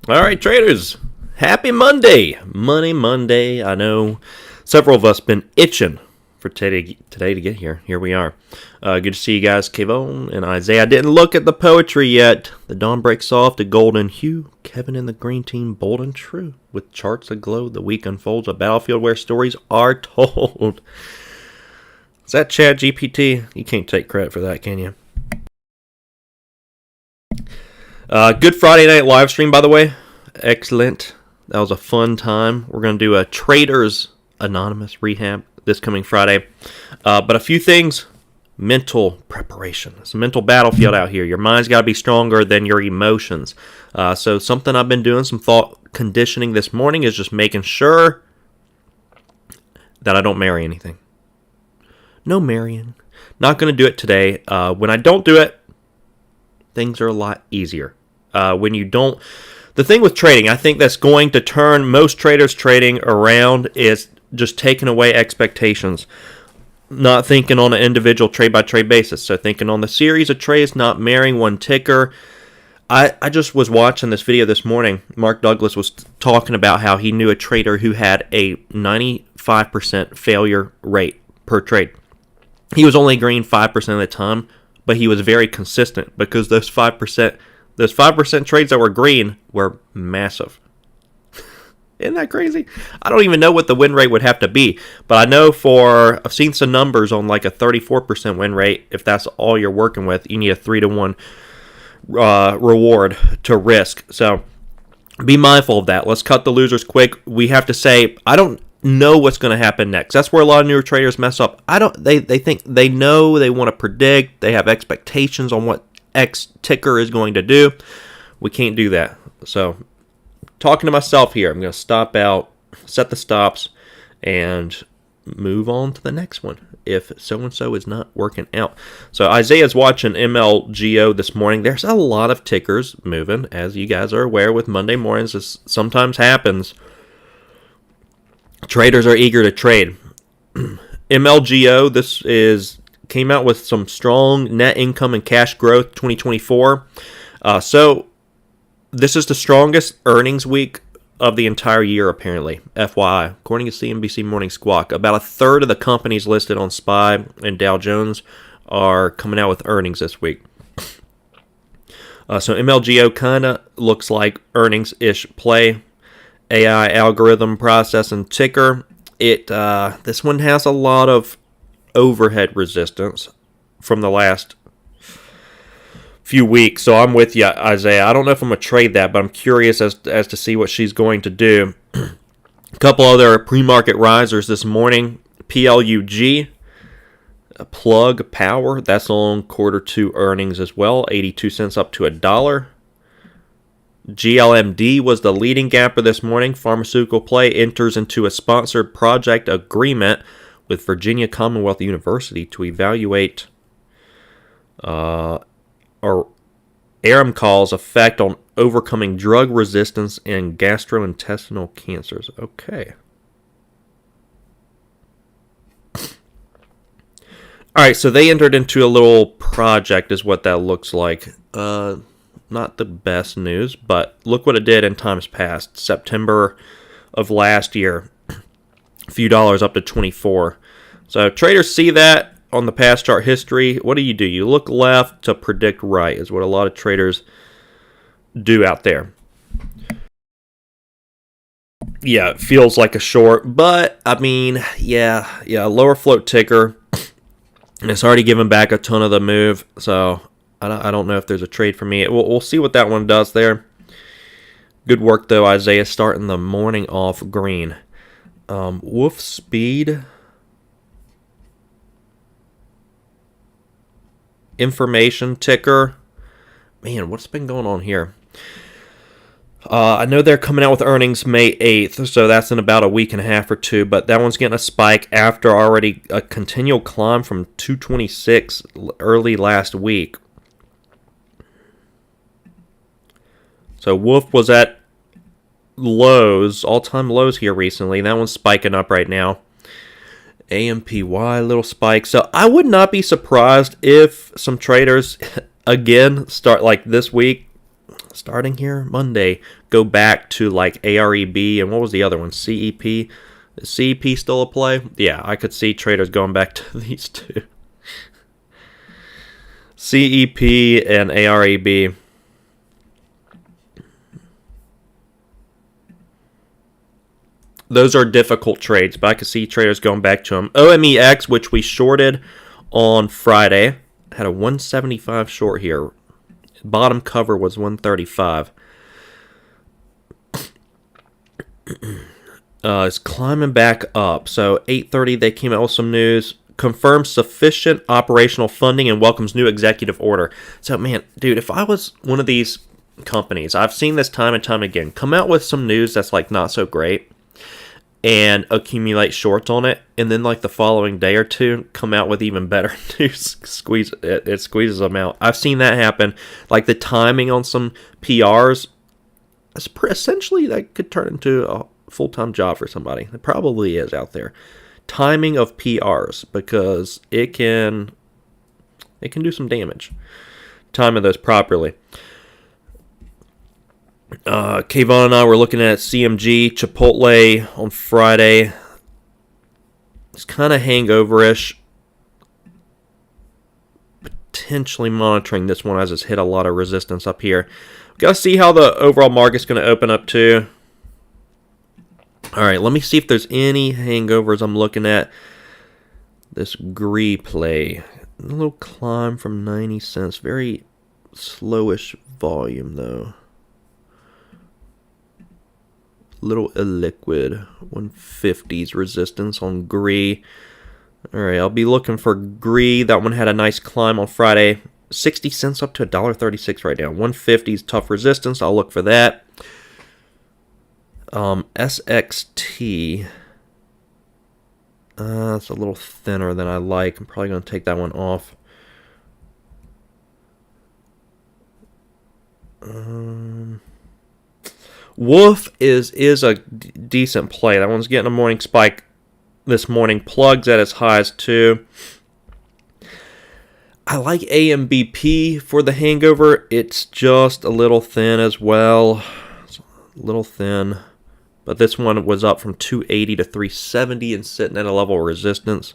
All right, traders. Happy Monday. Monday. I know several of us been itching for today to get here. Here we are. Good to see you guys, Kevon and Isaiah. I didn't look at the poetry yet. The dawn breaks soft, a golden hue. Kevin and the green team, bold and true. With charts aglow, the week unfolds. A battlefield where stories are told. Is that Chad GPT? You can't take credit for that, can you? Good Friday night live stream, by the way. Excellent. That was a fun time. We're going to do a Traders Anonymous rehab this coming Friday. But a few things. Mental preparation. It's a mental battlefield out here. Your mind's got to be stronger than your emotions. So something I've been doing, some thought conditioning this morning, is just making sure that I don't marry anything. No marrying. Not going to do it today. When I don't do it, things are a lot easier. When you don't, the thing with trading, I think that's going to turn most traders trading around is just taking away expectations, not thinking on an individual trade by trade basis. So thinking on the series of trades, not marrying one ticker. I just was watching this video this morning. Mark Douglas was talking about how he knew a trader who had a 95% failure rate per trade. He was only green 5% of the time, but he was very consistent because those 5% trades that were green were massive. Isn't that crazy? I don't even know what the win rate would have to be, but I know I've seen some numbers on like a 34% win rate. If that's all you're working with, you need a 3-to-1 reward to risk. So be mindful of that. Let's cut the losers quick. We have to say, I don't know what's going to happen next. That's where a lot of newer traders mess up. They think they know, they want to predict, they have expectations on what X ticker is going to do. We can't do that. So talking to myself here, I'm going to stop out, set the stops, and move on to the next one if so-and-so is not working out. So Isaiah's watching MLGO this morning. There's a lot of tickers moving, as you guys are aware with Monday mornings. This sometimes happens. Traders are eager to trade. MLGO, came out with some strong net income and cash growth 2024. So this is the strongest earnings week of the entire year, apparently. FYI, according to CNBC Morning Squawk, about a third of the companies listed on SPY and Dow Jones are coming out with earnings this week. So MLGO kind of looks like earnings-ish play. AI algorithm processing ticker. This one has a lot of overhead resistance from the last few weeks. So I'm with you, Isaiah. I don't know if I'm going to trade that, but I'm curious as to see what she's going to do. A couple other pre-market risers this morning. PLUG, Plug Power. That's on Q2 earnings as well. 82 cents up to $1. GLMD was the leading gapper this morning. Pharmaceutical play enters into a sponsored project agreement with Virginia Commonwealth University to evaluate Aramcol's effect on overcoming drug resistance in gastrointestinal cancers. Okay. All right, so they entered into a little project is what that looks like. Not the best news, but look what it did in times past. September of last year, a few dollars up to 24. So traders see that on the past chart history. What do? You look left to predict right is what a lot of traders do out there. Yeah, it feels like a short, but I mean, yeah, lower float ticker. And it's already given back a ton of the move, so I don't know if there's a trade for me. We'll see what that one does there. Good work, though, Isaiah, starting the morning off green. Wolf Speed. Information ticker. Man, what's been going on here? I know they're coming out with earnings May 8th, so that's in about a week and a half or two, but that one's getting a spike after already a continual climb from 226 early last week. So Wolf was at lows, all-time lows here recently. That one's spiking up right now. AMPY, little spike. So I would not be surprised if some traders, again, start like this week, starting here Monday, go back to like AREB and what was the other one? CEP. Is CEP still a play? Yeah, I could see traders going back to these two. CEP and AREB. Those are difficult trades, but I could see traders going back to them. OMEX, which we shorted on Friday, had a 175 short here. Bottom cover was 135. It's climbing back up. So 8:30, they came out with some news. Confirms sufficient operational funding and welcomes new executive order. So, man, dude, if I was one of these companies, I've seen this time and time again, come out with some news that's like not so great and accumulate shorts on it, and then like the following day or two come out with even better news. It squeezes them out. I've seen that happen. Like the timing on some PRs, essentially that could turn into a full-time job for somebody. It probably is out there. Timing of PRs, because it can do some damage. Timing those properly. Kayvon and I were looking at CMG, Chipotle on Friday. It's kind of hangover-ish. Potentially monitoring this one as it's hit a lot of resistance up here. Got to see how the overall market's going to open up too. All right, let me see if there's any hangovers I'm looking at. This GREE play. A little climb from 90 cents. Very slowish volume though. Little illiquid. 150s resistance on GREE. Alright, I'll be looking for GREE. That one had a nice climb on Friday. 60 cents up to $1.36 right now. 150s tough resistance. I'll look for that. SXT. It's a little thinner than I like. I'm probably going to take that one off. Wolf is a decent play. That one's getting a morning spike this morning. Plugs at its highs too. I like AMBP for the hangover. It's just a little thin as well. It's a little thin. But this one was up from 280 to 370 and sitting at a level of resistance.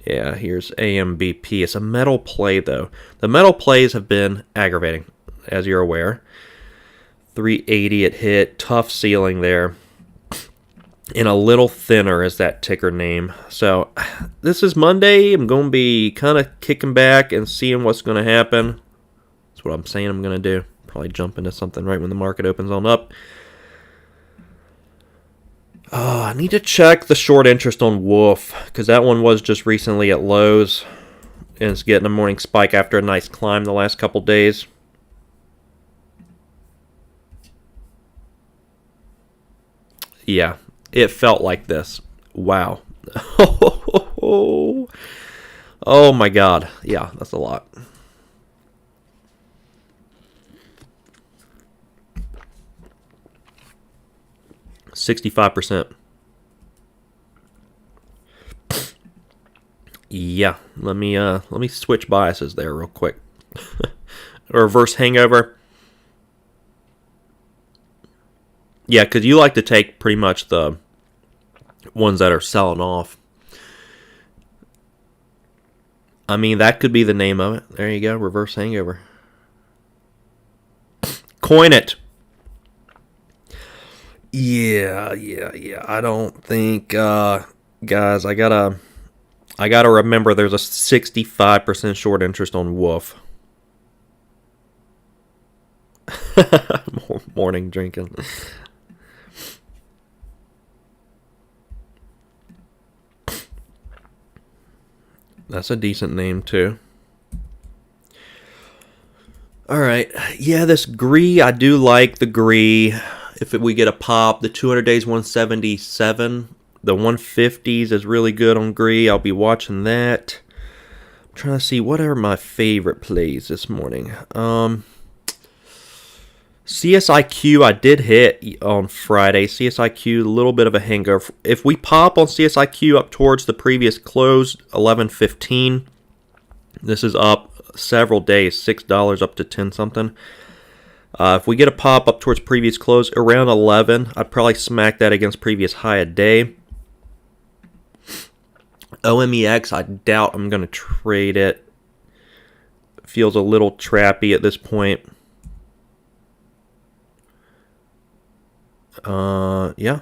Yeah, here's AMBP. It's a metal play though. The metal plays have been aggravating, as you're aware. 380 it hit, tough ceiling there, and a little thinner is that ticker name. So this is Monday. I'm going to be kind of kicking back and seeing what's going to happen. That's what I'm saying I'm going to do. Probably jump into something right when the market opens on up. I need to check the short interest on Wolf, because that one was just recently at lows, and it's getting a morning spike after a nice climb the last couple days. Yeah, it felt like this. Wow. Oh my God. Yeah, that's a lot. $65%. Yeah, let me switch biases there real quick. A reverse hangover. Yeah, because you like to take pretty much the ones that are selling off. I mean, that could be the name of it. There you go, reverse hangover. Coin it. Yeah. I don't think, guys, I gotta remember there's a 65% short interest on Wolf. Morning drinking. That's a decent name too. All right, yeah, this GREE, I do like the GREE. If we get a pop, the 200 days 177, the 150s is really good on GREE. I'll be watching that. I'm trying to see what are my favorite plays this morning. CSIQ I did hit on Friday. CSIQ, a little bit of a hangover. If we pop on CSIQ up towards the previous close, 11.15, this is up several days, $6 up to 10 something. If we get a pop up towards previous close around 11, I'd probably smack that against previous high a day. OMEX, I doubt I'm going to trade it. Feels a little trappy at this point. Yeah.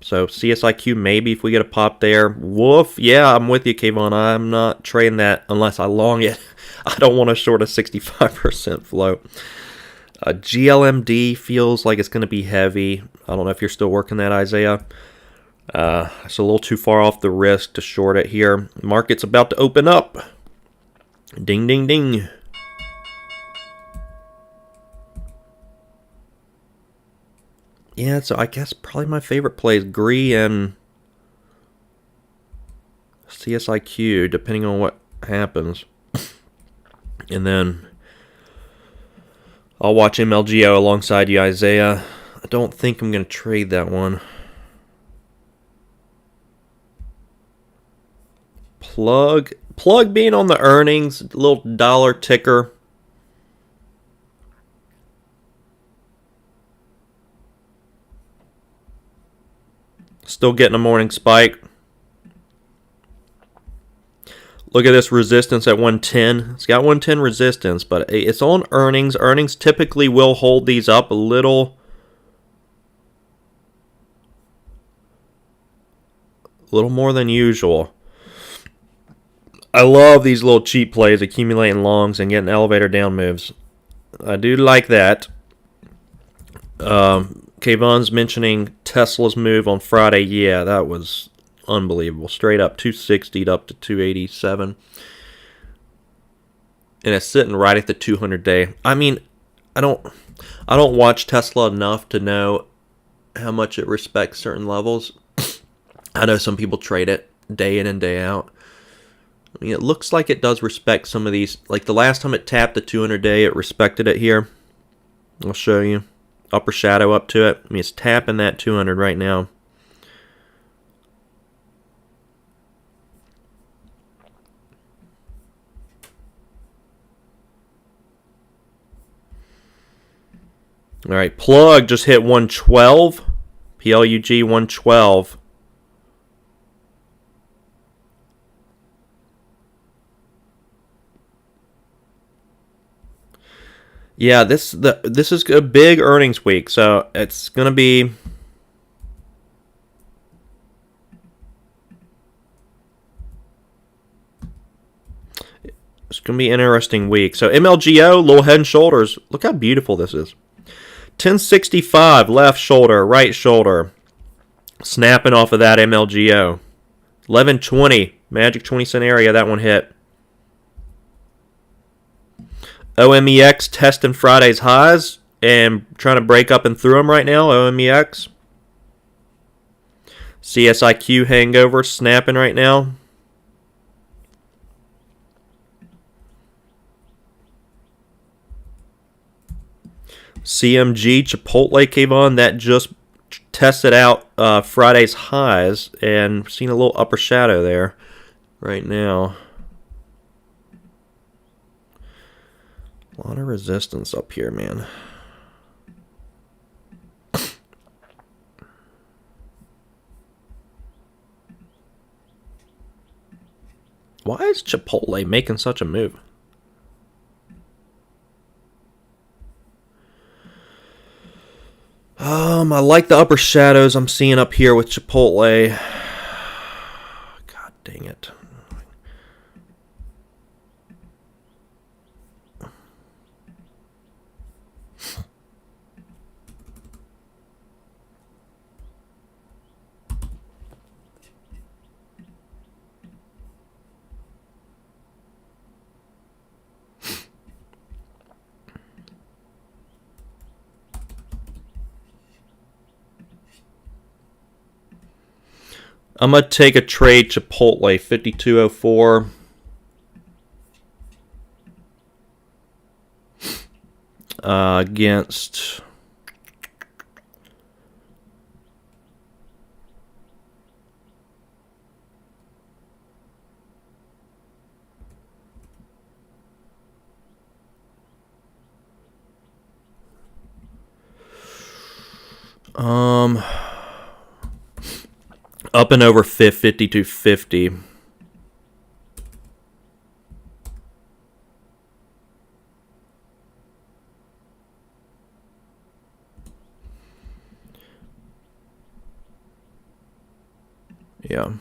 So CSIQ maybe if we get a pop there. Woof. Yeah, I'm with you, Kayvon. I'm not trading that unless I long it. I don't want to short a 65% float. GLMD feels like it's going to be heavy. I don't know if you're still working that, Isaiah. It's a little too far off the risk to short it here. Market's about to open up. Ding, ding, ding. Yeah, so I guess probably my favorite play is GRE and CSIQ, depending on what happens. And then I'll watch MLGO alongside you, Isaiah. I don't think I'm going to trade that one. Plug being on the earnings, little dollar ticker. Still getting a morning spike. Look at this resistance at 110. It's got 110 resistance, but it's on earnings. Earnings typically will hold these up a little more than usual. I love these little cheap plays, accumulating longs and getting elevator down moves. I do like that. Kayvon's mentioning Tesla's move on Friday. Yeah, that was unbelievable. Straight up 260 up to 287. And it's sitting right at the 200-day. I mean, I don't watch Tesla enough to know how much it respects certain levels. I know some people trade it day in and day out. I mean, it looks like it does respect some of these. Like the last time it tapped the 200-day, it respected it here. I'll show you. Upper shadow up to it. I mean, it's tapping that 200 right now. All right, plug just hit 112. PLUG 112. Yeah, this is a big earnings week, so it's going to be an interesting week. So MLGO, little head and shoulders. Look how beautiful this is. 1065 left shoulder, right shoulder. Snapping off of that MLGO. 1120 magic 20-cent area, that one hit. OMEX testing Friday's highs and trying to break up and through them right now. OMEX. CSIQ hangover snapping right now. CMG Chipotle Kayvon, that just tested out Friday's highs and seen a little upper shadow there right now. A lot of resistance up here, man. Why is Chipotle making such a move? I like the upper shadows I'm seeing up here with Chipotle. God dang it. I'm going to take a trade Chipotle, 5204. Against... Um, up and over 52.50. Yeah.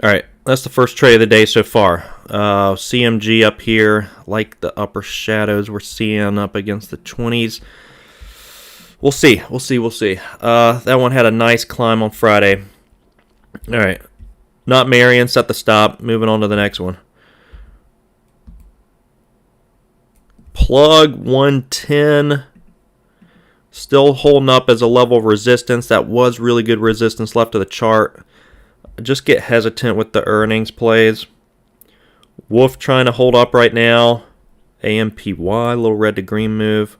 All right, that's the first trade of the day so far. CMG up here, like the upper shadows we're seeing up against the 20s. We'll see. That one had a nice climb on Friday. All right, not Marion, set the stop. Moving on to the next one. Plug 110. Still holding up as a level of resistance. That was really good resistance left of the chart. Just get hesitant with the earnings plays. Wolf trying to hold up right now. AMPY, little red to green move.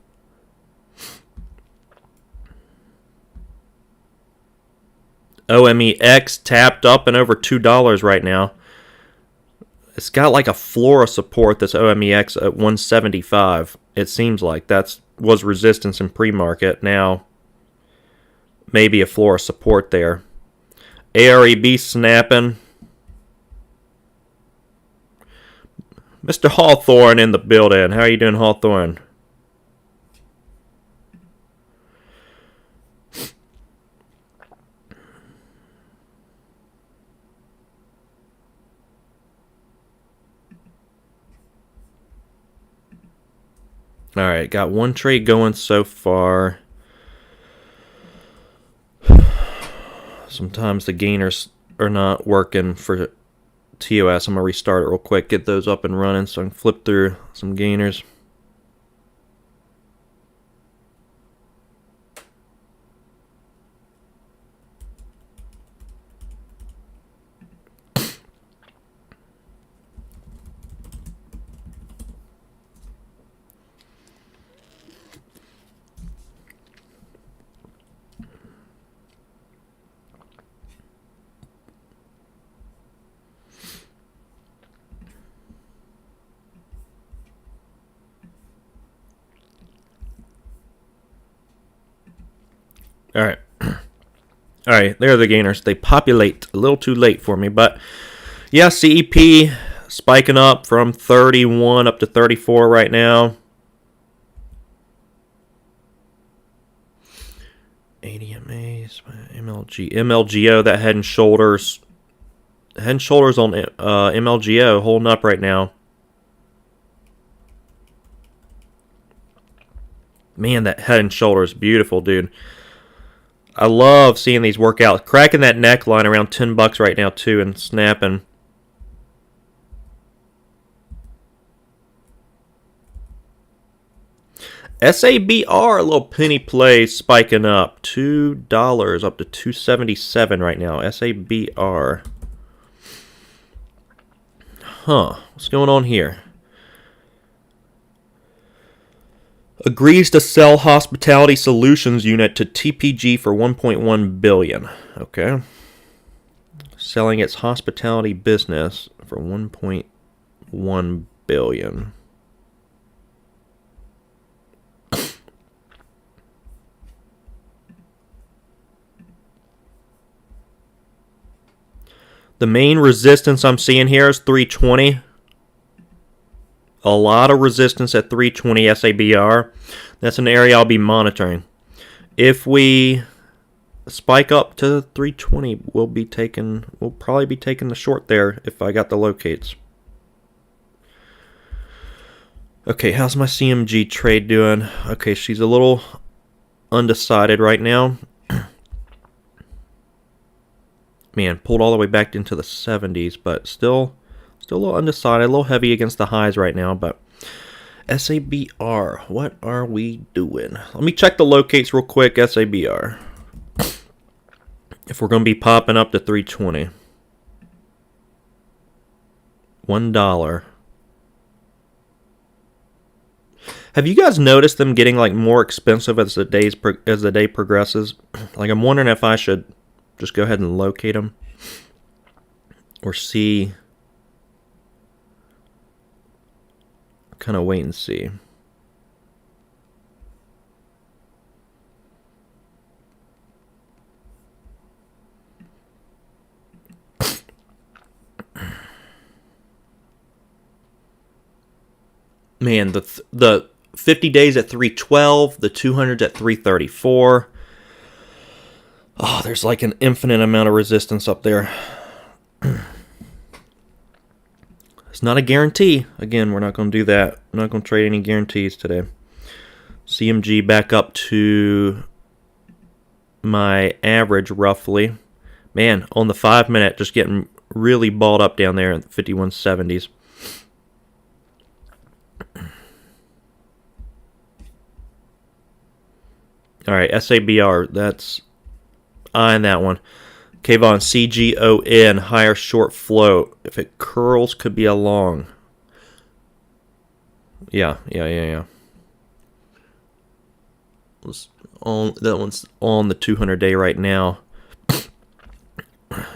OMEX tapped up and over $2 right now. It's got like a floor of support, this OMEX at 175. It seems like that was resistance in pre-market. Now, maybe a floor of support there. AREB snapping. Mr. Hawthorne in the building. How are you doing, Hawthorne? All right, got one trade going so far. Sometimes the gainers are not working for TOS. I'm going to restart it real quick, get those up and running so I can flip through some gainers. All right. All right, there are the gainers. They populate a little too late for me, but yeah, CEP spiking up from 31 up to 34 right now. ADMAs, MLGO, that head and shoulders. Head and shoulders on MLGO holding up right now. Man, that head and shoulders beautiful, dude. I love seeing these work out. Cracking that neckline around $10 right now too and snapping. SABR, a little penny play spiking up. $2 up to $2.77 right now. SABR. Huh. What's going on here? Agrees to sell Hospitality Solutions unit to TPG for $1.1 billion. Okay. Selling its hospitality business for $1.1 billion. The main resistance I'm seeing here is 320. A lot of resistance at 320 SABR. That's an area I'll be monitoring. If we spike up to 320, we'll probably be taking the short there if I got the locates. Okay, how's my CMG trade doing? Okay, she's a little undecided right now. Man, pulled all the way back into the 70s, but still a little undecided, a little heavy against the highs right now, but SABR, what are we doing? Let me check the locates real quick, SABR. If we're going to be popping up to 320. $1. Have you guys noticed them getting like more expensive as the day progresses? Like I'm wondering if I should just go ahead and locate them or see. Kind of wait and see. man, the 50 days at 312, the 200s at 334. Oh, there's like an infinite amount of resistance up there. It's not a guarantee. Again, we're not going to do that. I'm not going to trade any guarantees today. CMG back up to my average roughly. Man, on the 5 minute, just getting really balled up down there at the 5170s. All right, SABR, that's eyeing that one. Kayvon, CGON, higher short float. If it curls, could be a long. Yeah. That one's on the 200-day right now.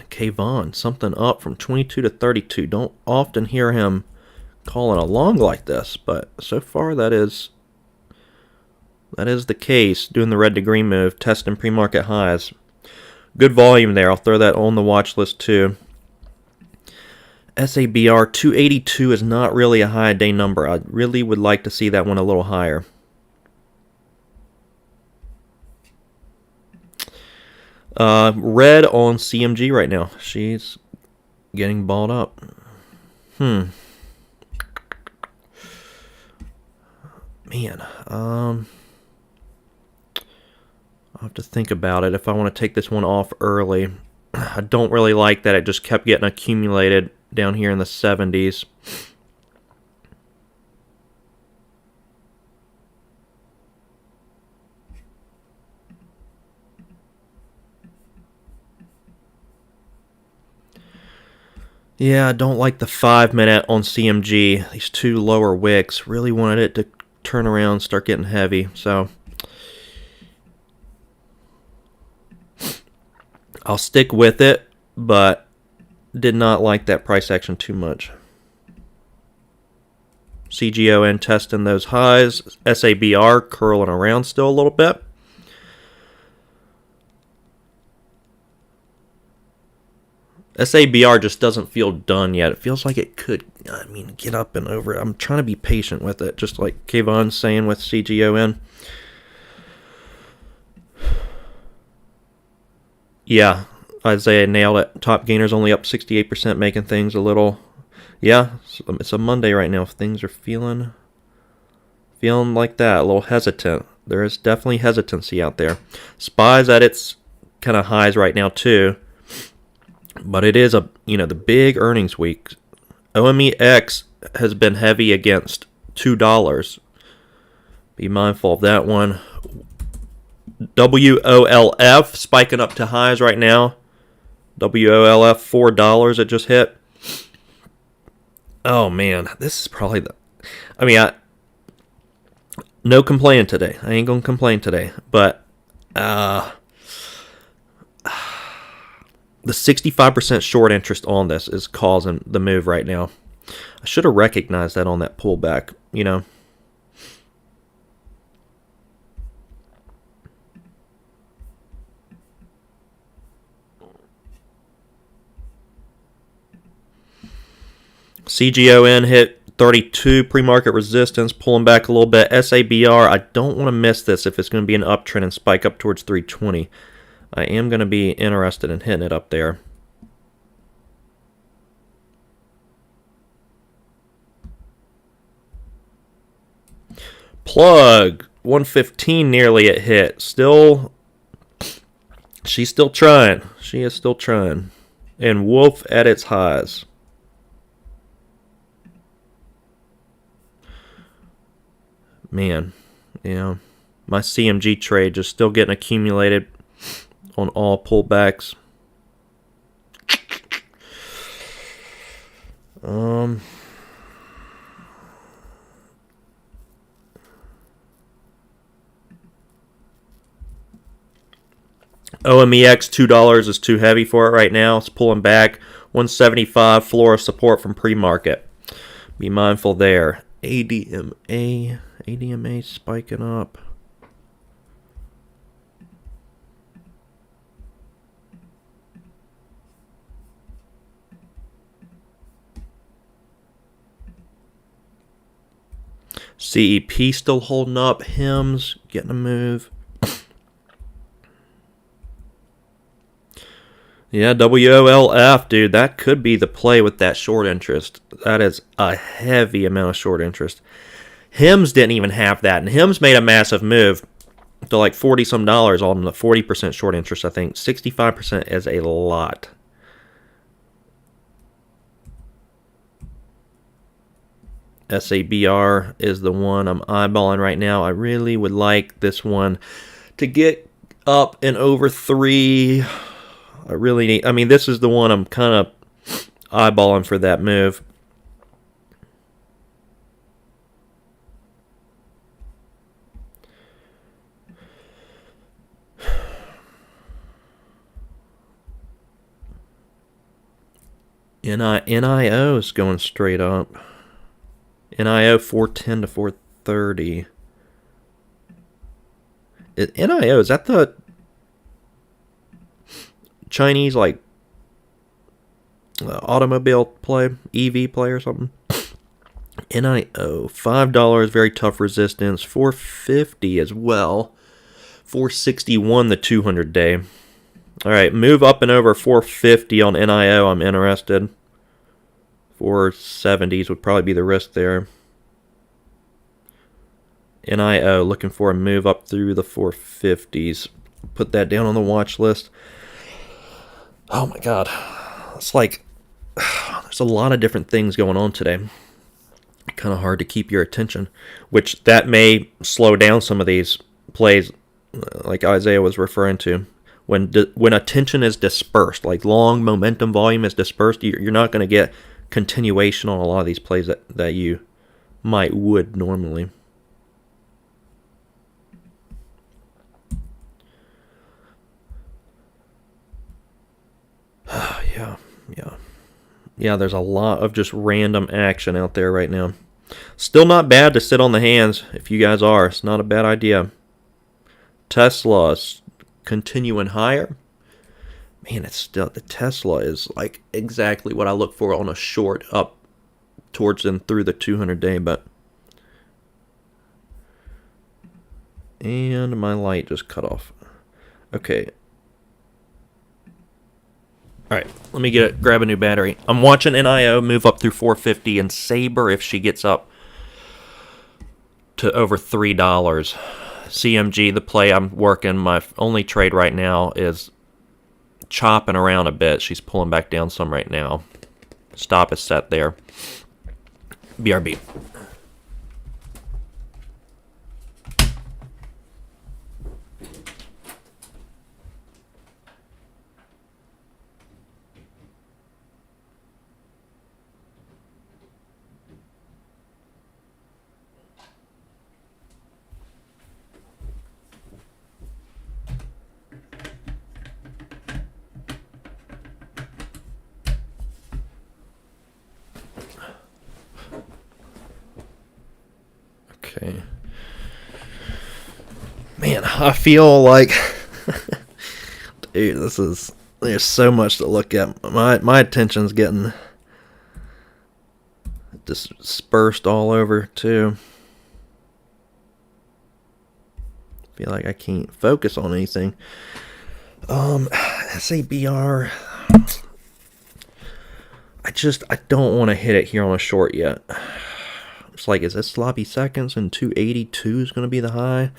Kayvon, something up from 22 to 32. Don't often hear him calling a long like this, but so far that is the case. Doing the red to green move, testing pre-market highs. Good volume there. I'll throw that on the watch list too. SABR 282 is not really a high day number. I really would like to see that one a little higher. Red on CMG right now. She's getting balled up. Man, I'll have to think about it if I want to take this one off early. I don't really like that it just kept getting accumulated down here in the 70s. Yeah, I don't like the 5 minute on CMG. These two lower wicks. Really wanted it to turn around and start getting heavy. So I'll stick with it, but did not like that price action too much. CGON testing those highs. SABR curling around still a little bit. SABR just doesn't feel done yet. It feels like it could, get up and over it. I'm trying to be patient with it, just like Kayvon's saying with CGON. Yeah, Isaiah nailed it. Top gainers only up 68%, making things a little... Yeah, it's a Monday right now. If things are feeling like that, a little hesitant. There is definitely hesitancy out there. SPY's at its kind of highs right now too. But it is the big earnings week. OMEX has been heavy against $2. Be mindful of that one. WOLF spiking up to highs right now. WOLF $4 it just hit. Oh man, this is probably no complaining today. I ain't gonna complain today, but the 65% short interest on this is causing the move right now. I should have recognized that on that pullback, CGON hit 32 pre-market resistance, pulling back a little bit. SABR, I don't want to miss this if it's going to be an uptrend and spike up towards 320. I am going to be interested in hitting it up there. Plug 115 nearly it hit. She's still trying. She is still trying. And Wolf at its highs. Man, my CMG trade just still getting accumulated on all pullbacks. OMEX $2 is too heavy for it right now. It's pulling back. 175 floor of support from pre-market. Be mindful there. ADMA spiking up. CEP still holding up. Hims getting a move. Yeah, WOLF, dude. That could be the play with that short interest. That is a heavy amount of short interest. Hims didn't even have that, and Hims made a massive move to like $40-some on the 40% short interest, I think. 65% is a lot. SABR is the one I'm eyeballing right now. I really would like this one to get up and over 3. I really need... I mean, this is the one I'm kind of eyeballing for that move. NIO is going straight up. NIO 410 to 430. NIO, is that the Chinese, like, automobile play? EV play or something? NIO, $5, very tough resistance. 450 as well. 461 the 200-day. All right, move up and over 450 on NIO. I'm interested. 470s would probably be the risk there. NIO, looking for a move up through the 450s. Put that down on the watch list. Oh my God. It's like there's a lot of different things going on today. Kind of hard to keep your attention, which that may slow down some of these plays like Isaiah was referring to. When attention is dispersed, like long momentum volume is dispersed, you're not going to get continuation on a lot of these plays that you would normally. Yeah, there's a lot of just random action out there right now. Still not bad to sit on the hands if you guys are. It's not a bad idea. Tesla's continuing higher. Man, it's still, the Tesla is like exactly what I look for on a short up towards and through the 200-day, but and my light just cut off. Okay. All right, let me grab a new battery. I'm watching NIO move up through 450 and Sabre if she gets up to over $3. CMG, the play I'm working, my only trade right now is chopping around a bit. She's pulling back down some right now. Stop is set there. BRB. Okay. Man, I feel like dude, there's so much to look at. My attention's getting dispersed all over too. Feel like I can't focus on anything. SABR, I don't want to hit it here on a short yet. It's like, is this sloppy seconds and 282 is going to be the high?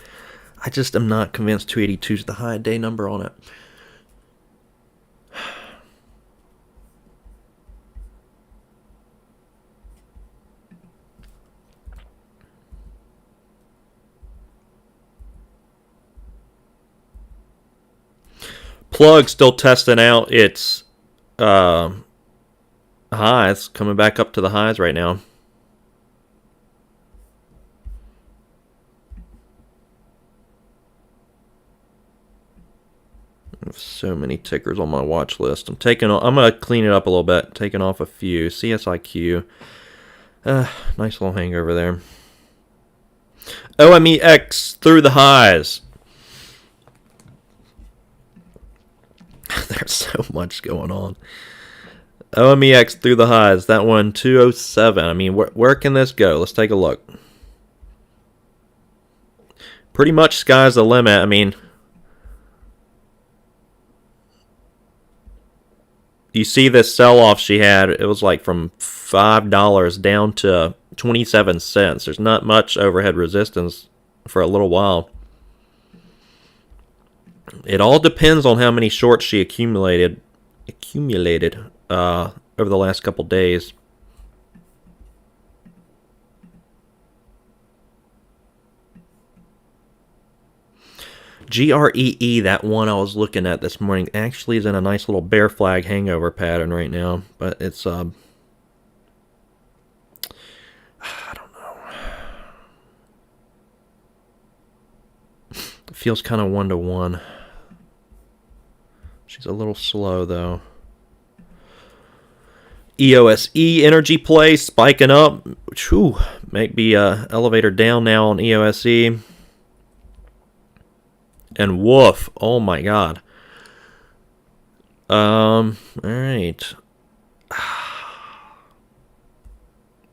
I just am not convinced 282 is the high day number on it. Plug still testing out its highs, coming back up to the highs right now. I have so many tickers on my watch list. I'm gonna clean it up a little bit, taking off a few. CSIQ, nice little hangover there. OMEX through the highs. There's so much going on. OMEX through the highs. That one 207. I mean, where can this go? Let's take a look. pretty much sky's the limit. I mean, you see this sell-off she had, it was like from $5 down to 27 cents. There's not much overhead resistance for a little while. It all depends on how many shorts she accumulated over the last couple days. GREE, that one I was looking at this morning, actually is in a nice little bear flag hangover pattern right now, but it's I don't know. It feels kind of 1-to-1. She's a little slow though. EOSE energy play spiking up. Whew, might be a elevator down now on EOSE. And woof, oh my god. All right.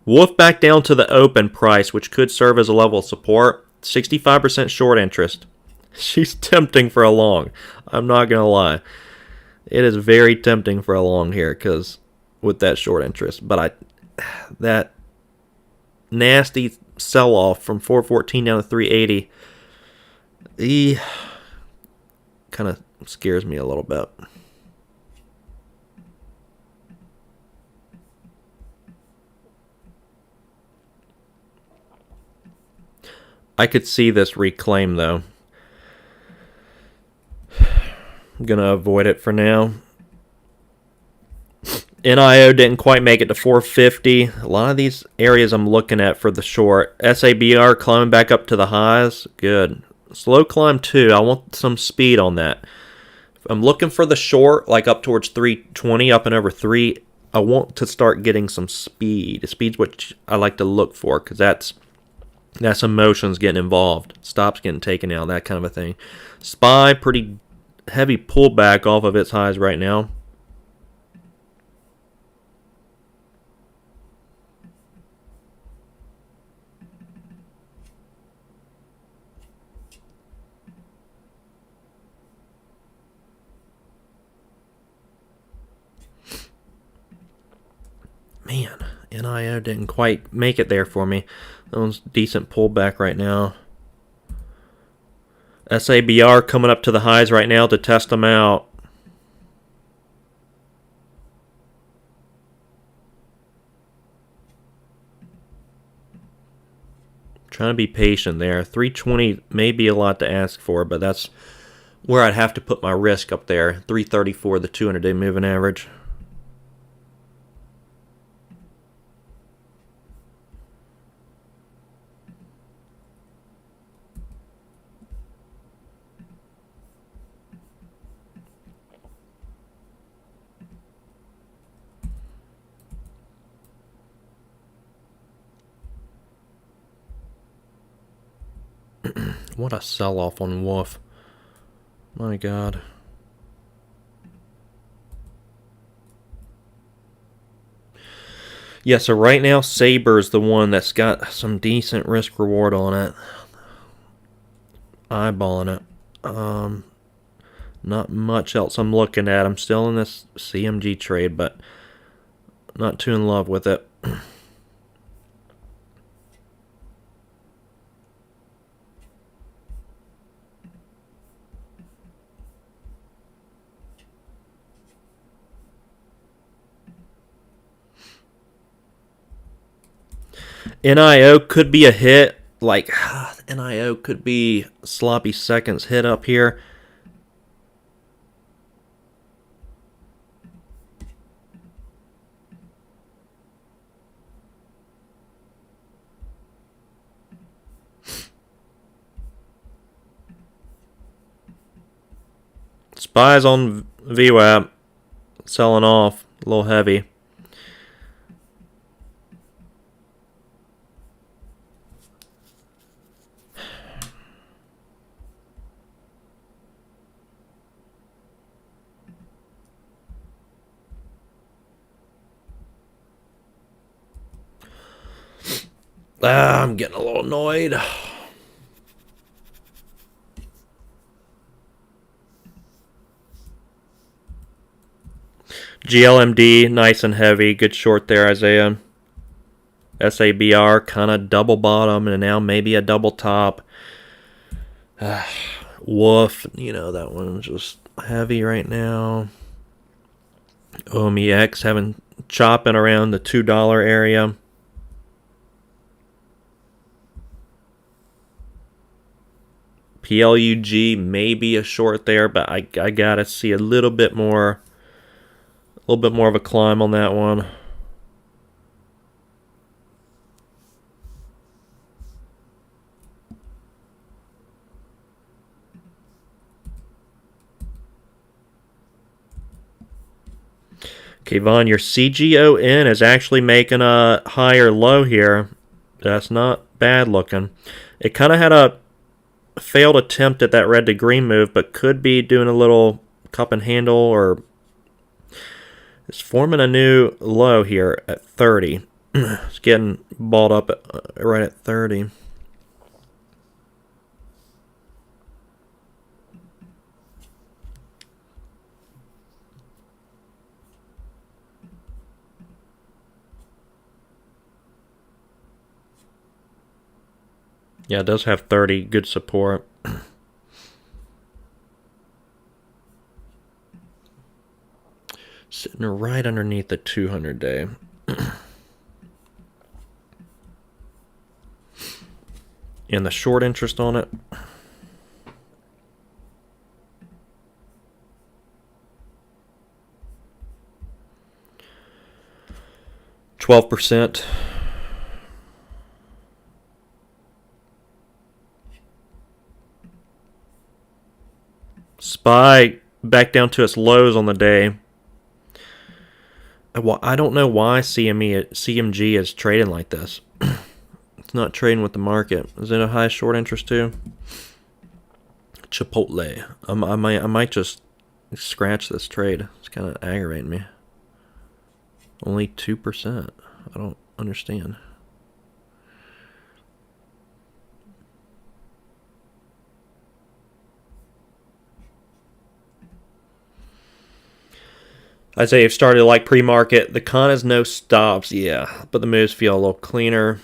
Woof back down to the open price, which could serve as a level of support. 65% short interest. She's tempting for a long. I'm not gonna lie. It is very tempting for a long here, because with that short interest. But that nasty sell-off from 414 down to 380. Kind of scares me a little bit. I could see this reclaim though. I'm gonna avoid it for now. NIO didn't quite make it to 450. A lot of these areas I'm looking at for the short. SABR climbing back up to the highs. Good. Slow climb too. I want some speed on that. If I'm looking for the short, like up towards 320, up and over 3. I want to start getting some speed. Speed's what I like to look for, because that's emotions getting involved. Stops getting taken out, that kind of a thing. SPY, pretty heavy pullback off of its highs right now. Man, NIO didn't quite make it there for me. That one's decent pullback right now. SABR coming up to the highs right now to test them out. Trying to be patient there. 320 may be a lot to ask for, but that's where I'd have to put my risk up there. 334, the 200-day moving average. What a sell-off on Wolf. My God. Yeah, so right now Saber's the one that's got some decent risk reward on it. Eyeballing it. Not much else I'm looking at. I'm still in this CMG trade, but not too in love with it. NIO could be a hit. Like, NIO could be sloppy seconds hit up here. SPY's on VWAP. Selling off. A little heavy. I'm getting a little annoyed. GLMD, nice and heavy. Good short there, Isaiah. SABR, kind of double bottom, and now maybe a double top. Woof, that one's just heavy right now. OMEX having chopping around the $2 area. PLUG maybe a short there, but I gotta see a little bit more of a climb on that one. Okay, Vaughn, your CGON is actually making a higher low here. That's not bad looking. It kind of had a failed attempt at that red to green move, but could be doing a little cup and handle, or it's forming a new low here at 30. It's getting balled up right at 30. Yeah, it does have 30, good support. Sitting right underneath the 200-day. And the short interest on it. %. SPY back down to its lows on the day. I don't know why CMG is trading like this. It's not trading with the market. Is it a high short interest too? Chipotle. I might just scratch this trade. It's kind of aggravating me. Only 2%. I don't understand. I'd say you've started to like pre-market. The con is no stops, yeah, but the moves feel a little cleaner,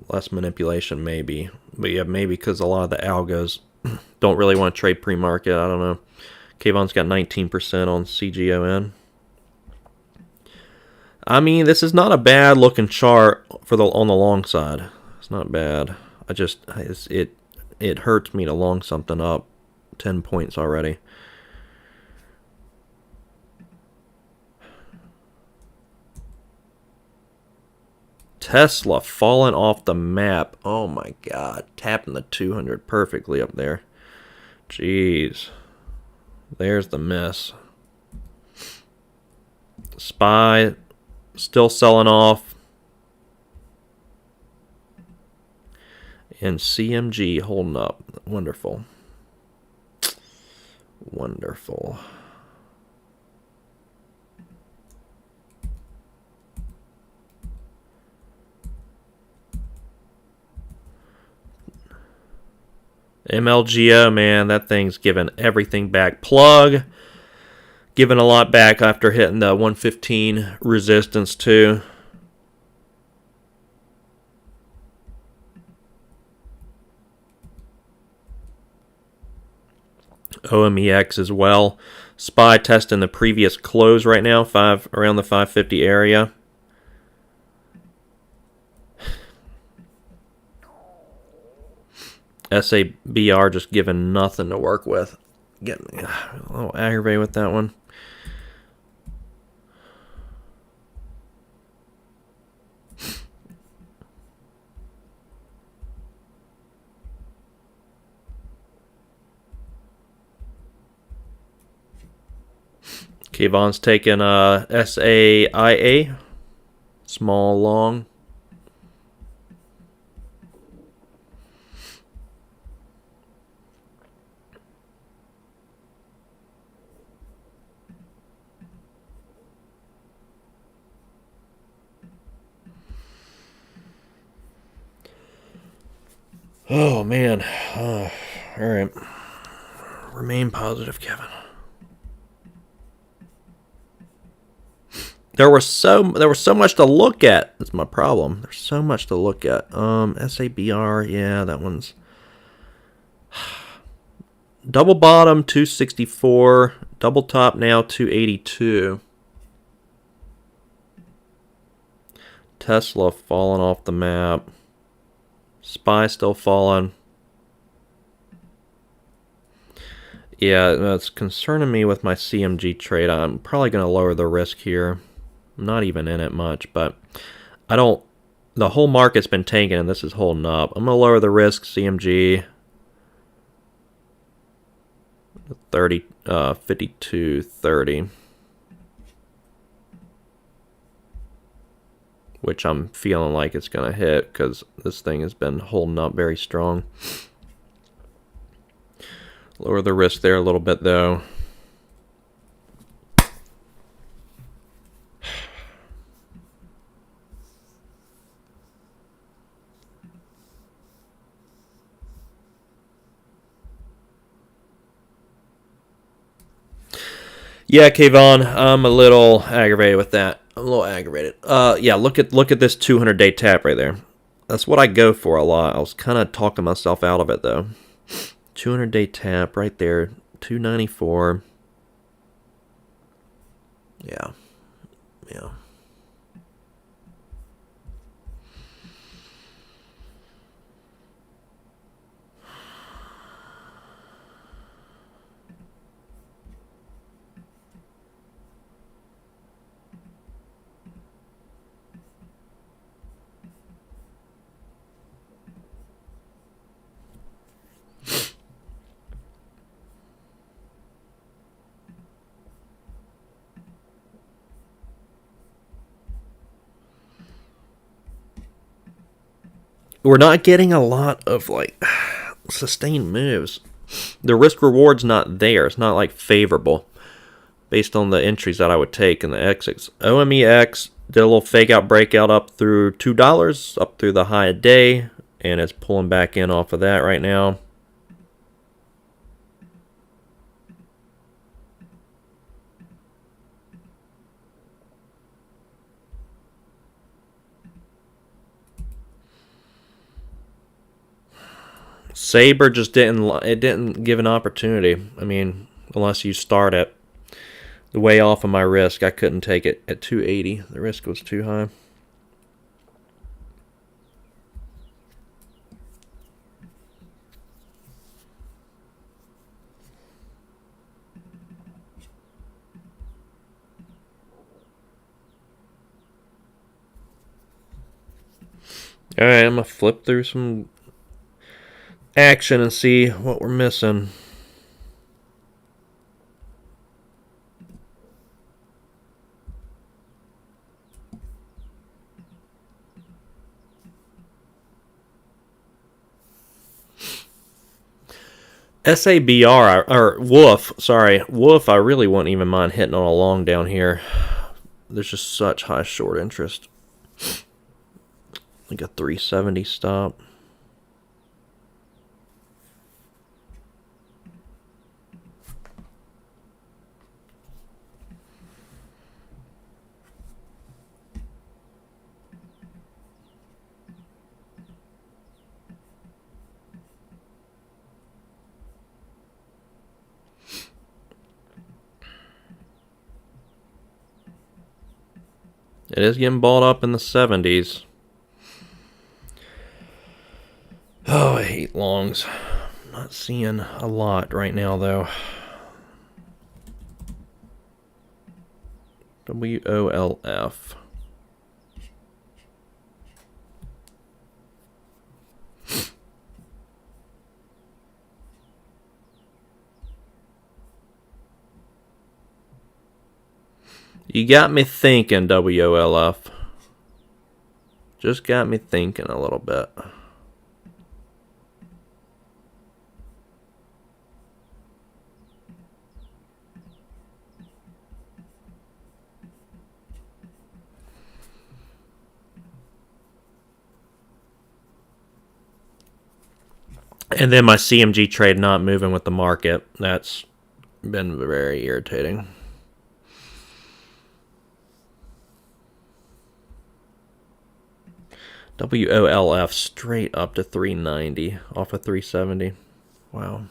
less manipulation maybe. But yeah, maybe because a lot of the algos don't really want to trade pre-market. I don't know. Kayvon's got 19% on CGON. I mean, this is not a bad looking chart on the long side. It's not bad. It hurts me to long something up 10 points already. Tesla falling off the map. Oh my god. Tapping the 200 perfectly up there. Jeez. There's the miss. SPY still selling off. And CMG holding up. Wonderful. Wonderful. MLGO, man, that thing's giving everything back. Plug, giving a lot back after hitting the 115 resistance too. OMEX as well. SPY testing the previous close right now, around the 550 area. SABR just giving nothing to work with. Getting a little aggravated with that one. Kayvon's taking SAIA. Small, long. Oh, man. All right. Remain positive, Kevin. There was so much to look at. That's my problem. There's so much to look at. SABR, yeah, that one's double bottom 264, double top now 282. Tesla falling off the map. SPY still falling. Yeah, that's concerning me with my CMG trade. I'm probably going to lower the risk here. I'm not even in it much, but I don't. The whole market's been tanking, and this is holding up. I'm going to lower the risk, CMG. 52.30. Which I'm feeling like it's going to hit because this thing has been holding up very strong. Lower the risk there a little bit, though. Yeah, Kayvon, I'm a little aggravated with that. I'm a little aggravated. Yeah, look at this 200-day tap right there. That's what I go for a lot. I was kind of talking myself out of it, though. 200-day tap right there, 294. Yeah. We're not getting a lot of like sustained moves. The risk reward's not there. It's not like favorable based on the entries that I would take and the exits. OMEX did a little fake out breakout up through $2, up through the high a day, and it's pulling back in off of that right now. Sabre just didn't give an opportunity. I mean, unless you start at the way off of my risk, I couldn't take it at 280. The risk was too high. All right, I'm gonna flip through some action and see what we're missing. SABR, or Wolf, sorry, Wolf, I really wouldn't even mind hitting on a long down here. There's just such high short interest. Like a 370 stop. It is getting balled up in the 70s. Oh, I hate longs. I'm not seeing a lot right now, though. WOLF. You got me thinking, WOLF. Just got me thinking a little bit. And then my CMG trade not moving with the market. That's been very irritating. WOLF straight up to 390 off of 370. Wow.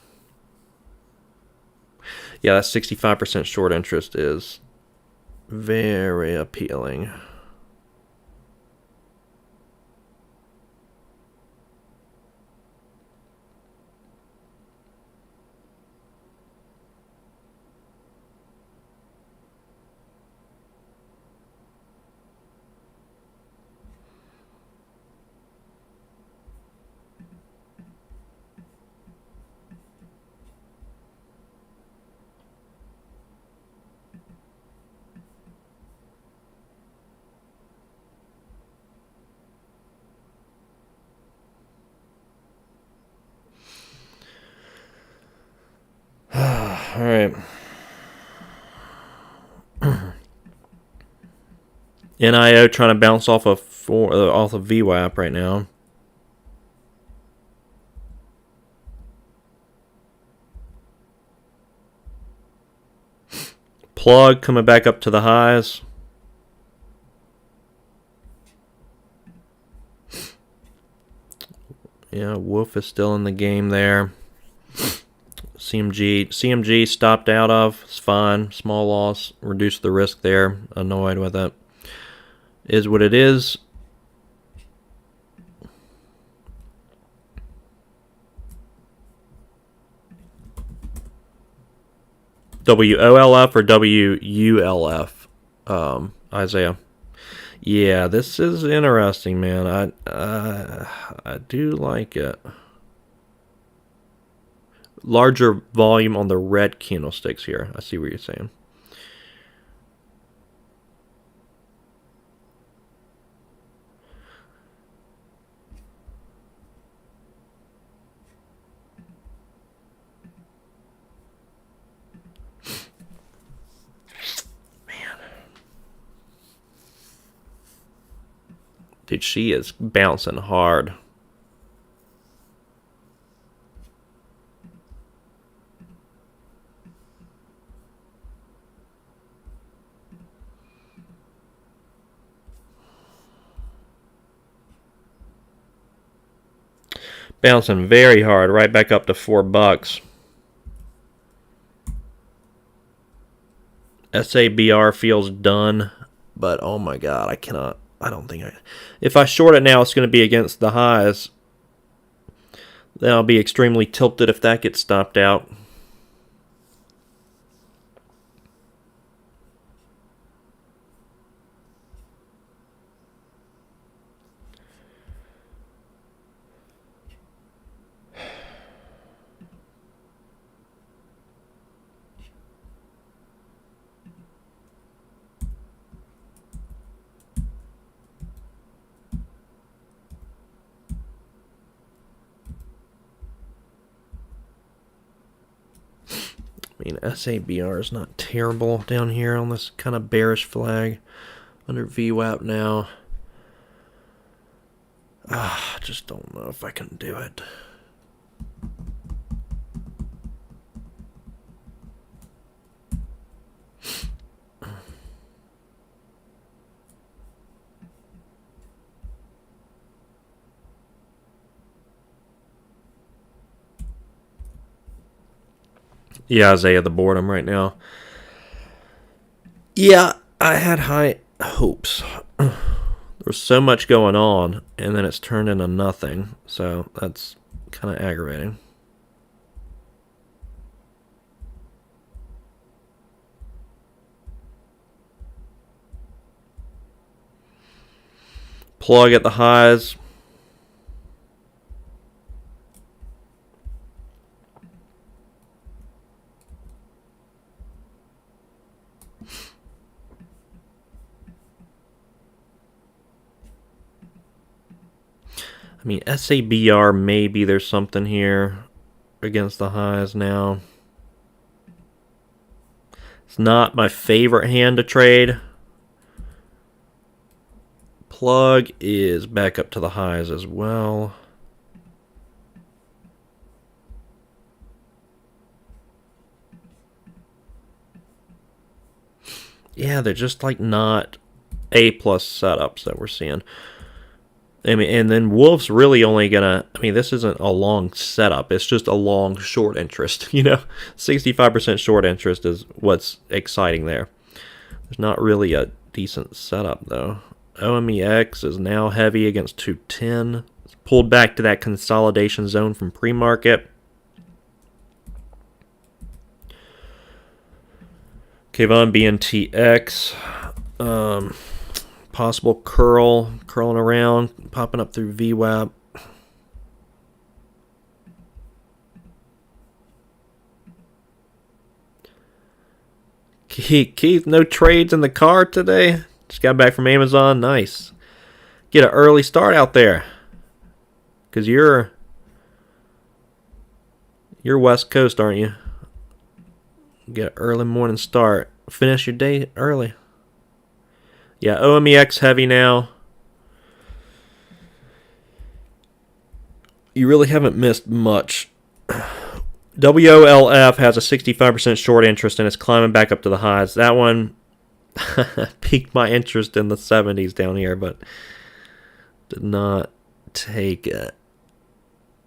Yeah, that 65% short interest is very appealing. All right. NIO trying to bounce off of VWAP right now. Plug coming back up to the highs. Yeah, Wolf is still in the game there. CMG stopped out of. It's fine. Small loss. Reduce the risk there. Annoyed with it. Is what it is. WOLF or WULF? Isaiah. Yeah, this is interesting, man. I do like it. Larger volume on the red candlesticks here. I see what you're saying. Man. Dude, she is bouncing hard. Bouncing very hard, right back up to $4. SABR feels done, but oh my god, I cannot. I don't think I. If I short it now, it's going to be against the highs. Then I'll be extremely tilted if that gets stopped out. I mean, SABR is not terrible down here on this kind of bearish flag under VWAP now. I just don't know if I can do it. Yeah, Isaiah, the boredom right now. Yeah, I had high hopes. There's so much going on, and then it's turned into nothing. So that's kind of aggravating. Plug at the highs. I mean, SABR, maybe there's something here against the highs now. It's not my favorite hand to trade. Plug is back up to the highs as well. Yeah, they're just like not A+ setups that we're seeing. I mean, and then Wolf's really only gonna. I mean, this isn't a long setup. It's just a long short interest. 65% short interest is what's exciting there. There's not really a decent setup though. OMEX is now heavy against 210. It's pulled back to that consolidation zone from pre-market. Kayvon BNTX. Possible curling around, popping up through VWAP. Keith, no trades in the car today. Just got back from Amazon. Nice. Get an early start out there, cause you're West Coast, aren't you? Get an early morning start. Finish your day early. Yeah, OMEX heavy now. You really haven't missed much. WOLF has a 65% short interest and it's climbing back up to the highs. That one piqued my interest in the 70s down here, but did not take it.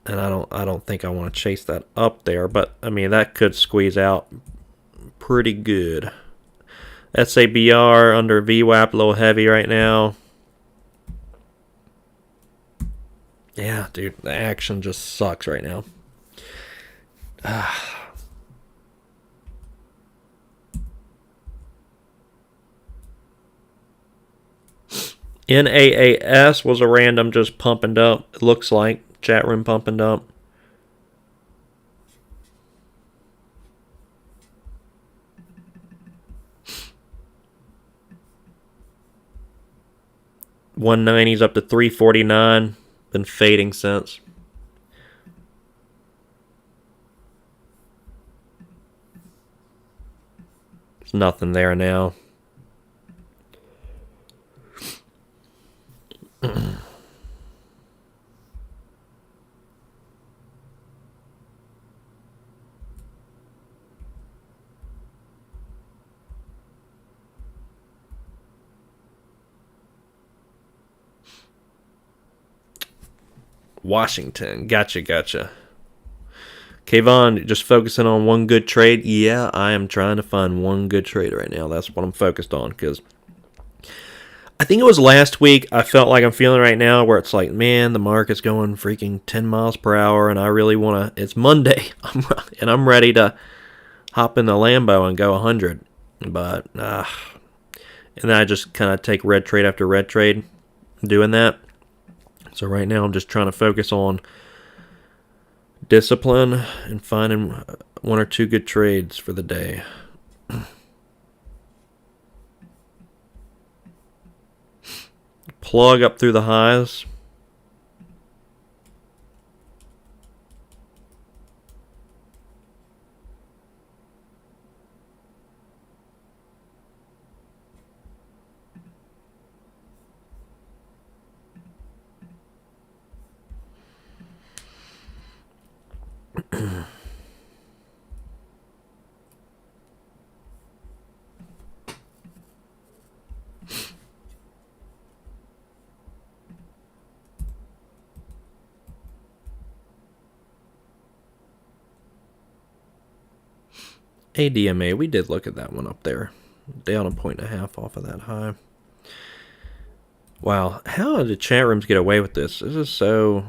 And I don't think I want to chase that up there, but I mean that could squeeze out pretty good. SABR under VWAP, a little heavy right now. Yeah, dude, the action just sucks right now. NAAS was a random just pumping up. It looks like chat room pumping up. $190s up to $349. Been fading since. There's nothing there now. Washington. Gotcha. Kayvon, just focusing on one good trade? Yeah, I am trying to find one good trade right now. That's what I'm focused on, because I think it was last week I felt like I'm feeling right now where it's like, man, the market's going freaking 10 miles per hour and I really want to, it's Monday, and I'm ready to hop in the Lambo and go 100. But, and then I just kind of take red trade after red trade doing that. So right now I'm just trying to focus on discipline and finding one or two good trades for the day. Plug up through the highs. ADMA, we did look at that one up there. Down 1.5 off of that high. Wow, how did chat rooms get away with this? This is so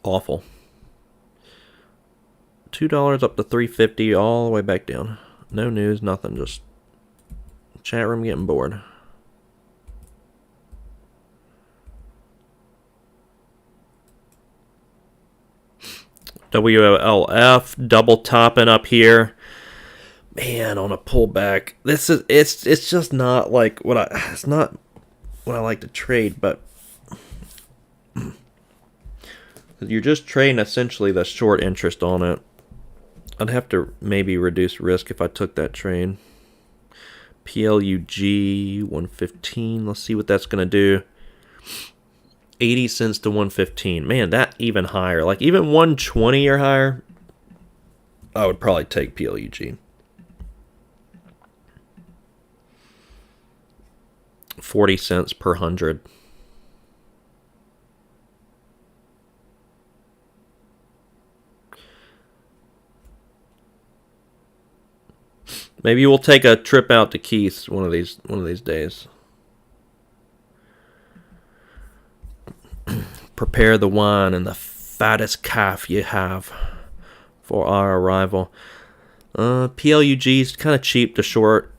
awful. $2 up to $3.50, all the way back down. No news, nothing, just chat room getting bored. WLF double topping up here. Man, on a pullback. It's just not like it's not what I like to trade, but you're just trading essentially the short interest on it. I'd have to maybe reduce risk if I took that trade. PLUG 115. Let's see what that's going to do. 80 cents to 115. Man, that even higher. Like even 120 or higher, I would probably take PLUG. 40 cents per 100. Maybe we'll take a trip out to Keith's one of these days. Prepare the wine and the fattest calf you have for our arrival. PLUG is kind of cheap to short.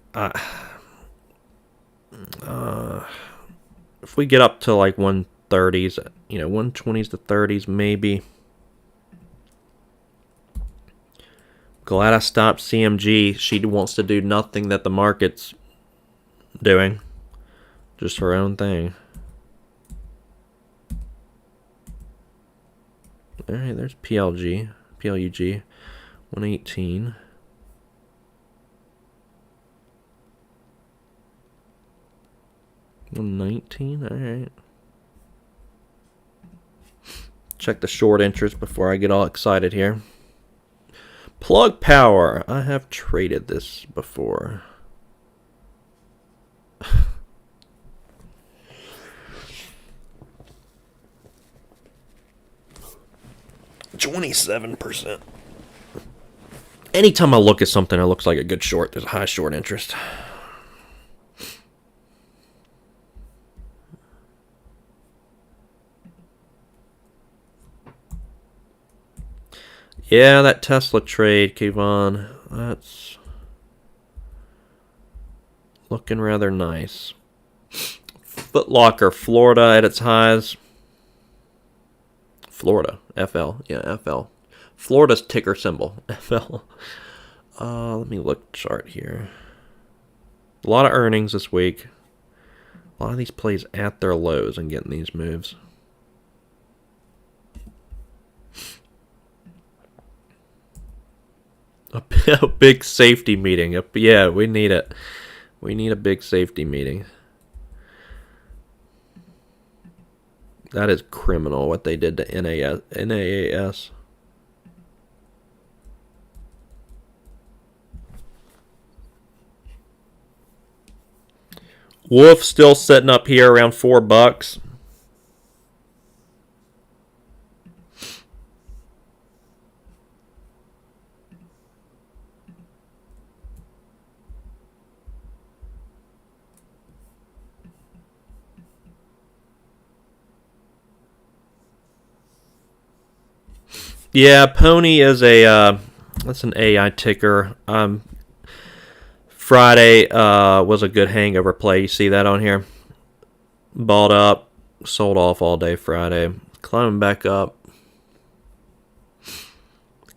If we get up to like 130s, 120s to 30s, maybe. Glad I stopped CMG. She wants to do nothing that the market's doing. Just her own thing. Alright, there's PLUG, 118. $119, alright. Check the short interest before I get all excited here. Plug Power. I have traded this before. 27%. Anytime I look at something that looks like a good short, there's a high short interest. Yeah, that Tesla trade, Kevon, that's looking rather nice. Foot Locker, Florida at its highs. Florida, FL, yeah, FL. Florida's ticker symbol, FL. Let me look chart here. A lot of earnings this week. A lot of these plays at their lows and getting these moves. A big safety meeting. Yeah, we need it. We need a big safety meeting. That is criminal what they did to NAAS. Wolf still sitting up here around $4. Yeah, Pony is that's an AI ticker. Friday was a good hangover play. You see that on here? Balled up, sold off all day Friday. Climbing back up.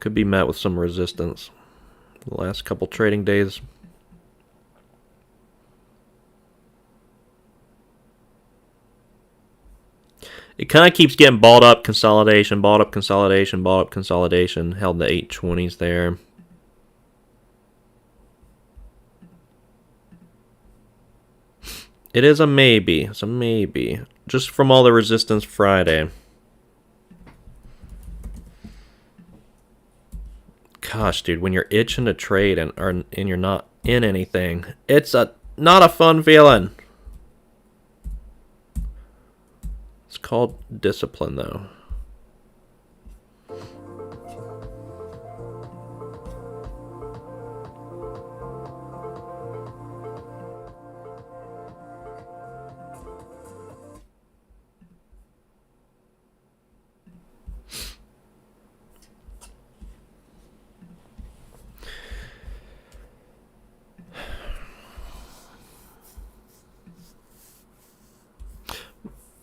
Could be met with some resistance the last couple trading days. It kind of keeps getting balled up, consolidation, balled up, consolidation, balled up, consolidation. Held the 820s there. It is a maybe. It's a maybe. Just from all the resistance Friday. Gosh, dude, when you're itching to trade and you're not in anything, it's not a fun feeling. It's called discipline, though.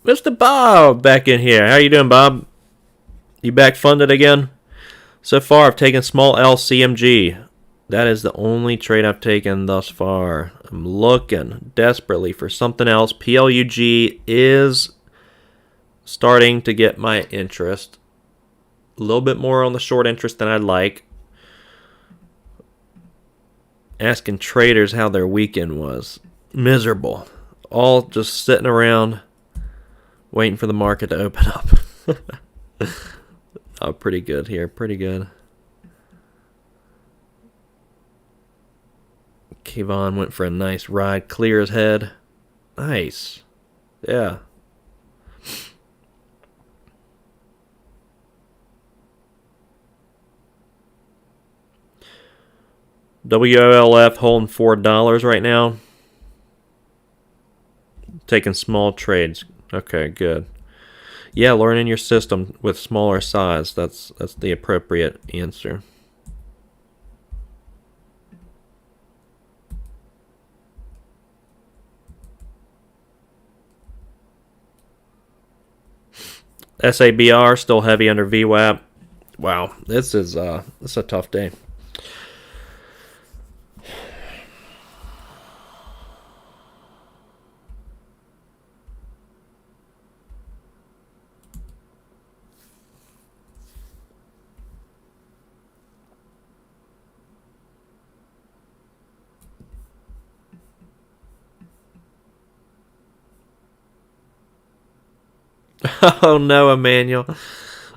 Mr. Bob back in here. How you doing, Bob? You back funded again? So far, I've taken small L CMG. That is the only trade I've taken thus far. I'm looking desperately for something else. PLUG is starting to get my interest. A little bit more on the short interest than I'd like. Asking traders how their weekend was. Miserable. All just sitting around waiting for the market to open up. Oh, pretty good here. Pretty good. Kevon went for a nice ride. Clear his head. Nice. Yeah. WLF holding $4 right now. Taking small trades. Okay, good. Yeah, learning your system with smaller size. That's the appropriate answer. SABR still heavy under VWAP. Wow, this is a tough day. Oh no, Emmanuel.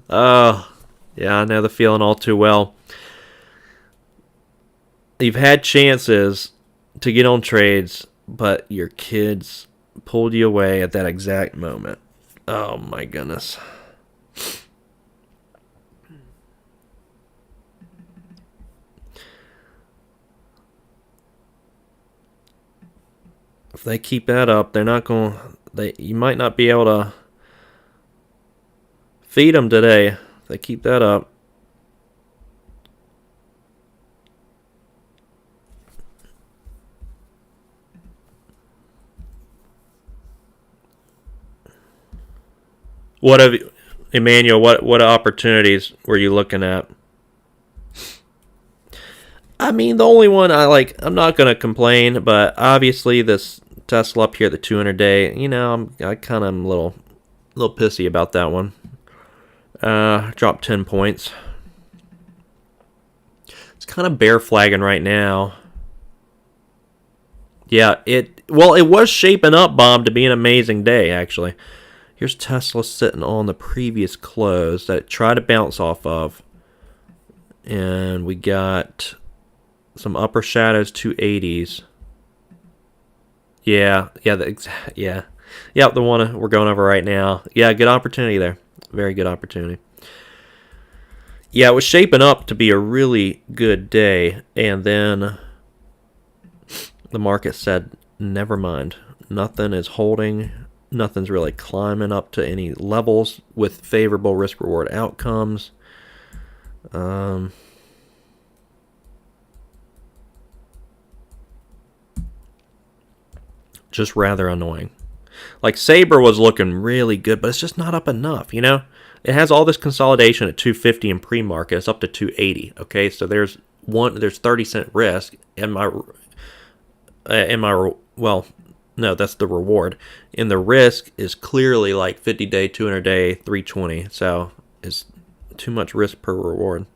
Oh, yeah, I know the feeling all too well. You've had chances to get on trades, but your kids pulled you away at that exact moment. Oh my goodness. If they keep that up, they're not going. You might not be able to feed them today. If they keep that up. What have you, Emmanuel? What opportunities were you looking at? I mean, the only one I like. I'm not gonna complain, but obviously this Tesla up here at the 200 day. You know, I kind of am a little pissy about that one. Dropped 10 points. It's kind of bear flagging right now. Yeah, it was shaping up, Bob, to be an amazing day actually. Here's Tesla sitting on the previous close that it tried to bounce off of. And we got some upper shadows, 280s. Yeah, the one we're going over right now. Yeah, good opportunity there. Very good opportunity. Yeah, it was shaping up to be a really good day, and then the market said, never mind. Nothing is holding. Nothing's really climbing up to any levels with favorable risk-reward outcomes. Just rather annoying. Like CPro was looking really good, but it's just not up enough, you know? It has all this consolidation at 250 in pre-market. It's up to 280, okay? So there's 30-cent risk well, no, that's the reward. And the risk is clearly like 50-day, 200-day, 320. So it's too much risk per reward.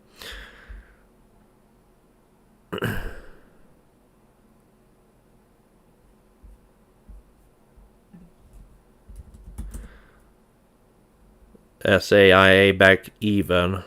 SAIA back even.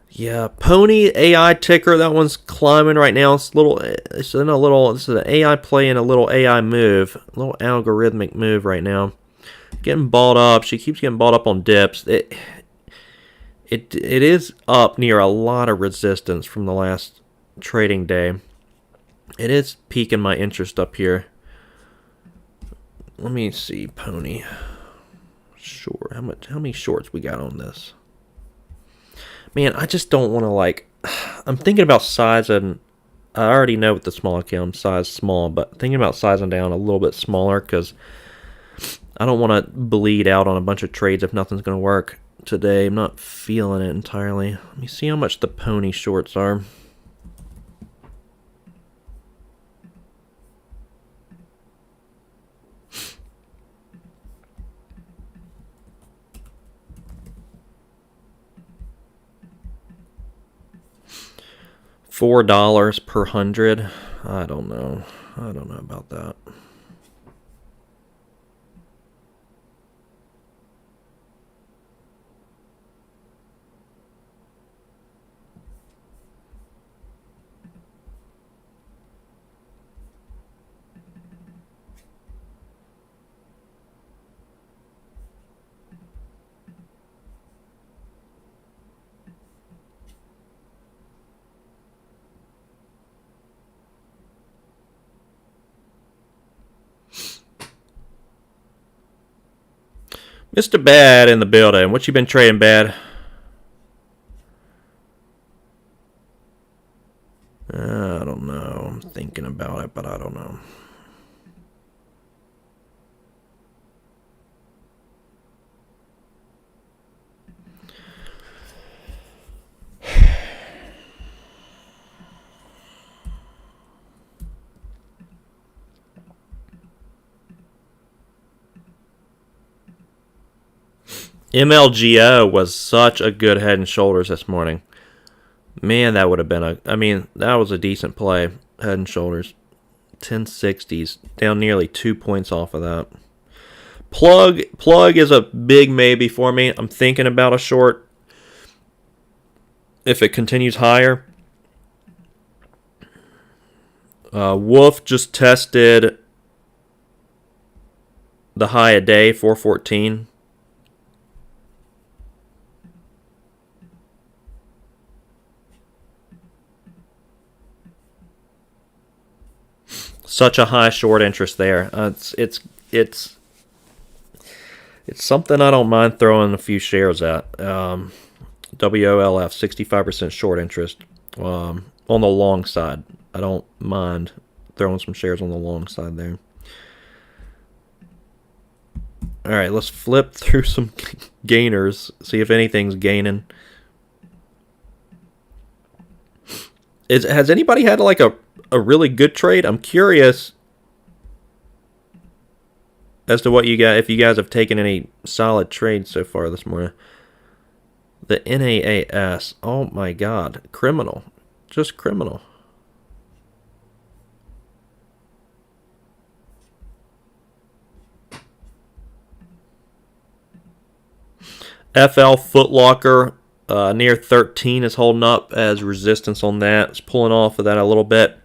Yeah, Pony AI ticker. That one's climbing right now. It's This is an AI play in a little AI move, a little algorithmic move right now. Getting balled up. She keeps getting balled up on dips. It is up near a lot of resistance from the last trading day. It is piquing my interest up here. Let me see, Pony. Sure. How many shorts we got on this? Man, I just don't want to I'm thinking about sizing. I already know with the small account I'm size small, but thinking about sizing down a little bit smaller because I don't want to bleed out on a bunch of trades if nothing's going to work today. I'm not feeling it entirely. Let me see how much the Pony shorts are. $4 per 100. I don't know about that. Mr. Bad in the building. What you been trading, Bad? I don't know. I'm thinking about it, but I don't know. MLGO was such a good head and shoulders this morning. Man, that would have been that was a decent play. Head and shoulders. 1060s. Down nearly 2 points off of that. Plug is a big maybe for me. I'm thinking about a short if it continues higher. Wolf just tested the high a day, 414. Such a high short interest there. It's something I don't mind throwing a few shares at. WOLF, 65% short interest on the long side. I don't mind throwing some shares on the long side there. All right, let's flip through some gainers, see if anything's gaining. Has anybody had like a really good trade? I'm curious as to what you got, if you guys have taken any solid trades so far this morning. The NAAS, oh my God, criminal, just criminal. FL Foot Locker near 13 is holding up as resistance on that. It's pulling off of that a little bit.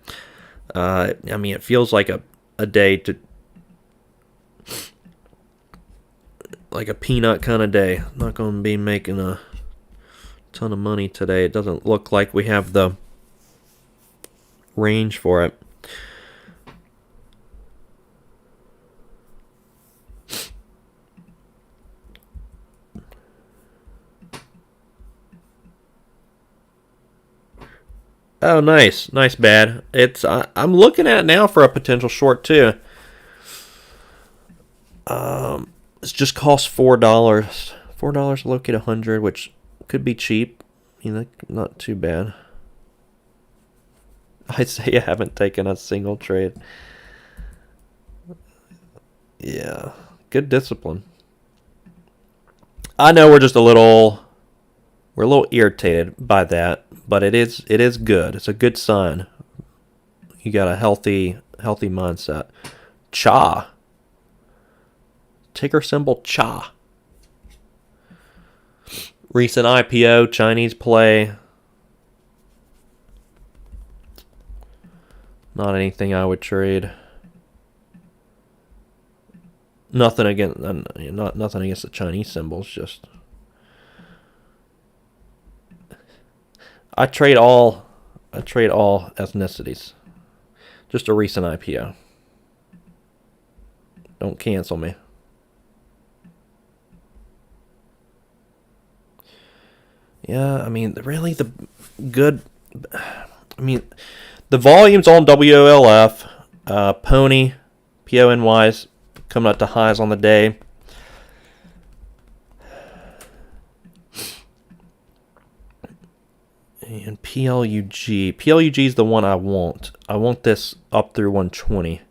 It feels like a day to like a peanut kind of day. Not going to be making a ton of money today. It doesn't look like we have the range for it. Oh, nice, Bad. I'm looking at it now for a potential short too. It's just cost $4. $4 to locate 100, which could be cheap. Not too bad. I'd say I haven't taken a single trade. Yeah, good discipline. I know we're a little irritated by that, but it is good. It's a good sign. You got a healthy mindset. Cha. Ticker symbol CHA. Recent IPO, Chinese play. Not anything I would trade. Nothing against the Chinese symbols. Just I trade all ethnicities. Just a recent IPO. Don't cancel me. Yeah, really the volumes on WOLF, Pony, PONY's coming up to highs on the day. And PLUG is the one I want. I want this up through 120.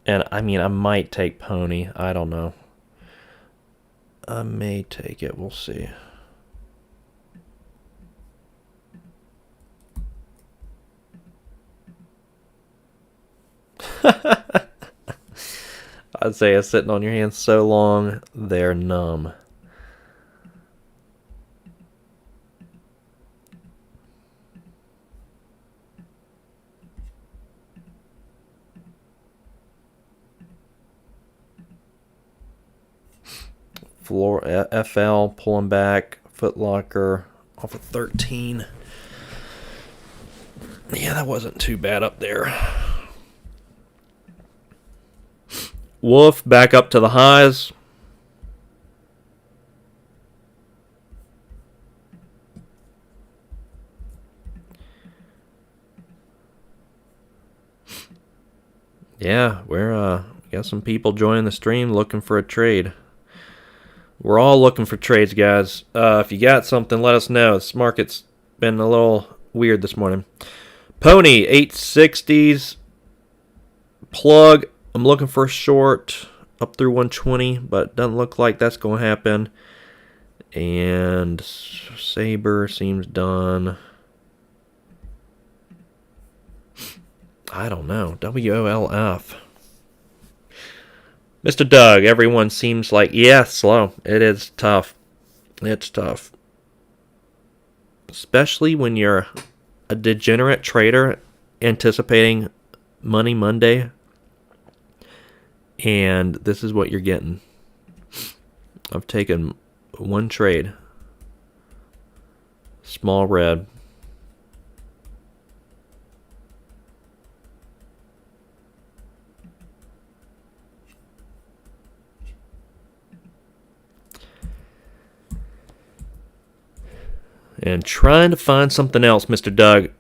And I might take Pony. I don't know. I may take it. We'll see. I'd say it's sitting on your hands so long, they're numb. FL pulling back, Foot Locker off of 13. Yeah, that wasn't too bad up there. Wolf back up to the highs. Yeah, we got some people joining the stream looking for a trade. We're all looking for trades, guys. If you got something, let us know. This market's been a little weird this morning. Pony, 860s. Plug, I'm looking for a short up through 120, but doesn't look like that's going to happen. And Saber seems done. I don't know. WOLF. Mr. Doug, everyone seems like, yeah, slow. It is tough. It's tough. Especially when you're a degenerate trader anticipating Money Monday. And this is what you're getting. I've taken one trade. Small red. And trying to find something else, Mr. Doug.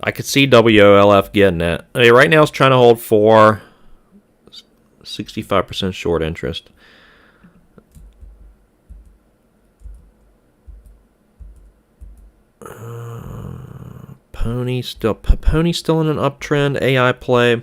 I could see WOLF getting it. I mean, right now it's trying to hold for 65% short interest. Pony still in an uptrend. AI play.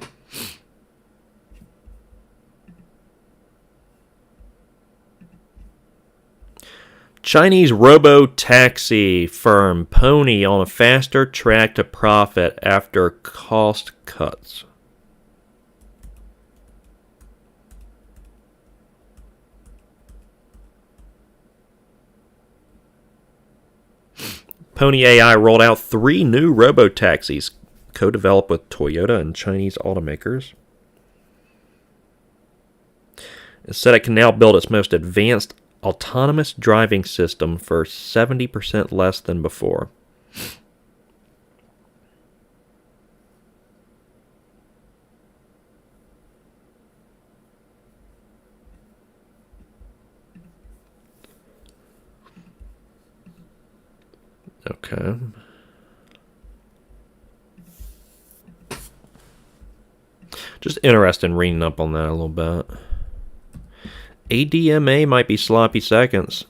Chinese robo-taxi firm Pony on a faster track to profit after cost cuts. Pony AI rolled out 3 new robo-taxis co-developed with Toyota and Chinese automakers. It said it can now build its most advanced autonomous driving system for 70% less than before. Okay. Just interested in reading up on that a little bit. ADMA might be sloppy seconds.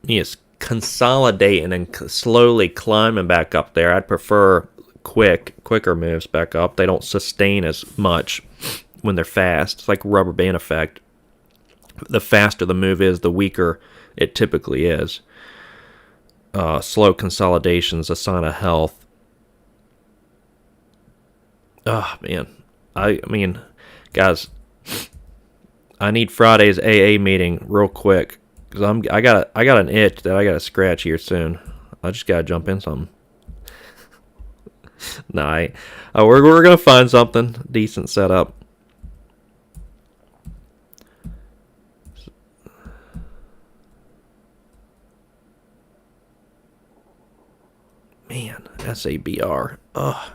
Yes, consolidating and slowly climbing back up there. I'd prefer quicker moves back up. They don't sustain as much when they're fast. It's like rubber band effect. The faster the move is, the weaker it typically is. Slow consolidation is a sign of health. Oh, man. I mean, guys, I need Friday's AA meeting real quick because I got an itch that I got to scratch here soon. I just got to jump in something. Nah, we're gonna find something decent set up. Man, SABR. Ugh.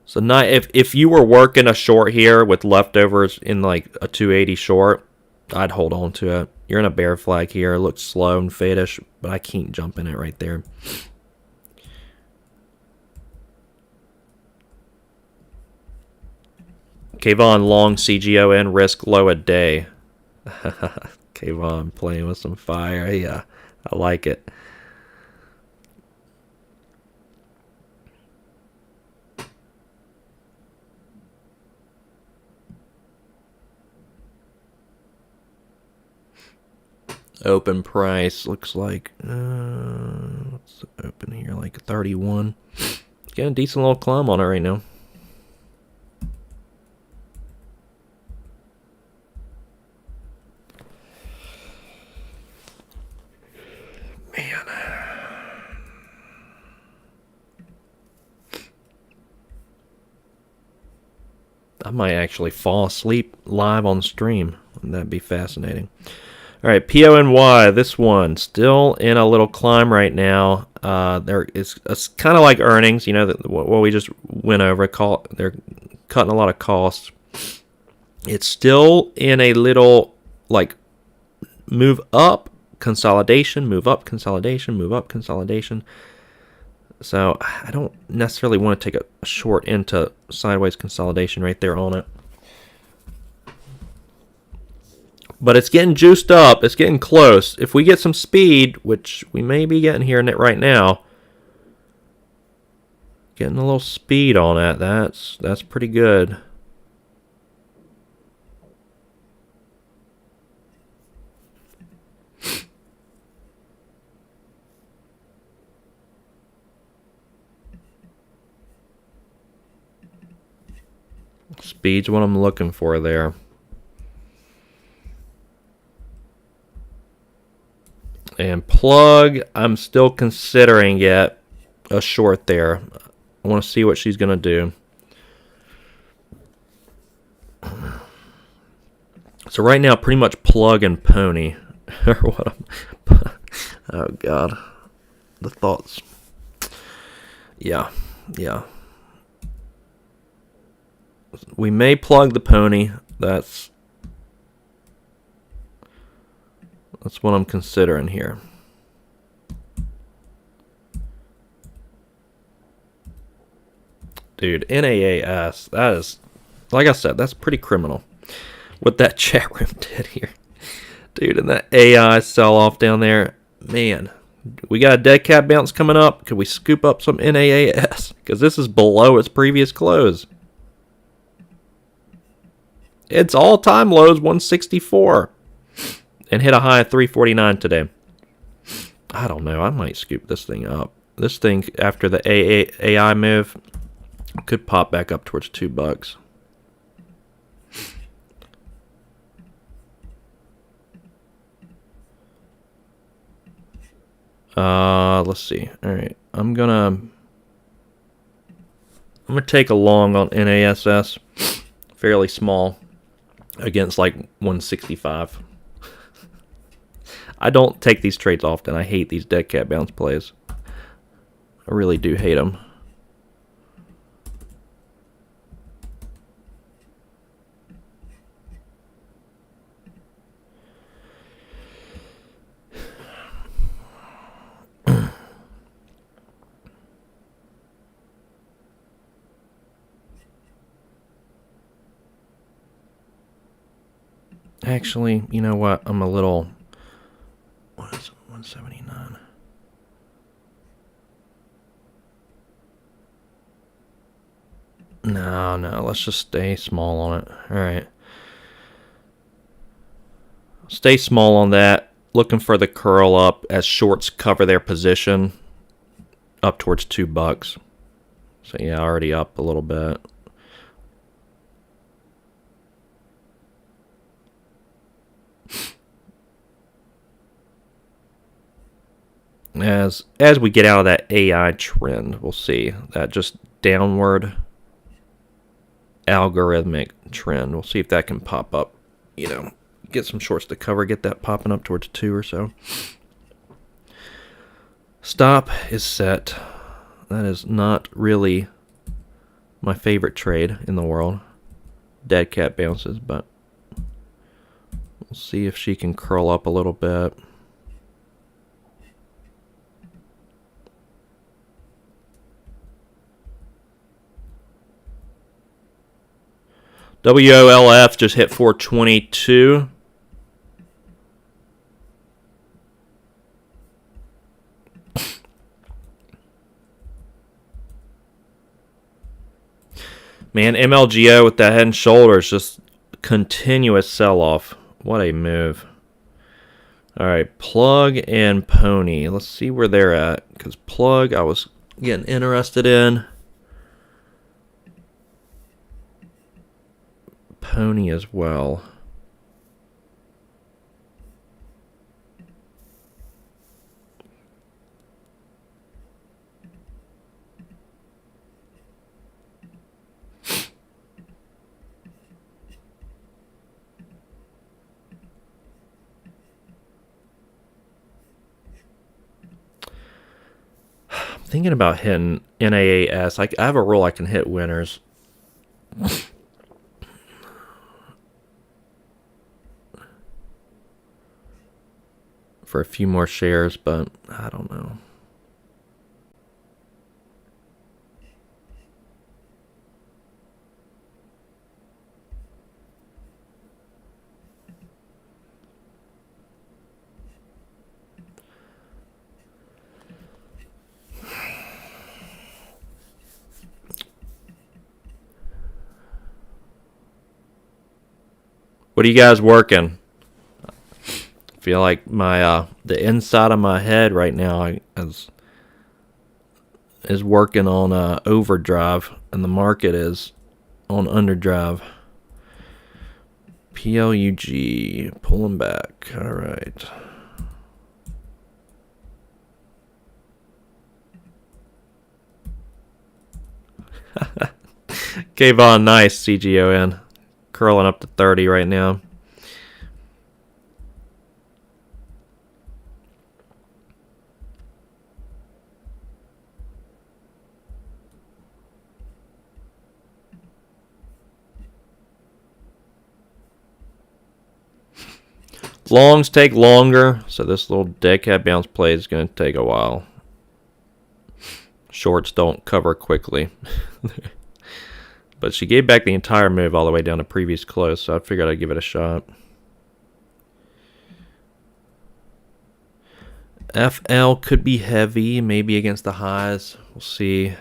So if you were working a short here with leftovers in like a 280 short, I'd hold on to it. You're in a bear flag here. It looks slow and faddish, but I can't jump in it right there. Kayvon long CGON risk low a day. Kayvon playing with some fire. Yeah, I like it. Open price looks like what's open here, like 31. Getting a decent little climb on it right now. Man, might actually fall asleep live on stream. That'd be fascinating. All right, PONY, this one still in a little climb right now. It's kind of like earnings, what we just went over. They're cutting a lot of costs. It's still in a little like move up consolidation, move up consolidation, move up consolidation. So I don't necessarily want to take a short into sideways consolidation right there on it. But it's getting juiced up. It's getting close. If we get some speed, which we may be getting here right now, getting a little speed on it, that's pretty good. Speed's what I'm looking for there. And plug, I'm still considering yet a short there. I want to see what she's going to do. So right now, pretty much plug and pony. Or what? Oh, God. The thoughts. Yeah. We may plug the pony. That's what I'm considering here. Dude, NAAS, that is, like I said, that's pretty criminal. What that chat room did here. Dude, and that AI sell-off down there, man. We got a dead cat bounce coming up. Could we scoop up some NAAS? Because this is below its previous close. Its all-time low is 164. And hit a high of 349 today. I don't know. I might scoop this thing up. This thing, after the AI move, could pop back up towards $2. Let's see. All right, I'm gonna take a long on NASS, fairly small, against like 165. I don't take these trades often. I hate these dead cat bounce plays. I really do hate them. Actually, you know what? I'm a little... What is it? 179. No. Let's just stay small on it. All right. Stay small on that. Looking for the curl up as shorts cover their position up towards $2. So yeah, already up a little bit. As we get out of that AI trend, we'll see that just downward algorithmic trend. We'll see if that can pop up, get some shorts to cover, get that popping up towards 2 or so. Stop is set. That is not really my favorite trade in the world. Dead cat bounces, but we'll see if she can curl up a little bit. WOLF just hit 422. Man, MLGO with that head and shoulders, just continuous sell-off. What a move. All right, plug and pony. Let's see where they're at, because plug I was getting interested in. Pony as well. Thinking about hitting NAAS. I have a rule I can hit winners. For a few more shares, but I don't know. What are you guys working? I feel like my the inside of my head right now is working on overdrive, and the market is on underdrive. PLUG pulling back. All right. Kayvon, nice. CGON curling up to 30 right now. Longs take longer, so this little dead cat bounce play is going to take a while. Shorts don't cover quickly. But she gave back the entire move all the way down to previous close, so I figured I'd give it a shot. FL could be heavy, maybe against the highs. We'll see.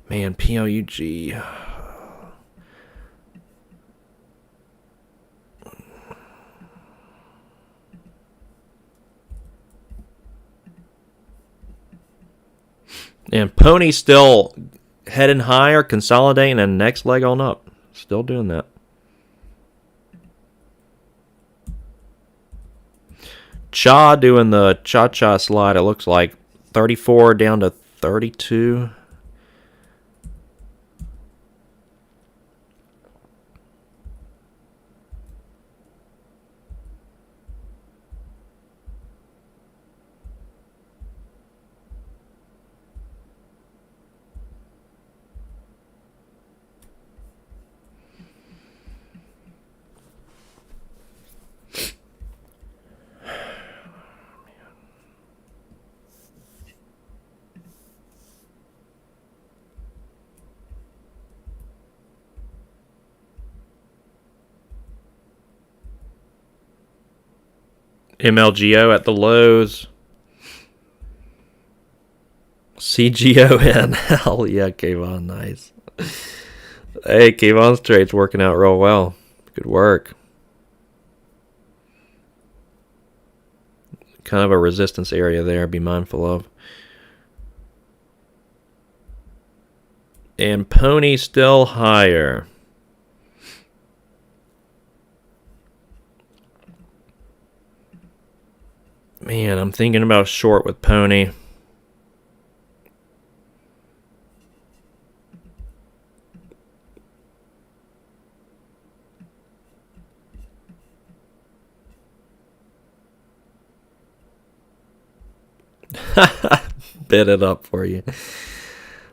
Man, PLUG. And Pony still heading higher, consolidating, and next leg on up. Still doing that. Cha doing the cha-cha slide, it looks like. 34 down to 32. MLGO at the lows. CGON. Hell yeah, Kayvon. Nice. Hey, Kayvon's trade's working out real well. Good work. Kind of a resistance area there. Be mindful of. And Pony still higher. Man, I'm thinking about short with Pony. Bid it up for you.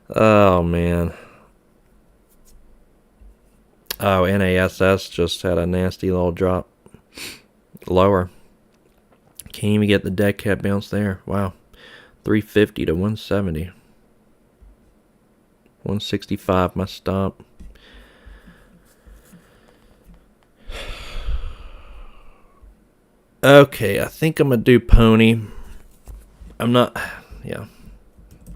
Oh, man. Oh, NASS just had a nasty little drop. Lower. Can't even get the dead cat bounce there. Wow. 350 to 170. 165 my stop. Okay, I think I'm going to do Pony. I'm not... Yeah.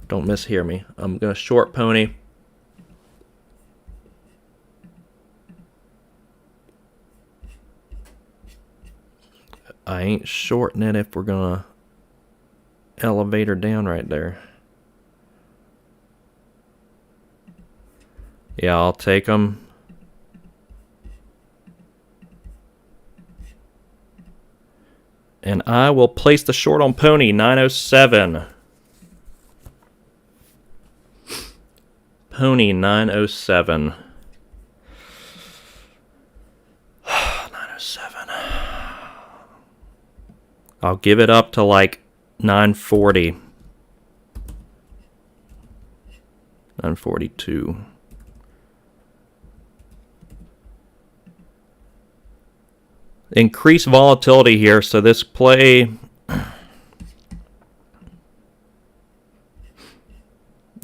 Don't mishear me. I'm going to short Pony. I ain't shorting it if we're going to elevate her down right there. Yeah, I'll take them. And I will place the short on Pony 907. Pony 907. 907. I'll give it up to like 940. 942. Increased volatility here, so this play,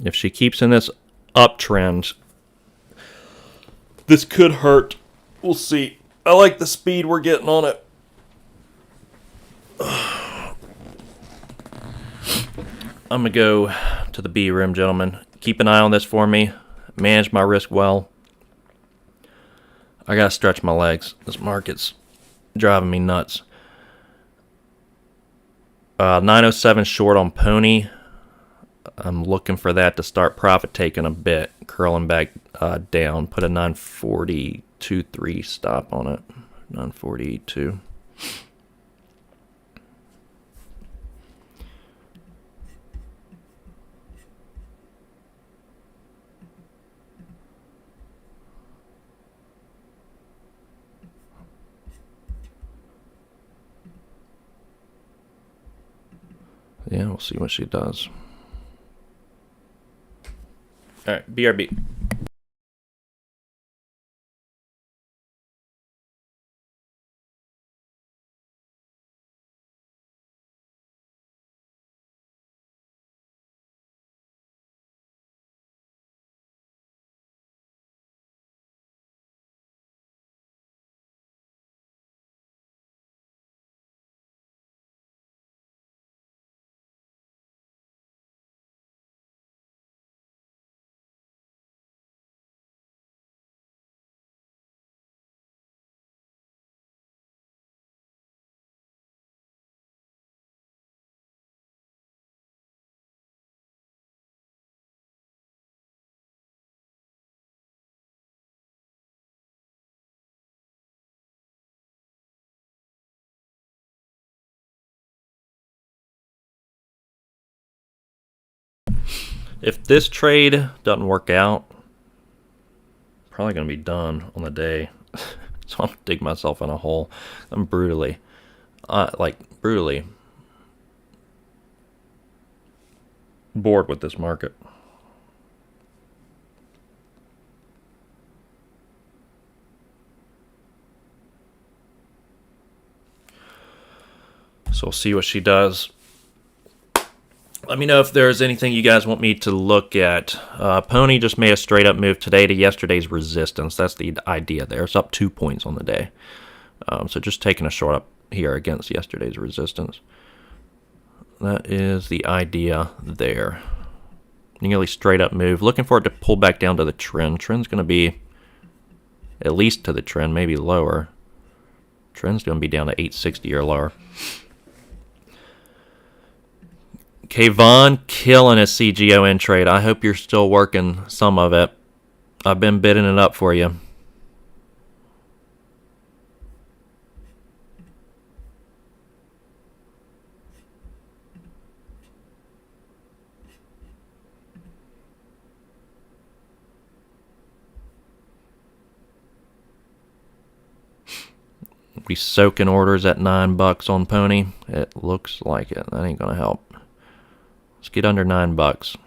if she keeps in this uptrend, this could hurt. We'll see. I like the speed we're getting on it. I'm going to go to the B room, gentlemen. Keep an eye on this for me. Manage my risk well. I got to stretch my legs. This market's driving me nuts. 907 short on Pony. I'm looking for that to start profit taking a bit. Curling back down. Put a 942.3 stop on it. 942. Yeah, we'll see what she does. All right, BRB. If this trade doesn't work out, probably going to be done on the day. So I'm going to dig myself in a hole. I'm brutally bored with this market. So we'll see what she does. Let me know if there's anything you guys want me to look at. Pony just made a straight up move today to yesterday's resistance. That's the idea there. It's up 2 points on the day. So just taking a short up here against yesterday's resistance. That is the idea there. Nearly straight up move. Looking for it to pull back down to the trend. Trend's going to be at least to the trend, maybe lower. Trend's going to be down to 860 or lower. Kayvon killing his CGON trade. I hope you're still working some of it. I've been bidding it up for you. Be soaking orders at $9 on Pony. It looks like it. That ain't gonna help. Let's get under $9.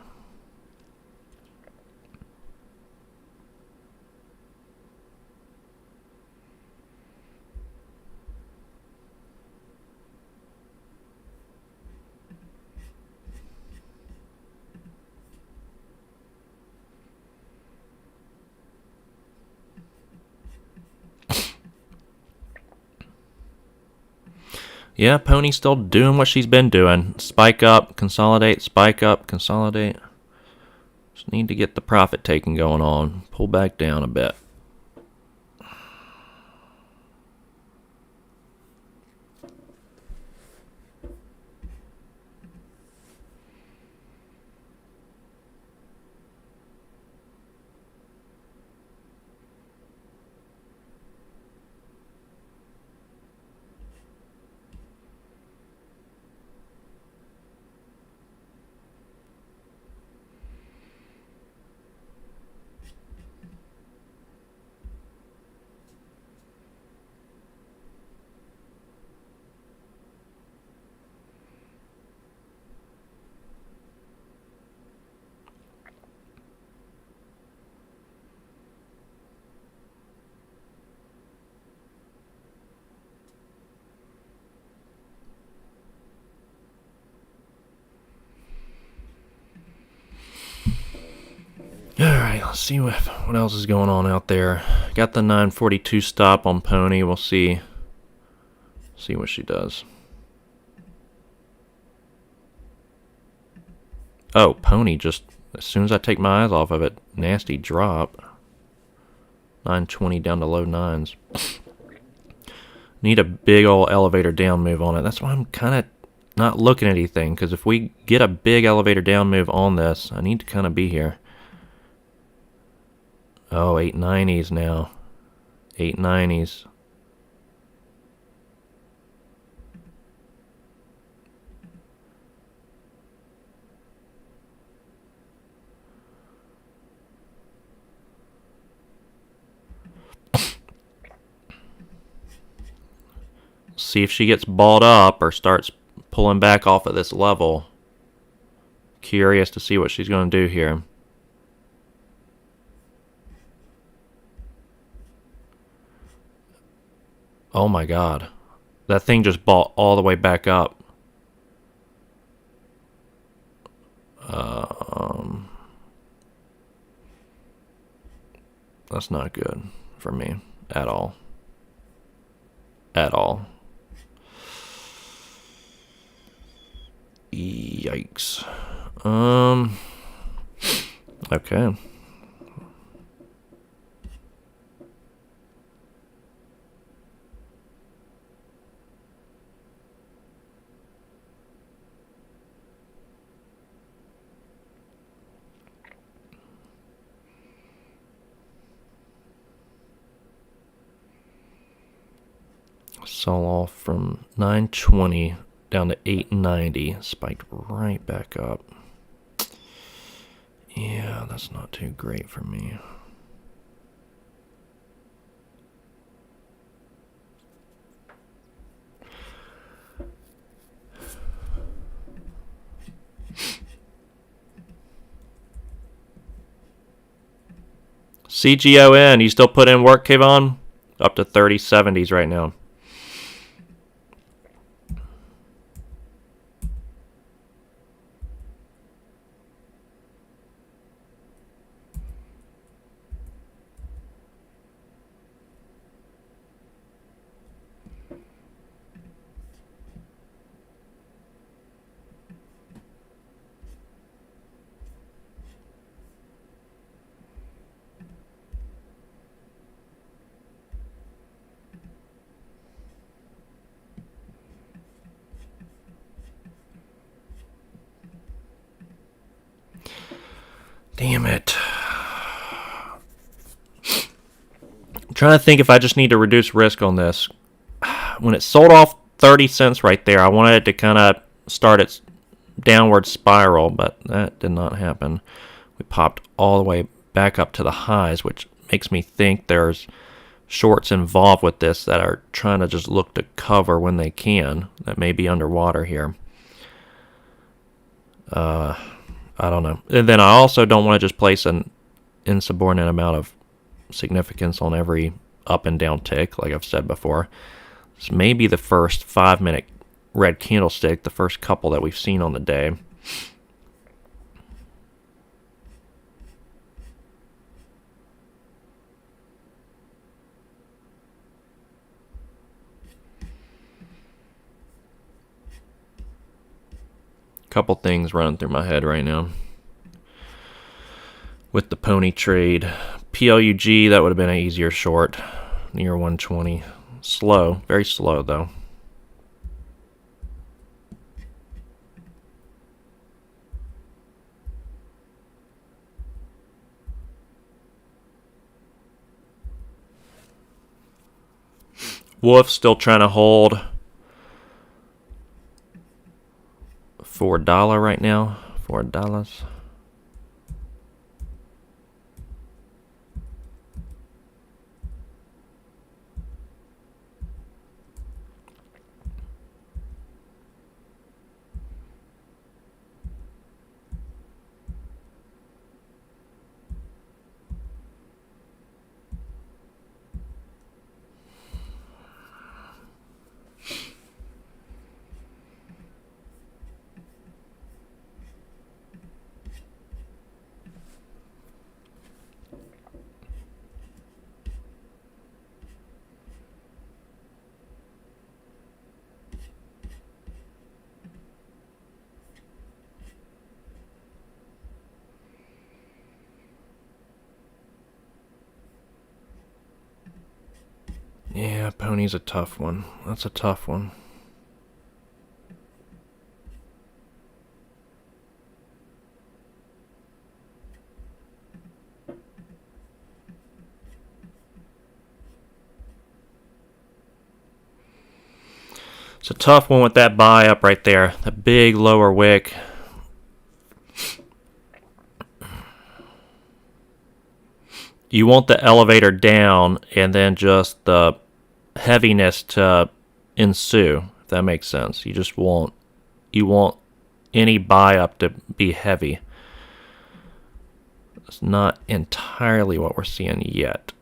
Yeah, Pony's still doing what she's been doing. Spike up, consolidate, spike up, consolidate. Just need to get the profit taking going on. Pull back down a bit. see what else is going on out there. Got the 942 stop on Pony. We'll see what she does. Oh, Pony just, as soon as I take my eyes off of it, nasty drop. 920 down to low nines. Need a big old elevator down move on it. That's why I'm kind of not looking at anything, because if we get a big elevator down move on this, I need to kind of be here. Oh, 890s now. 890s. See if she gets balled up or starts pulling back off of this level. Curious to see what she's going to do here. Oh my god. That thing just balled all the way back up. That's not good for me at all. At all. Yikes. Okay. Sell off from 920 down to 890, spiked right back up. Yeah, that's not too great for me. CGON, you still put in work, Kayvon? Up to 3070s right now. Damn it. I'm trying to think if I just need to reduce risk on this. When it sold off 30 cents right there, I wanted it to kind of start its downward spiral, but that did not happen. We popped all the way back up to the highs, which makes me think there's shorts involved with this that are trying to just look to cover when they can. That may be underwater here. I don't know. And then I also don't want to just place an insubordinate amount of significance on every up and down tick, like I've said before. This may be the first 5-minute red candlestick, the first couple that we've seen on the day. Couple things running through my head right now. With the pony trade, PLUG, that would have been an easier short, near 120. Slow, very slow though. Wolf still trying to hold $4 right now. $4. Yeah, pony's a tough one. That's a tough one. It's a tough one with that buy up right there. The big lower wick. You want the elevator down and then just the heaviness to ensue, if that makes sense. You want any buy up to be heavy. It's not entirely what we're seeing yet.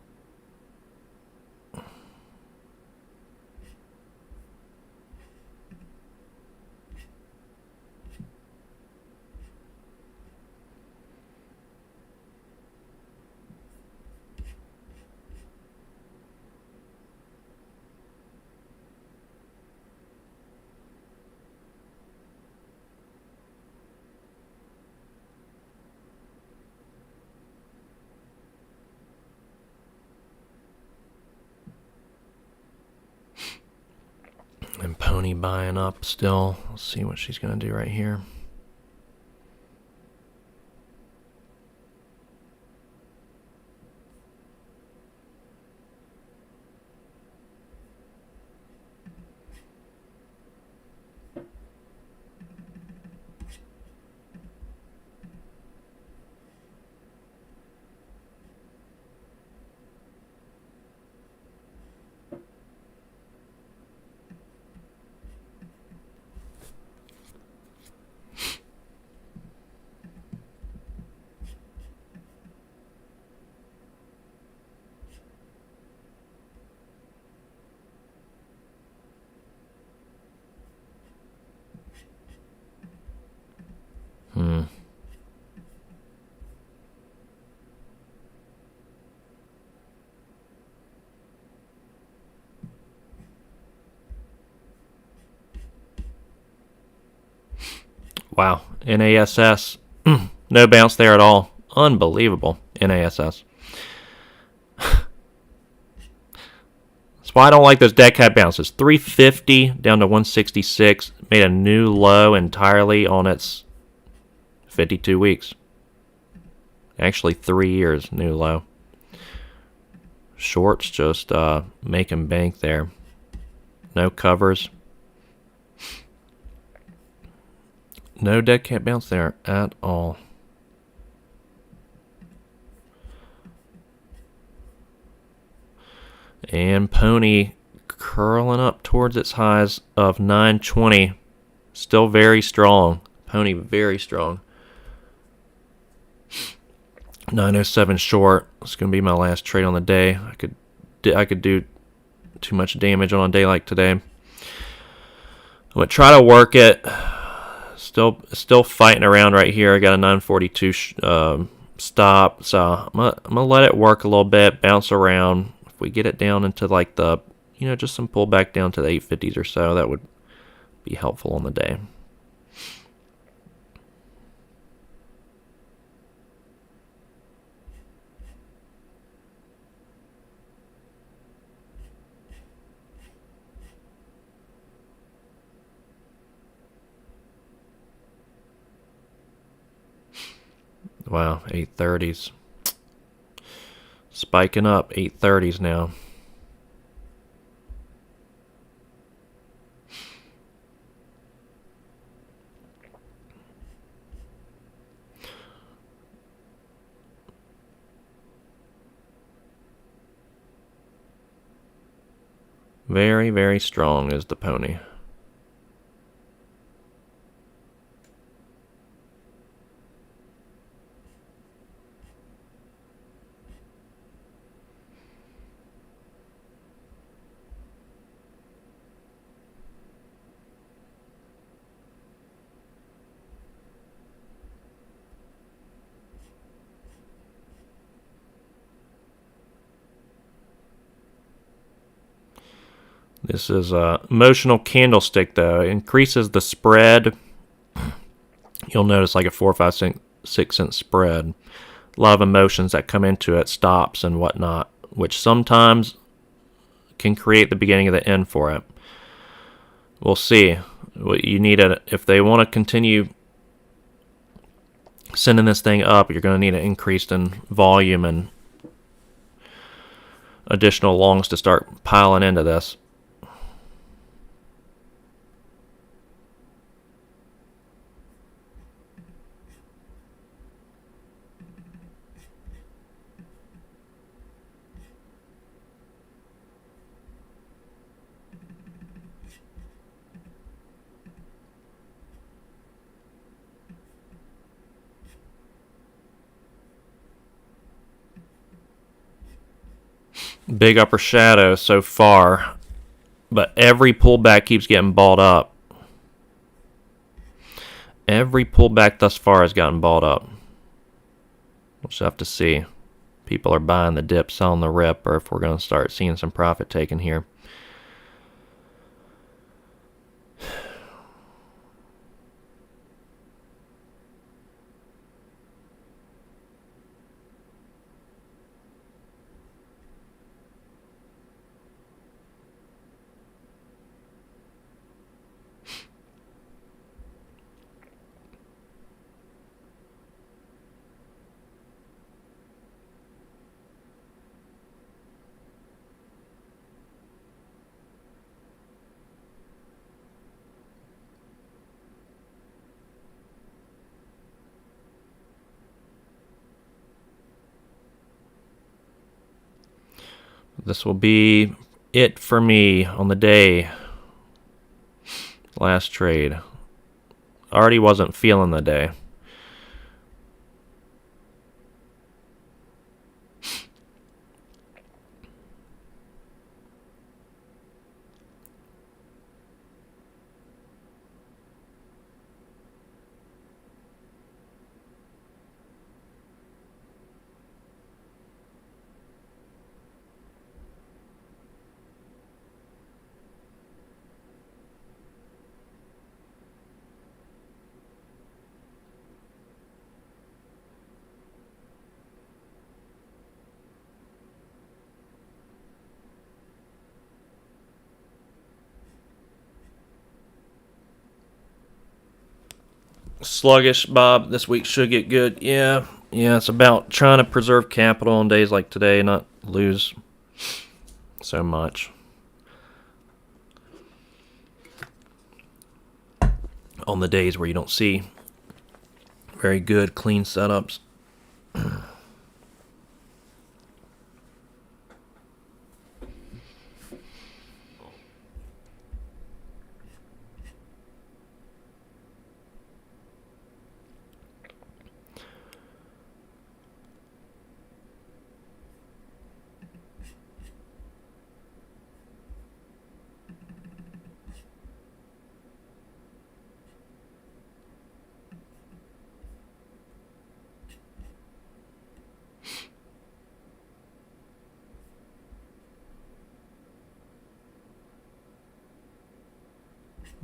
And pony buying up still. Let's see what she's going to do right here. Wow. NASS. No bounce there at all. Unbelievable. NASS. That's why I don't like those dead cat bounces. 350 down to 166. Made a new low entirely on its 52 weeks. Actually, 3 years new low. Shorts just making bank there. No covers. No dead cat bounce there at all. And pony curling up towards its highs of 920. Still very strong. Pony very strong. 907 short. It's going to be my last trade on the day. I could do too much damage on a day like today. I'm going to try to work it. Still fighting around right here. I got a 942 stop, so I'm gonna let it work a little bit, bounce around. If we get it down into like the, just some pullback down to the 850s or so, that would be helpful on the day. Wow, 830s. Spiking up, 830s now. Very, very strong is the pony. This is a emotional candlestick, though. It increases the spread. You'll notice like a 4, 5, 6 cent spread. A lot of emotions that come into it, stops and whatnot, which sometimes can create the beginning of the end for it. We'll see. What you need if they want to continue sending this thing up, you're going to need an increase in volume and additional longs to start piling into this. Big upper shadow so far, but every pullback keeps getting balled up. Every pullback thus far has gotten balled up. We'll just have to see. People are buying the dip, selling the rip, or if we're going to start seeing some profit taken here. This will be it for me on the day. Last trade. Already wasn't feeling the day. Sluggish, Bob. This week should get good. Yeah, it's about trying to preserve capital on days like today, not lose so much. On the days where you don't see very good, clean setups.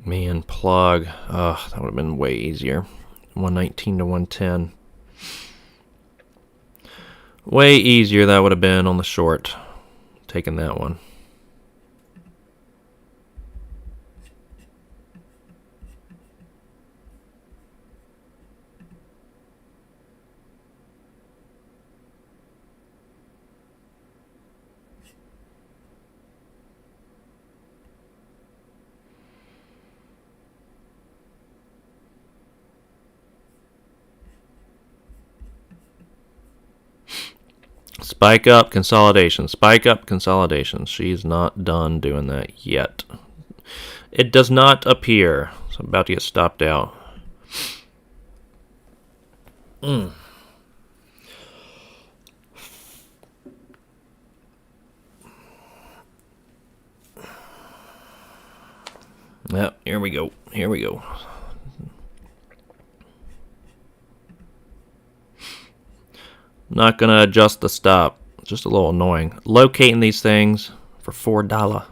Man, plug. That would have been way easier. 119 to 110. Way easier that would have been on the short. Taking that one. Spike up, consolidation. Spike up, consolidation. She's not done doing that yet. It does not appear. So I'm about to get stopped out. Yep, here we go. Here we go. Not going to adjust the stop. It's just a little annoying. Locating these things for $4.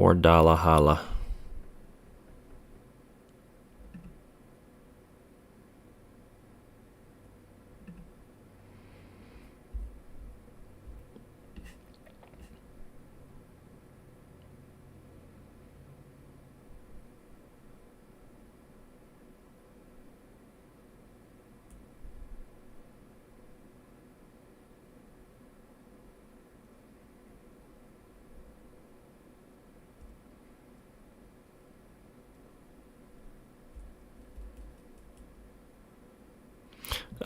More dollar holla.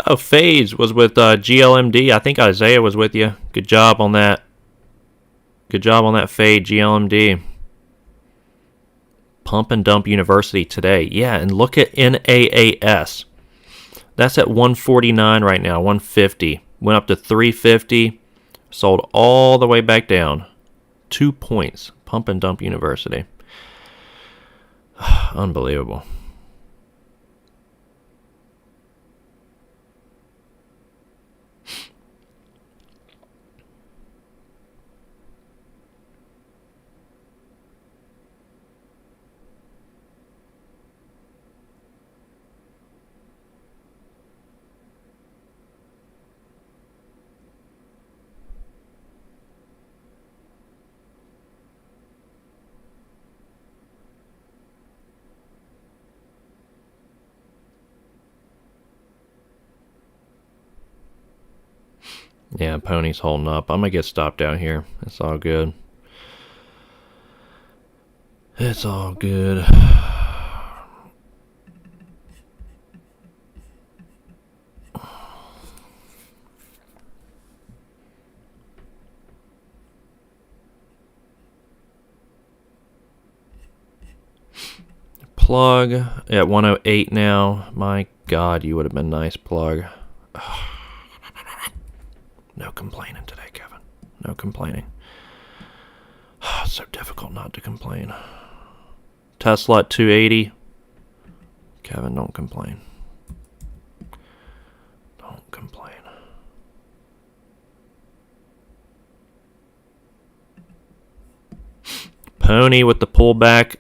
Oh, Fades was with GLMD. I think Isaiah was with you. Good job on that. Good job on that fade, GLMD. Pump and Dump University today. Yeah, and look at NAAS. That's at 149 right now, 150. Went up to 350. Sold all the way back down. 2 points. Pump and Dump University. Unbelievable. Yeah, Pony's holding up. I'm going to get stopped out here. It's all good. It's all good. Plug at 108 now. My God, you would have been nice, Plug. No complaining today, Kevin. No complaining. It's so difficult not to complain. Tesla at 280. Kevin, don't complain. Don't complain. Pony with the pullback.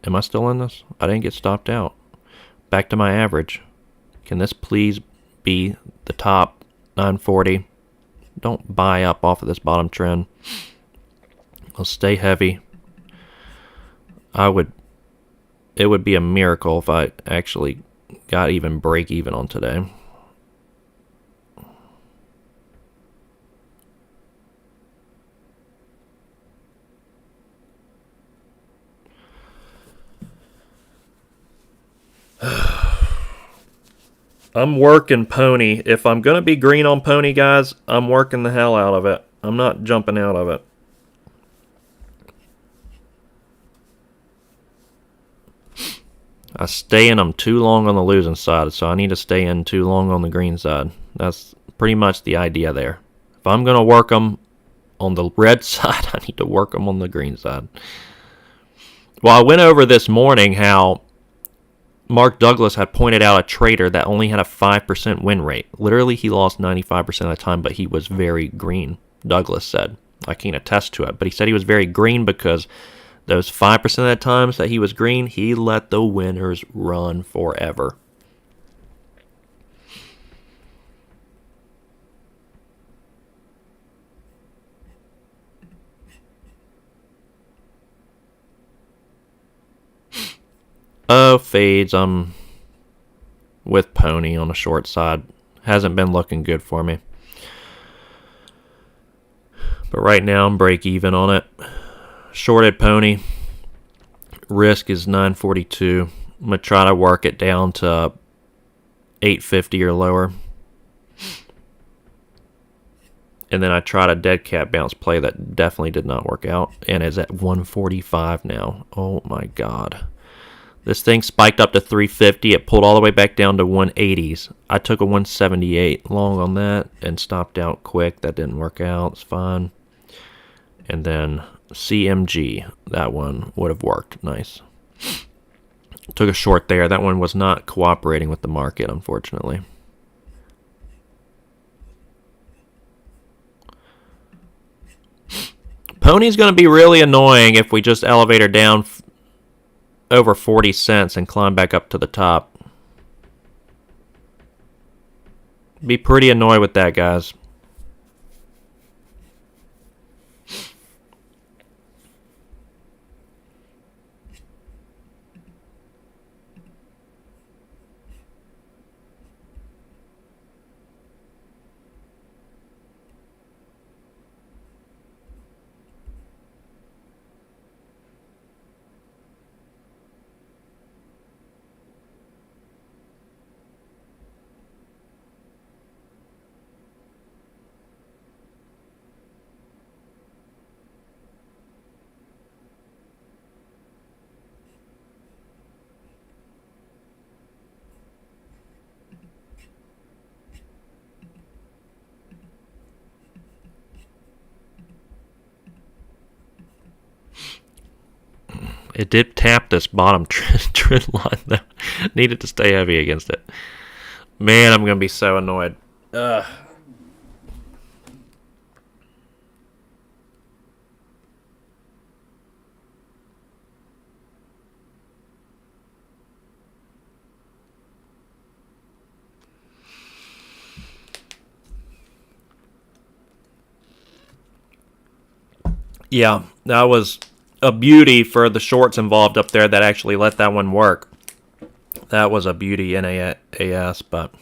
Am I still in this? I didn't get stopped out. Back to my average. Can this please be the top 940? Don't buy up off of this bottom trend. I'll stay heavy. It would be a miracle if I actually got even break even on today. I'm working Pony. If I'm going to be green on Pony, guys, I'm working the hell out of it. I'm not jumping out of it. I stay in them too long on the losing side, so I need to stay in too long on the green side. That's pretty much the idea there. If I'm going to work them on the red side, I need to work them on the green side. Well, I went over this morning how Mark Douglas had pointed out a trader that only had a 5% win rate. Literally, he lost 95% of the time, but he was very green, Douglas said. I can't attest to it, but he said he was very green because those 5% of the times that he was green, he let the winners run forever. Oh, fades. I'm with Pony on the short side. Hasn't been looking good for me. But right now, I'm break even on it. Shorted Pony. Risk is 942. I'm going to try to work it down to 850 or lower. And then I tried a dead cat bounce play that definitely did not work out. And is at 145 now. Oh my God. This thing spiked up to 350. It pulled all the way back down to 180s. I took a 178 long on that and stopped out quick. That didn't work out. It's fine. And then CMG. That one would have worked. Nice. Took a short there. That one was not cooperating with the market, unfortunately. Pony's going to be really annoying if we just elevator down over 40 cents and climb back up to the top. Be pretty annoyed with that, guys. It did tap this bottom trend line, though. Needed to stay heavy against it. Man, I'm going to be so annoyed. Ugh. Yeah, that was a beauty for the shorts involved up there that actually let that one work. That was a beauty NAS, but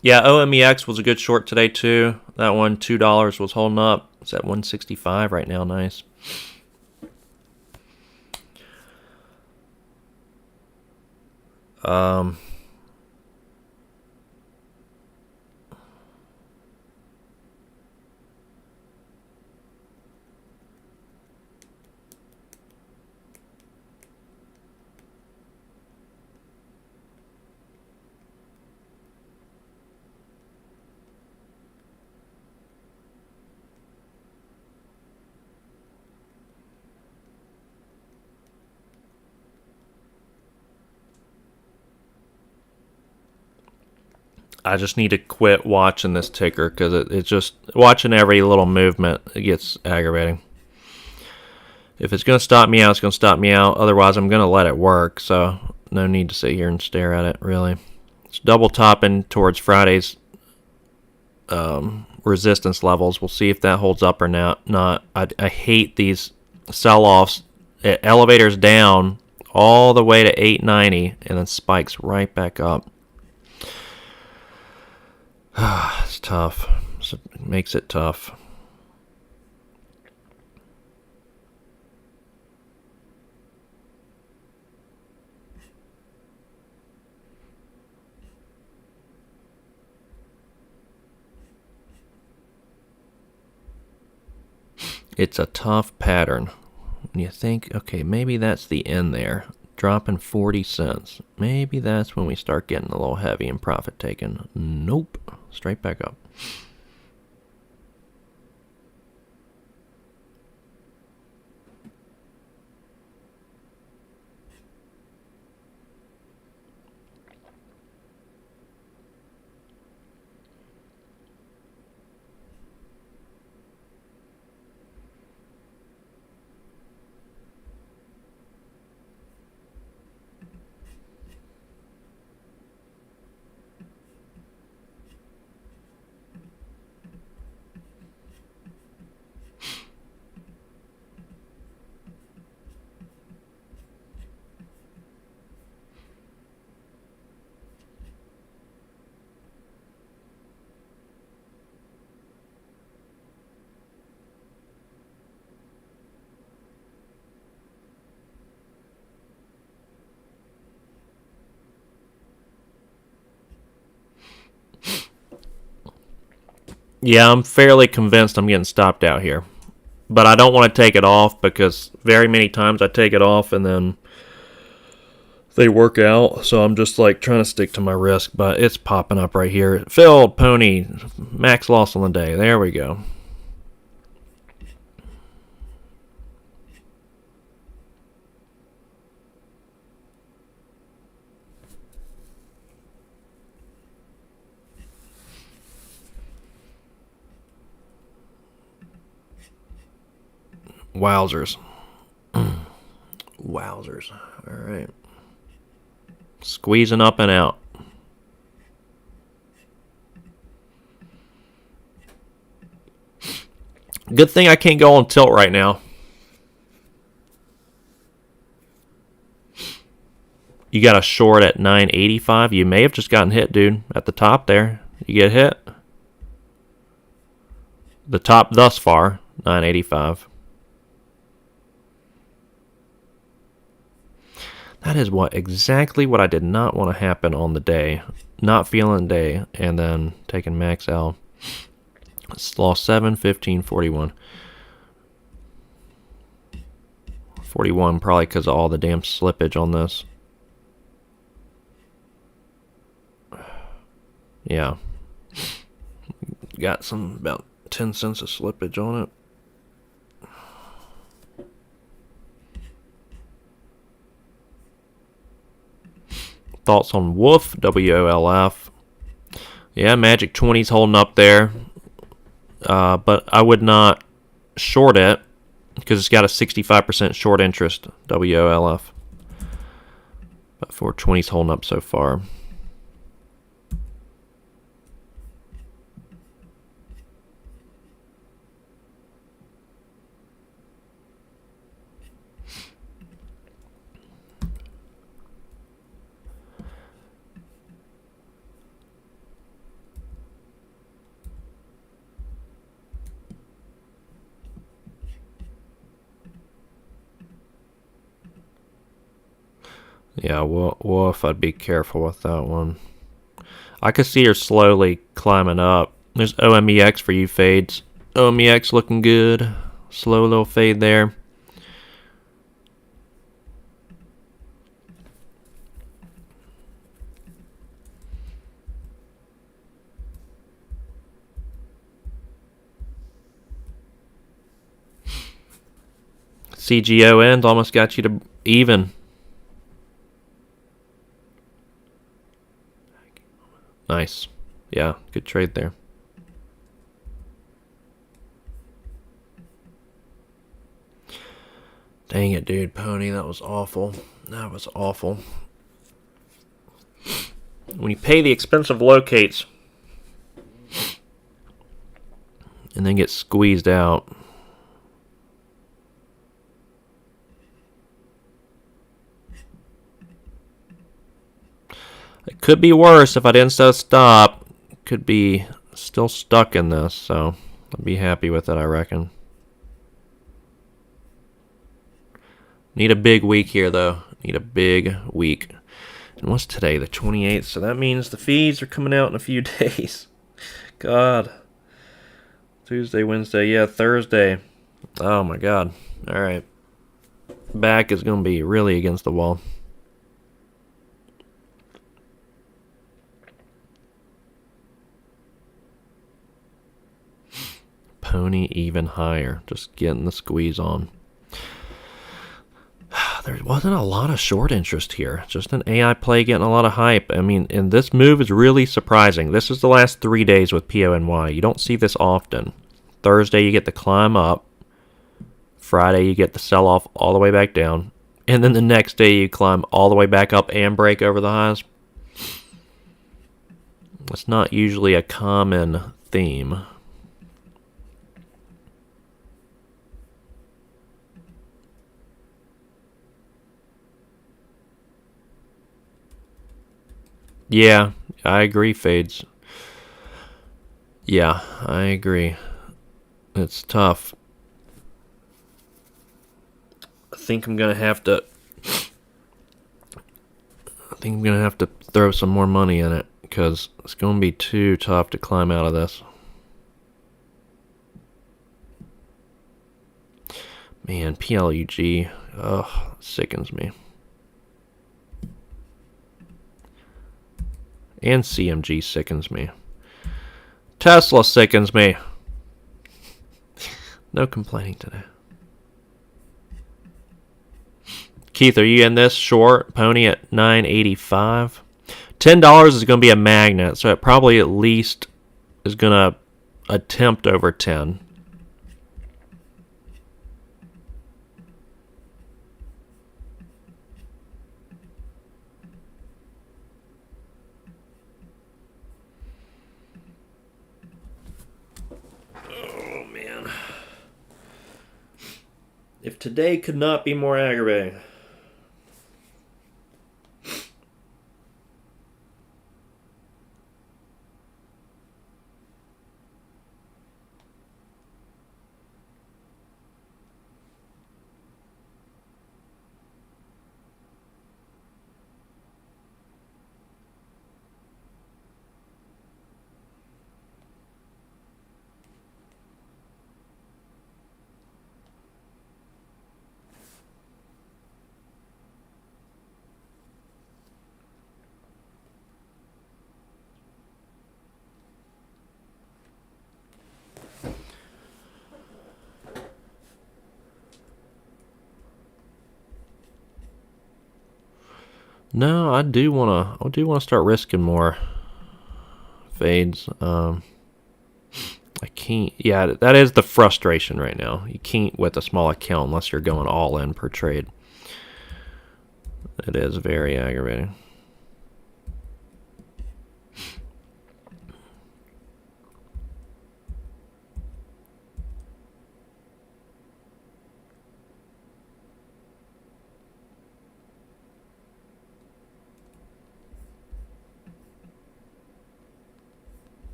yeah, OMEX was a good short today too. That one $2 was holding up. It's at 165 right now. Nice. I just need to quit watching this ticker because it's just watching every little movement. It gets aggravating. If it's going to stop me out, it's going to stop me out. Otherwise, I'm going to let it work. So no need to sit here and stare at it, really. It's double topping towards Friday's resistance levels. We'll see if that holds up or not. I hate these sell-offs. It elevators down all the way to 890 and then spikes right back up. It's tough. It makes it tough. It's a tough pattern. When you think, okay, maybe that's the end there. Dropping 40 cents. Maybe that's when we start getting a little heavy and profit taking. Nope. Straight back up. Yeah, I'm fairly convinced I'm getting stopped out here. But I don't want to take it off because very many times I take it off and then they work out. So I'm just like trying to stick to my risk. But it's popping up right here. Phil, Pony, max loss on the day. There we go. Wowzers. Wowzers. All right. Squeezing up and out. Good thing I can't go on tilt right now. You got a short at 985. You may have just gotten hit, dude. At the top there. You get hit. The top thus far, 985. That is exactly what I did not want to happen on the day. Not feeling day, and then taking max L. Lost 7, 15, 41. 41 probably because of all the damn slippage on this. Yeah. Got some about 10 cents of slippage on it. Thoughts on Wolf, WOLF. Yeah, Magic 20's holding up there. But I would not short it because it's got a 65% short interest, WOLF. But 420's holding up so far. Yeah, Wolf, I'd be careful with that one. I could see her slowly climbing up. There's OMEX for you fades. OMEX looking good. Slow little fade there. CGON almost got you to even. Nice. Yeah, good trade there. Dang it, dude. Pony, that was awful. That was awful. When you pay the expensive locates and then get squeezed out. It could be worse if I didn't stop. Could be still stuck in this, so I'll be happy with it, I reckon. Need a big week here, though. Need a big week. And what's today? The 28th, so that means the fees are coming out in a few days. God. Tuesday, Wednesday, yeah, Thursday. Oh, my God. All right. Back is going to be really against the wall. Pony even higher. Just getting the squeeze on. There wasn't a lot of short interest here. Just an AI play getting a lot of hype. I mean, and this move is really surprising. This is the last 3 days with PONY. You don't see this often. Thursday, you get the climb up. Friday, you get the sell-off all the way back down. And then the next day, you climb all the way back up and break over the highs. It's not usually a common theme. Yeah, I agree, Fades. Yeah, I agree. It's tough. I think I'm gonna have to throw some more money in it because it's gonna be too tough to climb out of this. Man, PLUG, ugh, sickens me. And CMG sickens me. Tesla sickens me. No complaining today. Keith, are you in this short? Pony at $9.85. $10 is going to be a magnet, so it probably at least is going to attempt over 10. Today could not be more aggravating. No, I do wanna start risking more fades. I can't. Yeah, that is the frustration right now. You can't with a small account unless you're going all in per trade. It is very aggravating.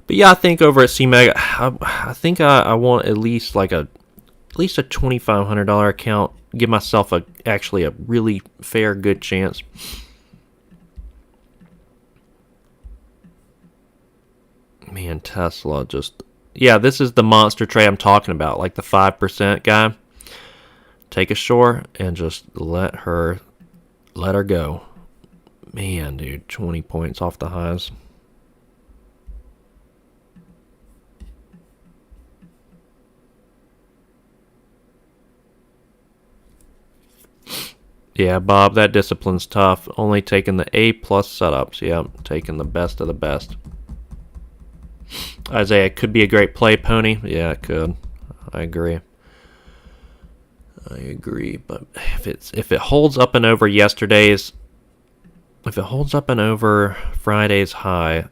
But yeah, I think over at CMAG, I think I want at least a $2,500 account. Give myself actually a really fair, good chance. Man, Tesla just, yeah, this is the monster trade I'm talking about, like the 5% guy. Take a short and just let her go. Man, dude, 20 points off the highs. Yeah, Bob, that discipline's tough. Only taking the A plus setups. Yeah, taking the best of the best. Isaiah, could be a great play, Pony. Yeah, it could. I agree. But if it holds up and over yesterday's, if it holds up and over Friday's high,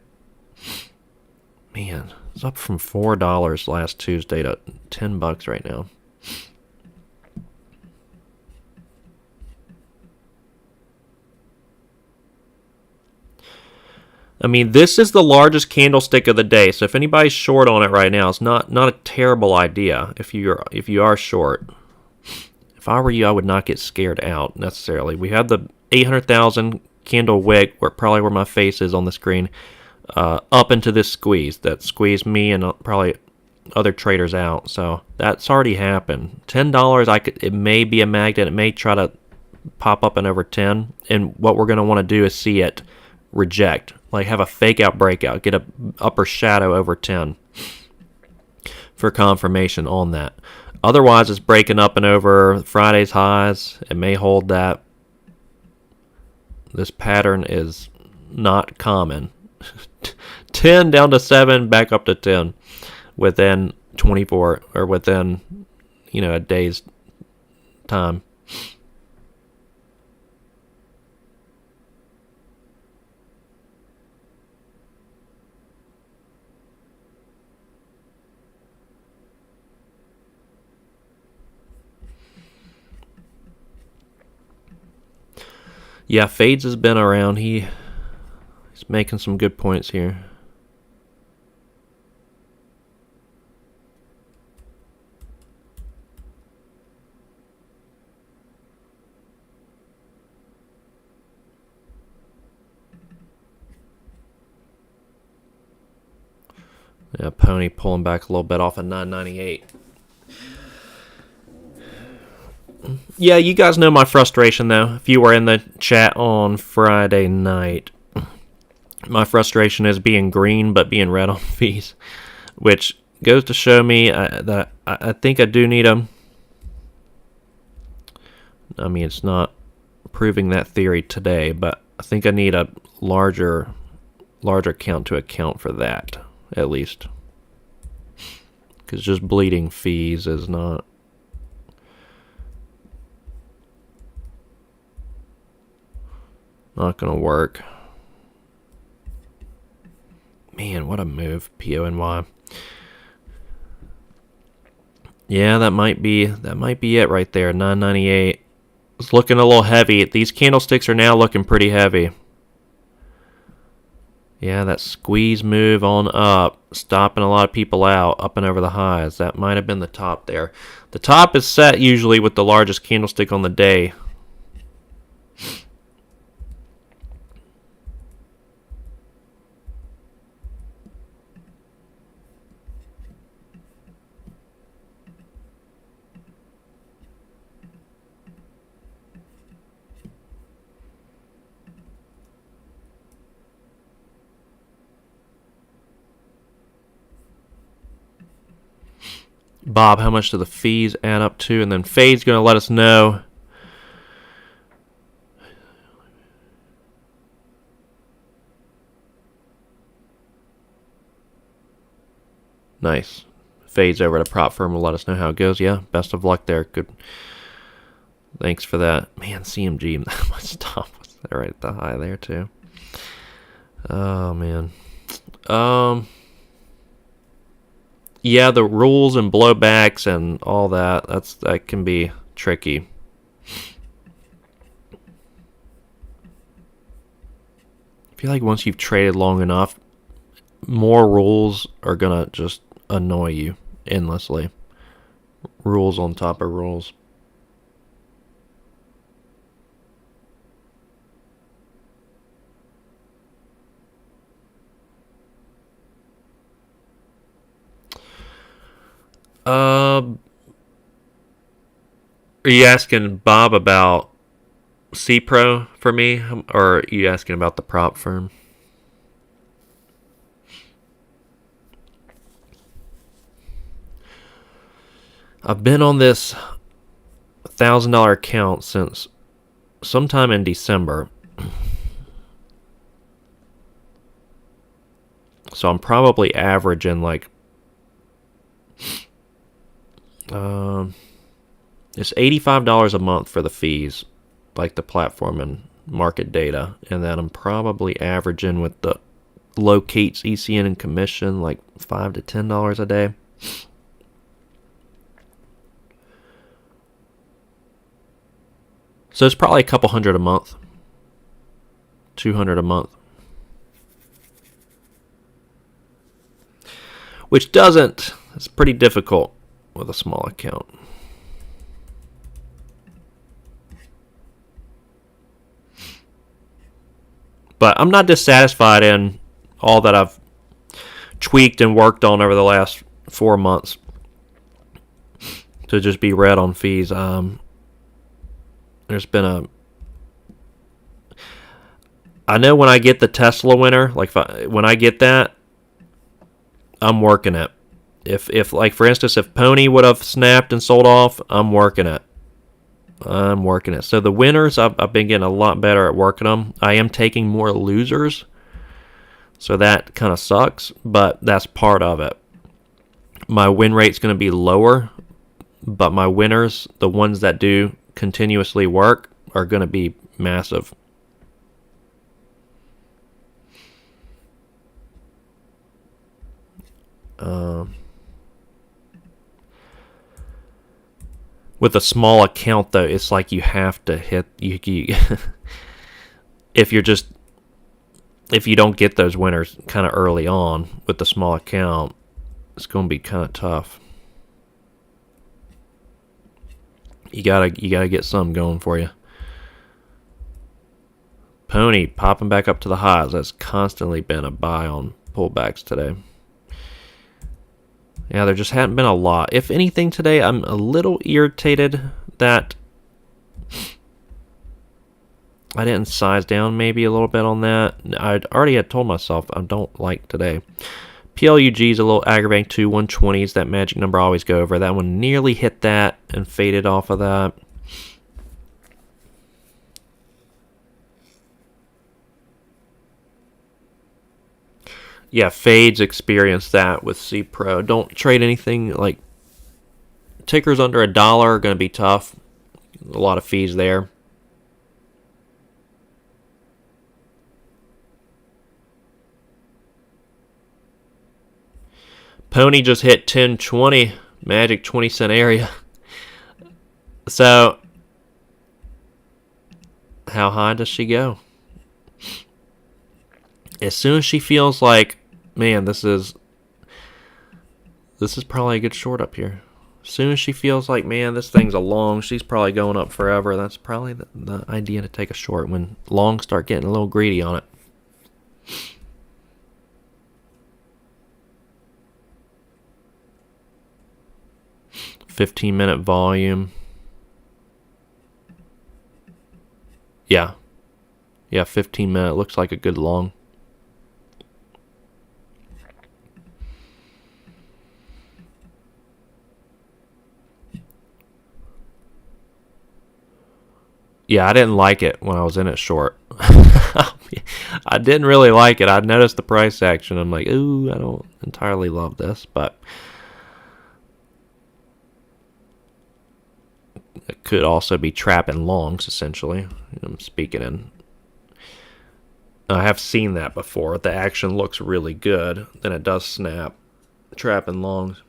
man, it's up from $4 last Tuesday to $10 right now. I mean, this is the largest candlestick of the day, so if anybody's short on it right now, it's not a terrible idea. If you are short, if I were you, I would not get scared out necessarily. We have the 800,000 candle wick, probably where my face is on the screen, up into this squeeze that squeezed me and probably other traders out. So that's already happened. $10, it may be a magnet. It may try to pop up and over 10, and what we're going to want to do is see it reject, like have a fake out breakout, get a upper shadow over 10 for confirmation on that. Otherwise, it's breaking up and over Friday's highs. It may hold that. This pattern is not common. 10 down to 7, back up to 10 within 24 or within a day's time. Yeah, Fades has been around. He's making some good points here. Yeah, Pony pulling back a little bit off of 998. Yeah, you guys know my frustration, though. If you were in the chat on Friday night, my frustration is being green but being red on fees, which goes to show me that I think I do need them. I mean, it's not proving that theory today, but I think I need a larger count to account for that, at least. Because just bleeding fees is not going to work. Man, what a move, PONY. Yeah, that might be it right there. 998. It's looking a little heavy. These candlesticks are now looking pretty heavy. Yeah, that squeeze move on up, stopping a lot of people out, up and over the highs. That might have been the top there. The top is set usually with the largest candlestick on the day. Bob, how much do the fees add up to? And then Fade's going to let us know. Nice. Fade's over at a prop firm will let us know how it goes. Yeah, best of luck there. Good. Thanks for that. Man, CMG, my stop was there right at the high there too. Oh, man. Yeah, the rules and blowbacks and all that can be tricky. I feel like once you've traded long enough, more rules are gonna just annoy you endlessly. Rules on top of rules. Are you asking Bob about CPro for me, or are you asking about the prop firm? I've been on this $1,000 account since sometime in December. So I'm probably averaging like it's $85 a month for the fees, like the platform and market data, and then I'm probably averaging with the locates ECN and commission like $5 to $10 a day. So it's probably a couple hundred a month, 200 a month, which it's pretty difficult with a small account. But I'm not dissatisfied in all that I've tweaked and worked on over the last 4 months to just be red on fees. There's been I know when I get the Tesla winner, like when I get that, I'm working it. If like for instance, if Pony would have snapped and sold off, I'm working it. So the winners, I've been getting a lot better at working them. I am taking more losers, so that kind of sucks, but that's part of it. My win rate's going to be lower, but my winners, the ones that do continuously work, are going to be massive. With a small account, though, it's like you have to hit you if you don't get those winners kind of early on with the small account, it's going to be kind of tough. You gotta get something going for you. Pony popping back up to the highs. That's constantly been a buy on pullbacks today. Yeah, there just hadn't been a lot. If anything today, I'm a little irritated that I didn't size down maybe a little bit on that. I already had told myself I don't like today. PLUG is a little aggravating too. 120s, that magic number I always go over. That one nearly hit that and faded off of that. Yeah, Fades experienced that with CPro. Don't trade anything like tickers under $1 are going to be tough. A lot of fees there. Pony just hit 1020 Magic 20-cent area. So, how high does she go? As soon as she feels like, man, this is probably a good short up here. As soon as she feels like, man, this thing's a long, she's probably going up forever. That's probably the idea to take a short when longs start getting a little greedy on it. $15-minute volume. Yeah. Yeah, 15-minute looks like a good long. Yeah, I didn't like it when I was in it short. I didn't really like it. I noticed the price action. I'm like, ooh, I don't entirely love this, but it could also be trapping longs, essentially. I'm speaking in. I have seen that before. The action looks really good, then it does snap. Trapping longs.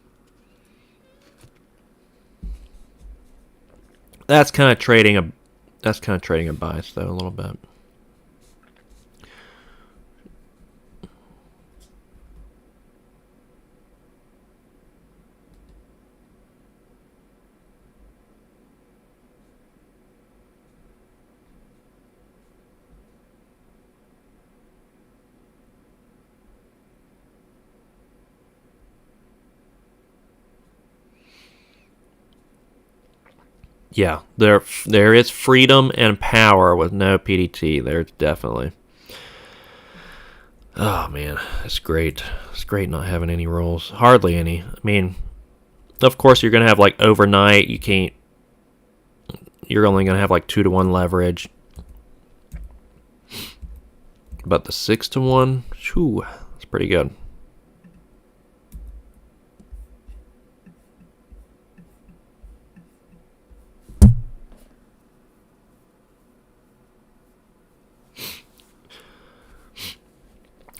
That's kind of trading a bias though, a little bit. Yeah, there is freedom and power with no PDT. There's definitely. Oh man, it's great. It's great not having any rolls. Hardly any. I mean, of course you're gonna have like overnight. You're only gonna have like 2-to-1 leverage. But the 6-to-1, whew, it's pretty good.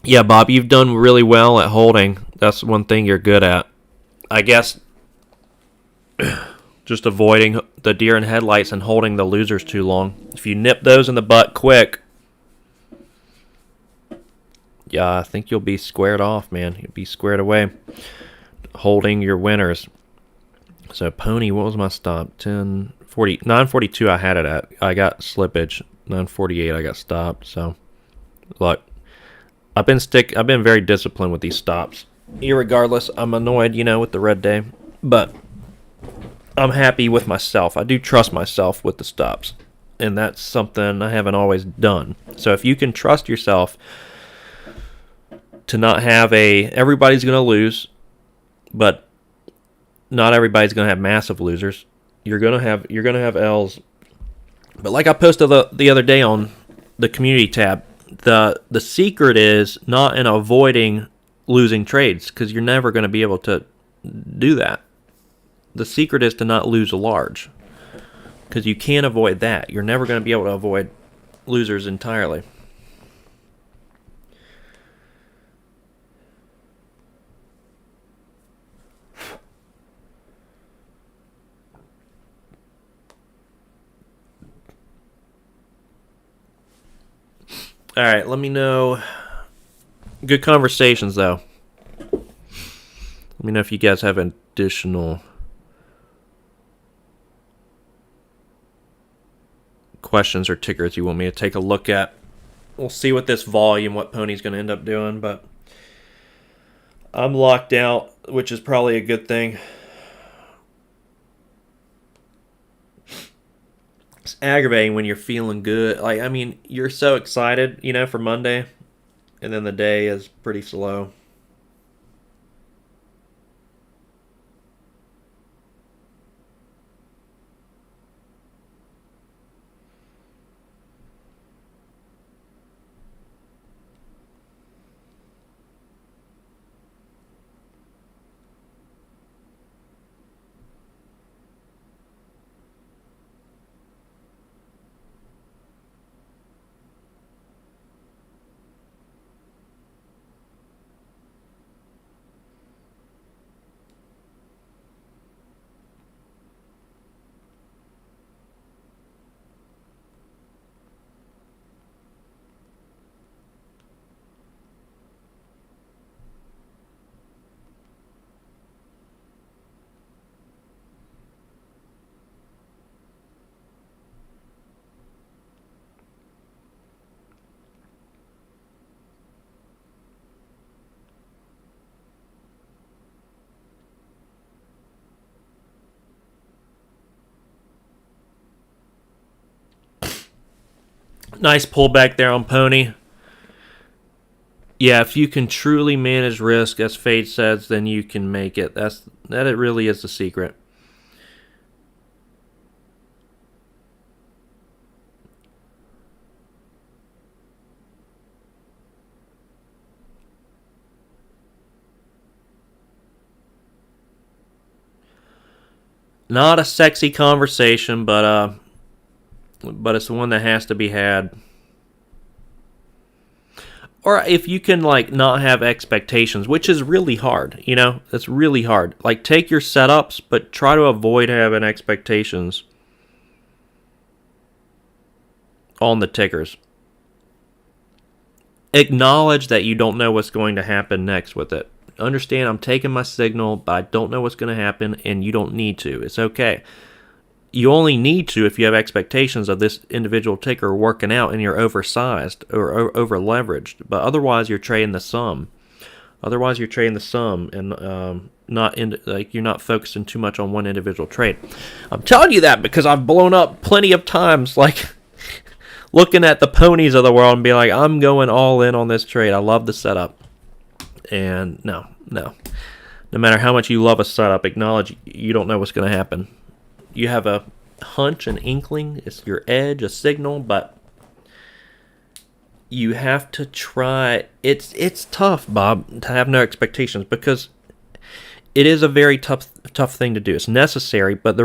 Yeah, Bob, you've done really well at holding. That's one thing you're good at. I guess just avoiding the deer in headlights and holding the losers too long. If you nip those in the butt quick, yeah, I think you'll be squared off, man. You'll be squared away holding your winners. So pony, what was my stop? 1040, 942 I had it at. I got slippage. 948 I got stopped. So look, I've been very disciplined with these stops. Irregardless, I'm annoyed, with the red day, but I'm happy with myself. I do trust myself with the stops, and that's something I haven't always done. So if you can trust yourself to not have everybody's going to lose, but not everybody's going to have massive losers. You're going to have L's. But like I posted the other day on the community tab, the secret is not in avoiding losing trades, because you're never going to be able to do that. The secret is to not lose a large, because you can't avoid that. You're never going to be able to avoid losers entirely. All right, let me know. Good conversations, though. Let me know if you guys have additional questions or tickers you want me to take a look at. We'll see with this volume what Pony's going to end up doing, but I'm locked out, which is probably a good thing. It's aggravating when you're feeling good. You're so excited, for Monday, and then the day is pretty slow. Nice pullback there on Pony. Yeah, if you can truly manage risk, as Fade says, then you can make it. That it really is the secret. Not a sexy conversation, but it's the one that has to be had. Or if you can like not have expectations, which is really hard, it's really hard. Like take your setups, but try to avoid having expectations on the tickers. Acknowledge that you don't know what's going to happen next with it. Understand I'm taking my signal, but I don't know what's going to happen, and you don't need to. It's okay. You only need to if you have expectations of this individual ticker working out and you're oversized or over leveraged. But otherwise, you're trading the sum. And you're not focusing too much on one individual trade. I'm telling you that because I've blown up plenty of times, like looking at the ponies of the world and be like, I'm going all in on this trade. I love the setup. And no. No matter how much you love a setup, acknowledge you don't know what's going to happen. You have a hunch, an inkling, it's your edge, a signal, but you have to try. It's tough, Bob, to have no expectations because it is a very tough thing to do. It's necessary, but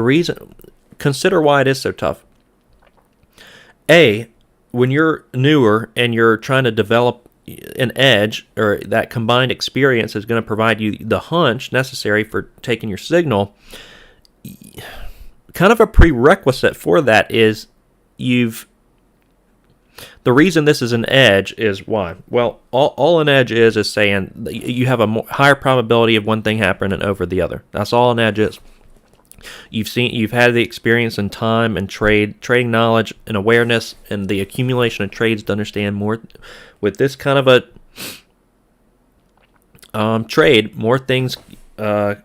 consider why it is so tough. When you're newer and you're trying to develop an edge, or that combined experience is going to provide you the hunch necessary for taking your signal. Kind of a prerequisite for that is the reason this is an edge is why? Well, all an edge is saying you have a higher probability of one thing happening over the other. That's all an edge is. You've had the experience in time and trading knowledge and awareness and the accumulation of trades to understand more. With this kind of a trade, more things, the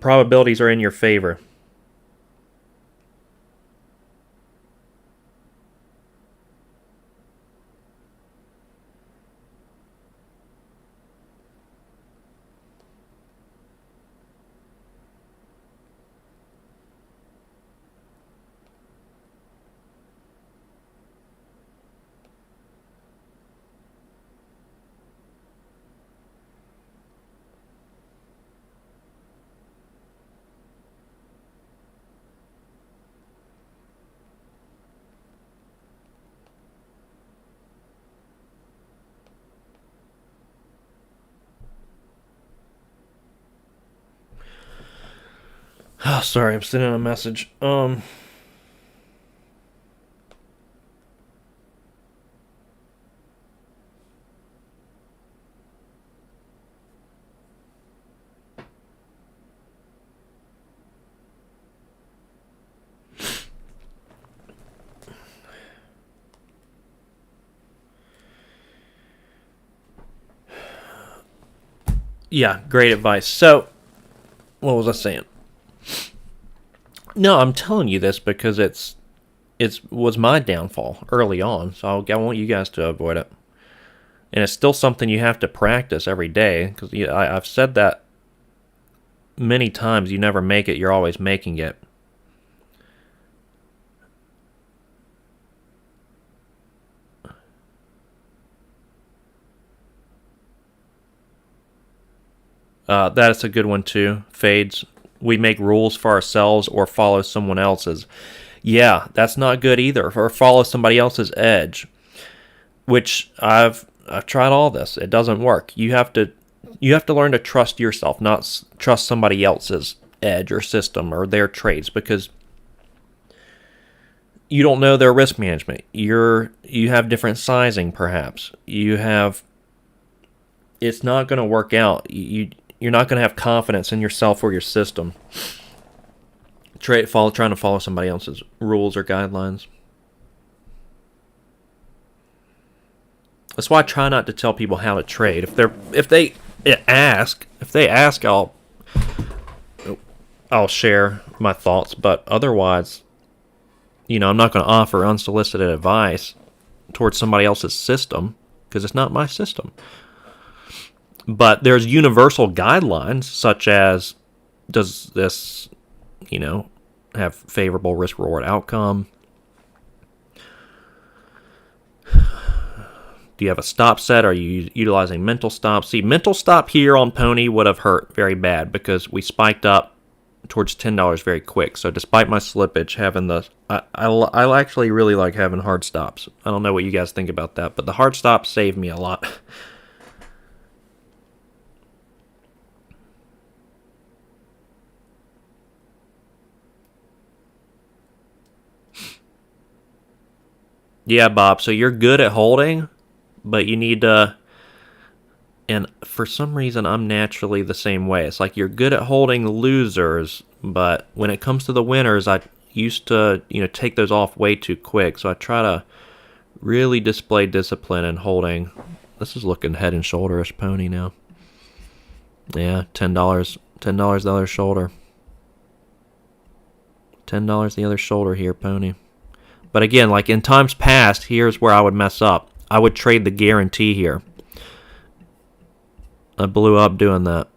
probabilities are in your favor. Oh, sorry, I'm sending a message. Yeah, great advice. So, what was I saying? No, I'm telling you this because it was my downfall early on. So I want you guys to avoid it. And it's still something you have to practice every day because I've said that many times. You never make it; you're always making it. That's a good one too. Fades. We make rules for ourselves or follow someone else's. Yeah, that's not good either. Or follow somebody else's edge, which I've tried all this. It doesn't work. You have to learn to trust yourself, not trust somebody else's edge or system or their trades, because you don't know their risk management. You have different sizing, perhaps. It's not going to work out. You're not going to have confidence in yourself or your system. Trying to follow somebody else's rules or guidelines. That's why I try not to tell people how to trade. If they ask, I'll share my thoughts. But otherwise, I'm not going to offer unsolicited advice towards somebody else's system because it's not my system. But there's universal guidelines such as, does this, have favorable risk-reward outcome? Do you have a stop set? Are you utilizing mental stop? See, mental stop here on Pony would have hurt very bad because we spiked up towards $10 very quick. So despite my slippage, having I actually really like having hard stops. I don't know what you guys think about that, but the hard stops saved me a lot. Yeah, Bob, so you're good at holding, but you need to, and for some reason I'm naturally the same way. It's like you're good at holding losers, but when it comes to the winners, I used to, take those off way too quick. So I try to really display discipline in holding. This is looking head and shoulderish Pony now. Yeah, $10 the other shoulder. $10 the other shoulder here, Pony. But again, like in times past, here's where I would mess up. I would trade the guarantee here. I blew up doing that.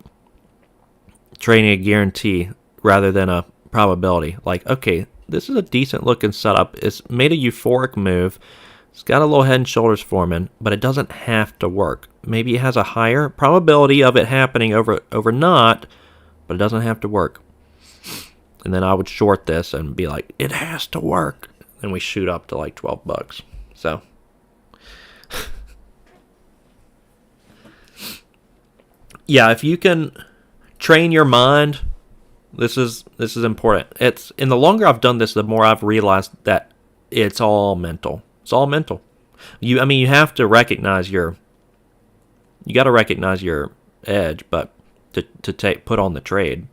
Trading a guarantee rather than a probability. Like, okay, this is a decent looking setup. It's made a euphoric move. It's got a little head and shoulders forming, but it doesn't have to work. Maybe it has a higher probability of it happening over not, but it doesn't have to work. And then I would short this and be like, it has to work. And we shoot up to like $12. So yeah, if you can train your mind, this is important. It's, and the longer I've done this, the more I've realized that it's all mental. It's all mental. You have to recognize you got to recognize your edge, but to put on the trade.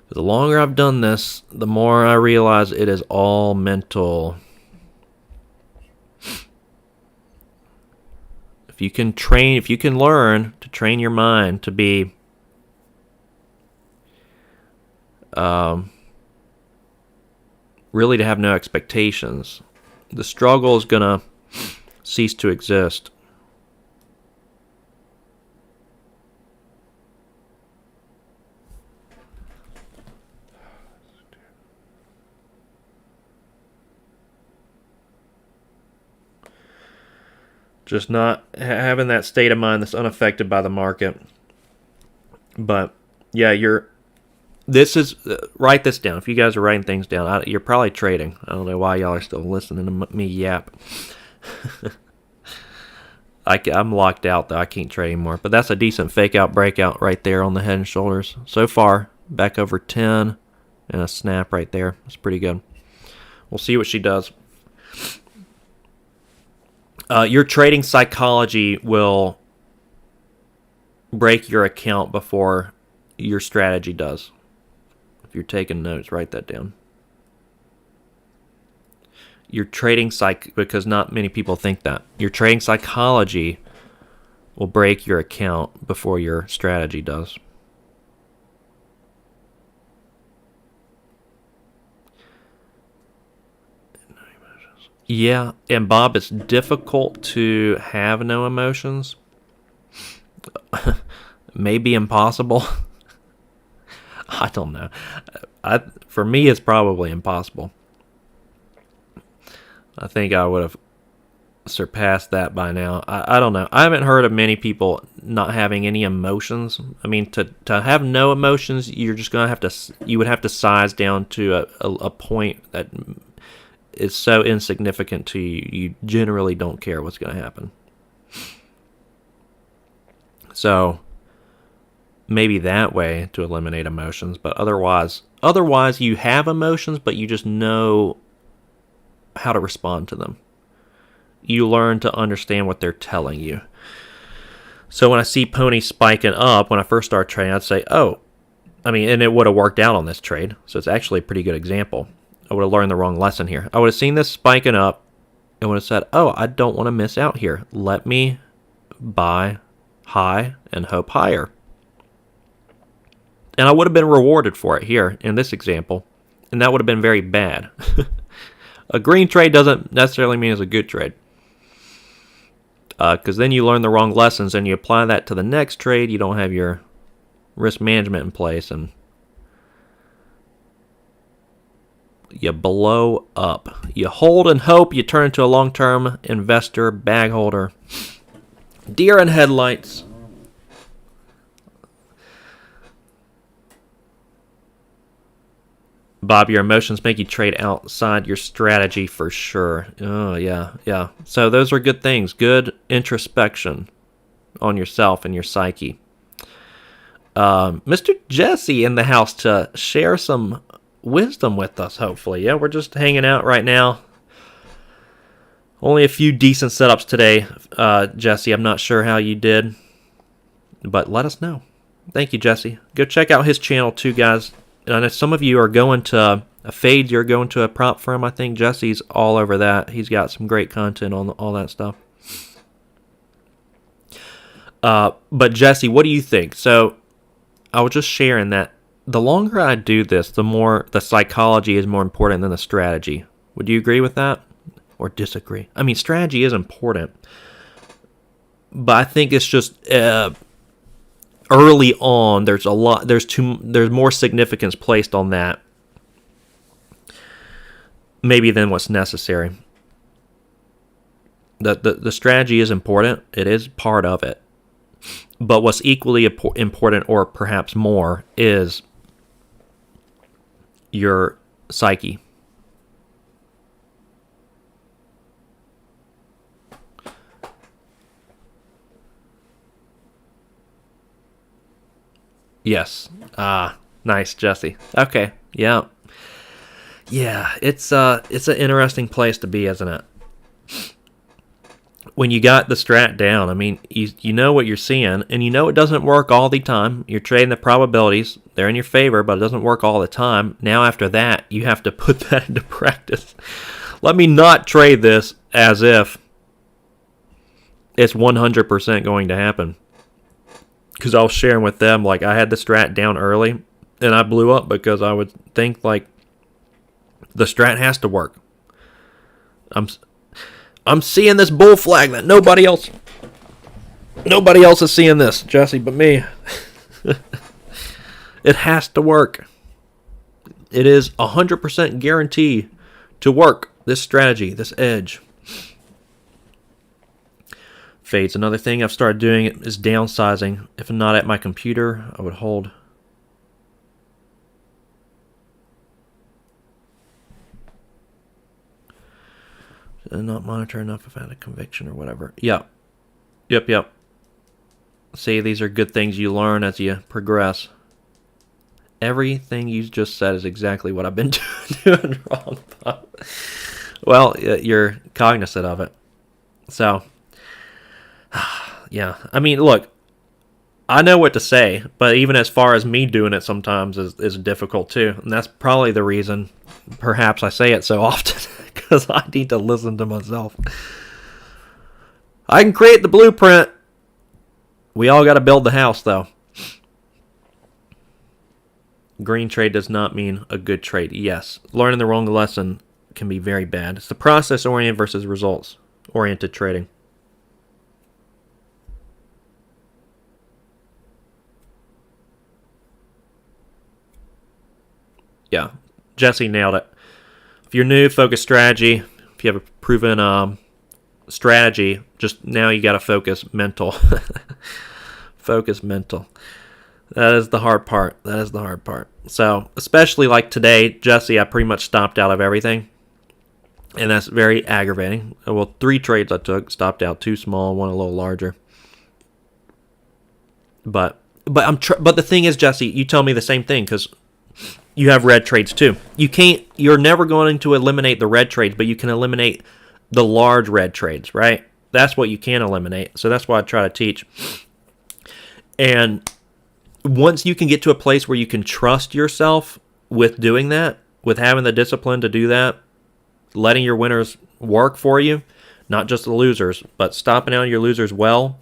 But the longer I've done this, the more I realize it is all mental. If you can learn to train your mind to be really to have no expectations, the struggle is going to cease to exist. Just not having that state of mind that's unaffected by the market. But yeah, write this down. If you guys are writing things down, you're probably trading. I don't know why y'all are still listening to me yap. I'm locked out though. I can't trade anymore. But that's a decent fake out breakout right there on the head and shoulders. So far, back over 10 and a snap right there. That's pretty good. We'll see what she does. Your trading psychology will break your account before your strategy does. If you're taking notes, write that down. Your trading because not many people think that. Your trading psychology will break your account before your strategy does. Yeah, and Bob, it's difficult to have no emotions. Maybe impossible. I don't know. For me, it's probably impossible. I think I would have surpassed that by now. I don't know. I haven't heard of many people not having any emotions. I mean, to have no emotions, you're just gonna have to. You would have to size down to a point that is so insignificant to you, you generally don't care what's going to happen. So maybe that way to eliminate emotions, but otherwise you have emotions, but you just know how to respond to them. You learn to understand what they're telling you. So when I see Pony spiking up, when I first start trading, I'd say, and it would have worked out on this trade. So it's actually a pretty good example. I would have learned the wrong lesson here. I would have seen this spiking up and would have said, I don't want to miss out here. Let me buy high and hope higher. And I would have been rewarded for it here in this example. And that would have been very bad. A green trade doesn't necessarily mean it's a good trade. Because then you learn the wrong lessons and you apply that to the next trade. You don't have your risk management in place and you blow up. You hold and hope. You turn into a long-term investor, bag holder. Deer in headlights. Bob, your emotions make you trade outside your strategy for sure. Oh, yeah. So those are good things. Good introspection on yourself and your psyche. Mr. Jesse in the house to share some wisdom with us, hopefully. Yeah, we're just hanging out right now. Only a few decent setups today, Jesse. I'm not sure how you did, but let us know. Thank you, Jesse. Go check out his channel too, guys. And I know some of you are going to a fade, you're going to a prop firm. I think Jesse's all over that. He's got some great content on all that stuff. But Jesse, what do you think? So I was just sharing that the longer I do this, the more the psychology is more important than the strategy. Would you agree with that or disagree? I mean, strategy is important, but I think it's just early on, there's more significance placed on that maybe than what's necessary. The strategy is important. It is part of it. But what's equally important, or perhaps more, is your psyche. Yes. Nice, Jesse. Okay. Yeah. It's an interesting place to be, isn't it? When you got the strat down, I mean, you know what you're seeing, and you know it doesn't work all the time. You're trading the probabilities; they're in your favor, but it doesn't work all the time. Now, after that, you have to put that into practice. Let me not trade this as if it's 100% going to happen. Because I was sharing with them, like, I had the strat down early, and I blew up because I would think, like, the strat has to work. I'm seeing this bull flag that nobody else is seeing this, Jesse, but me. It has to work. It is 100% guarantee to work, this strategy, this edge. Fades. Another thing I've started doing is downsizing. If I'm not at my computer, I would hold. Not monitor enough if I had a conviction or whatever. Yep. See, these are good things you learn as you progress. Everything you just said is exactly what I've been doing wrong. Well, you're cognizant of it. So, yeah. I mean, look, I know what to say, but even as far as me doing it sometimes is difficult too. And that's probably the reason perhaps I say it so often, because I need to listen to myself. I can create the blueprint. We all got to build the house, though. Green trade does not mean a good trade. Yes, learning the wrong lesson can be very bad. It's the process-oriented versus results-oriented trading. Yeah, Jesse nailed it. If you're new, focus strategy. If you have a proven strategy, just now you got to focus mental. Focus mental. That is the hard part. So, especially like today, Jesse, I pretty much stopped out of everything. And that's very aggravating. Well, 3 trades I took, stopped out, 2 small, 1 a little larger. But the thing is, Jesse, you tell me the same thing, because you have red trades too. You're never going to eliminate the red trades, but you can eliminate the large red trades, right? That's what you can eliminate. So that's what I try to teach. And once you can get to a place where you can trust yourself with doing that, with having the discipline to do that, letting your winners work for you, not just the losers, but stopping out your losers well,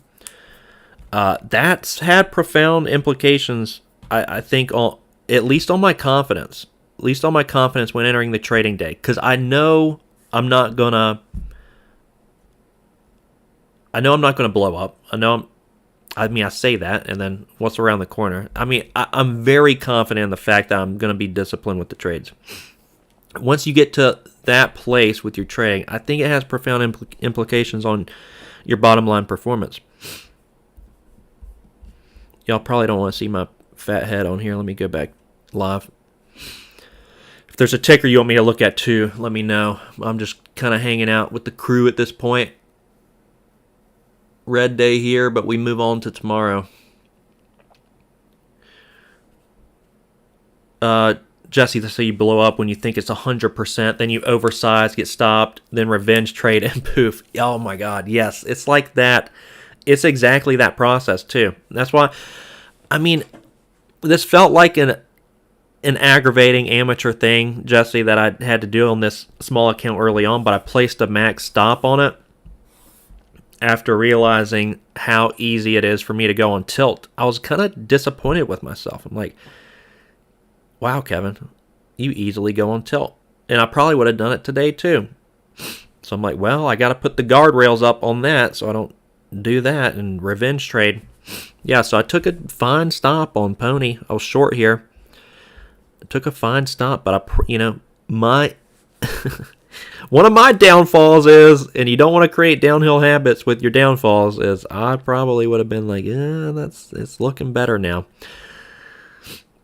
that's had profound implications, I think, at least on my confidence when entering the trading day. Because I know I'm not gonna. I know I'm not gonna blow up. I say that, and then what's around the corner? I'm very confident in the fact that I'm gonna be disciplined with the trades. Once you get to that place with your trading, I think it has profound implications on your bottom line performance. Y'all probably don't want to see my fat head on here. Let me go back live. If there's a ticker you want me to look at too, let me know. I'm just kind of hanging out with the crew at this point. Red day here, but we move on to tomorrow. Jesse, let's say you blow up when you think it's 100%, then you oversize, get stopped, then revenge trade, and poof. Oh my God, yes. It's like that. It's exactly that process too. That's why, this felt like an aggravating amateur thing, Jesse, that I had to do on this small account early on, but I placed a max stop on it after realizing how easy it is for me to go on tilt. I was kind of disappointed with myself. I'm like, wow, Kevin, you easily go on tilt. And I probably would have done it today too. So I'm like, well, I got to put the guardrails up on that so I don't do that and revenge trade. Yeah, so I took a fine stop on Pony. I was short here. I took a fine stop, but my one of my downfalls is, and you don't want to create downhill habits with your downfalls, is I probably would have been like, it's looking better now.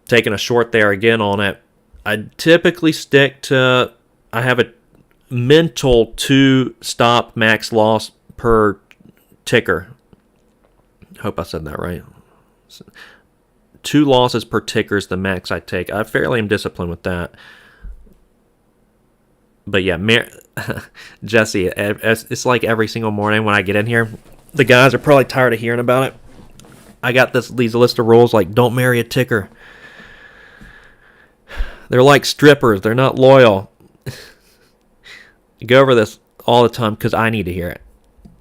Taking a short there again on it. I typically stick to, I have a mental 2 stop max loss per ticker. Hope I said that right. 2 losses per ticker is the max I take. I fairly am disciplined with that. But yeah, Jesse, it's like every single morning when I get in here, the guys are probably tired of hearing about it. I got these list of rules like don't marry a ticker. They're like strippers. They're not loyal. I go over this all the time because I need to hear it.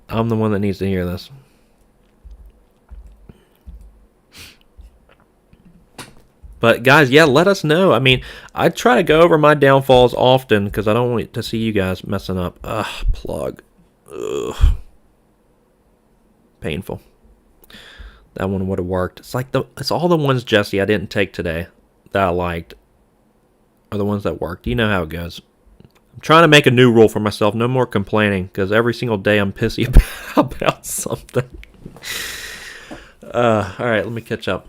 I'm the one that needs to hear this. But guys, yeah, let us know. I try to go over my downfalls often because I don't want to see you guys messing up. Plug. Ugh. Painful. That one would have worked. It's all the ones, Jesse, I didn't take today that I liked are the ones that worked. You know how it goes. I'm trying to make a new rule for myself. No more complaining because every single day I'm pissy about something. All right, let me catch up.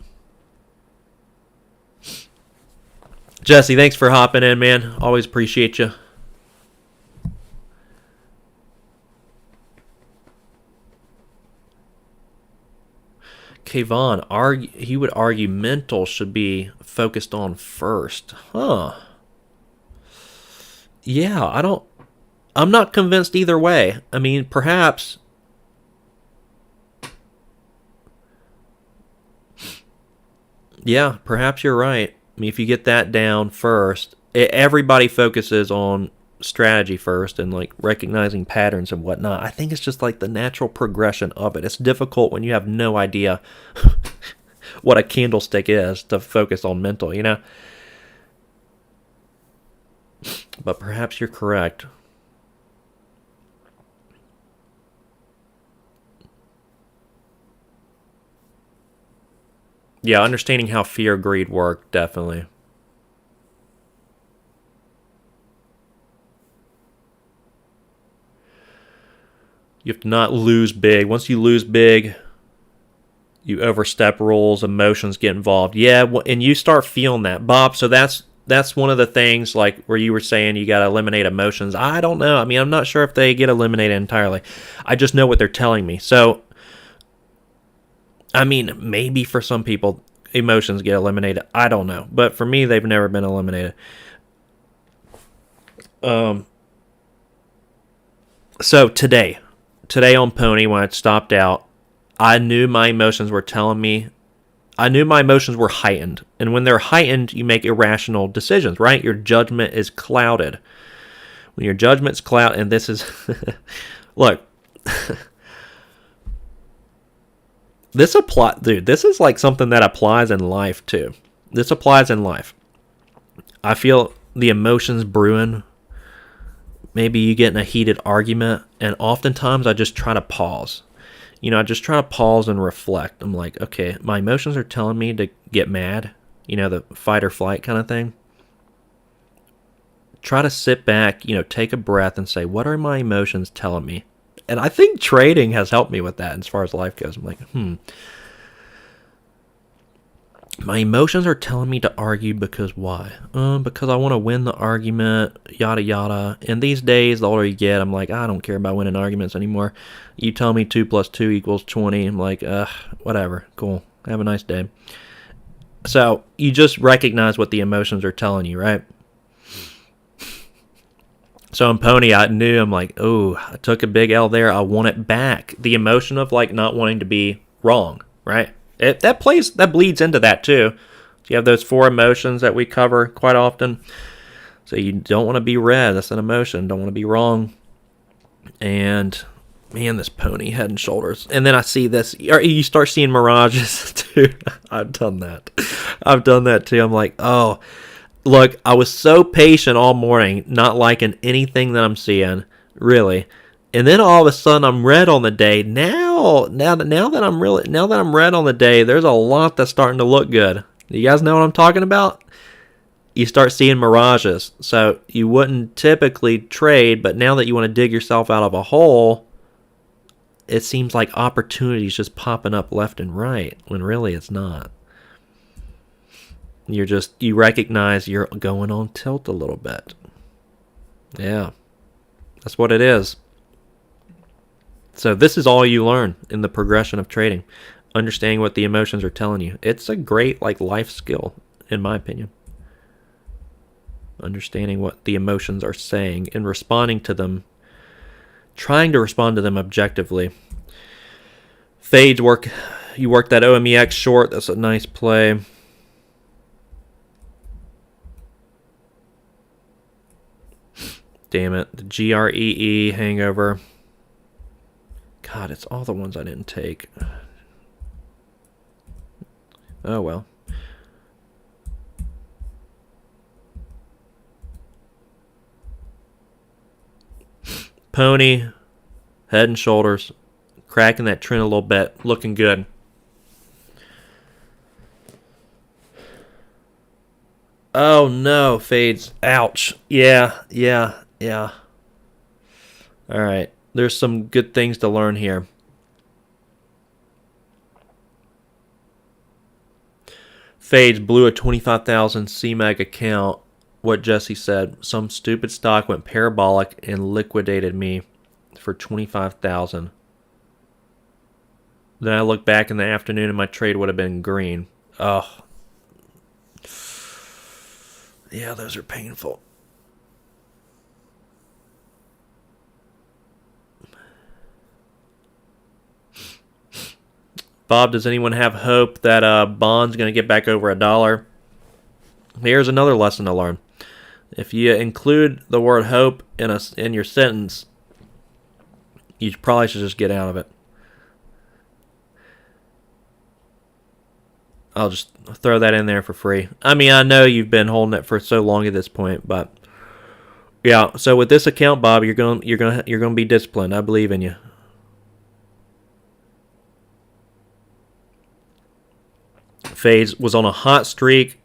Jesse, thanks for hopping in, man. Always appreciate you. Kayvon, he would argue mental should be focused on first. Huh. Yeah, I'm not convinced either way. Perhaps. Yeah, perhaps you're right. If you get that down first, everybody focuses on strategy first and like recognizing patterns and whatnot. I think it's just like the natural progression of it. It's difficult when you have no idea what a candlestick is to focus on mental, But perhaps you're correct. Yeah, understanding how fear, greed work, definitely. You have to not lose big. Once you lose big, you overstep rules, emotions get involved. Yeah, and you start feeling that, Bob. So that's one of the things, like where you were saying you got to eliminate emotions. I don't know. I'm not sure if they get eliminated entirely. I just know what they're telling me. So maybe for some people, emotions get eliminated. I don't know. But for me, they've never been eliminated. So today on Pony, when I stopped out, I knew my emotions were telling me, I knew my emotions were heightened. And when they're heightened, you make irrational decisions, right? Your judgment is clouded. When your judgment's clouded, and this is, look, this is like something that applies in life too. This applies in life. I feel the emotions brewing maybe you get in a heated argument, and oftentimes I just try to pause. I just try to pause and reflect. I'm like, okay, my emotions are telling me to get mad, the fight or flight kind of thing. Try to sit back, take a breath and say, what are my emotions telling me? And I think trading has helped me with that as far as life goes. I'm like, my emotions are telling me to argue because why? Because I want to win the argument, yada yada. And these days, the older you get, I'm like, I don't care about winning arguments anymore. You tell me 2 + 2 = 20. I'm like, whatever, cool. Have a nice day. So you just recognize what the emotions are telling you, right? So in Pony, I knew, I'm like, oh, I took a big L there. I want it back. The emotion of like not wanting to be wrong, right? That bleeds into that too. So you have those 4 emotions that we cover quite often. So you don't want to be red. That's an emotion. Don't want to be wrong. And man, this Pony, Head and Shoulders. And then I see this. You start seeing mirages too. I've done that. I've done that too. I'm like, oh. Look, I was so patient all morning, not liking anything that I'm seeing, really. And then all of a sudden I'm red on the day. Now that I'm red on the day, there's a lot that's starting to look good. You guys know what I'm talking about? You start seeing mirages. So you wouldn't typically trade, but now that you want to dig yourself out of a hole, it seems like opportunities just popping up left and right, when really it's not. You recognize you're going on tilt a little bit. Yeah, that's what it is. So this is all you learn in the progression of trading. Understanding what the emotions are telling you. It's a great life skill, in my opinion. Understanding what the emotions are saying and responding to them. Trying to respond to them objectively. Fades work. You work that OMEX short. That's a nice play. Damn it. The GREE hangover. God, it's all the ones I didn't take. Oh, well. Pony, Head and Shoulders, cracking that trend a little bit, looking good. Oh no, Fades. Ouch. Yeah. Alright, there's some good things to learn here. Fades blew a 25,000 CMAG account. What Jesse said, some stupid stock went parabolic and liquidated me for 25,000. Then I look back in the afternoon and my trade would have been green. Oh. Yeah, those are painful. Bob, does anyone have hope that bond's going to get back over $1? Here's another lesson to learn. If you include the word hope in your sentence, you probably should just get out of it. I'll just throw that in there for free. I mean, I know you've been holding it for so long at this point, but yeah. So with this account, Bob, you're going to be disciplined. I believe in you. Fades was on a hot streak,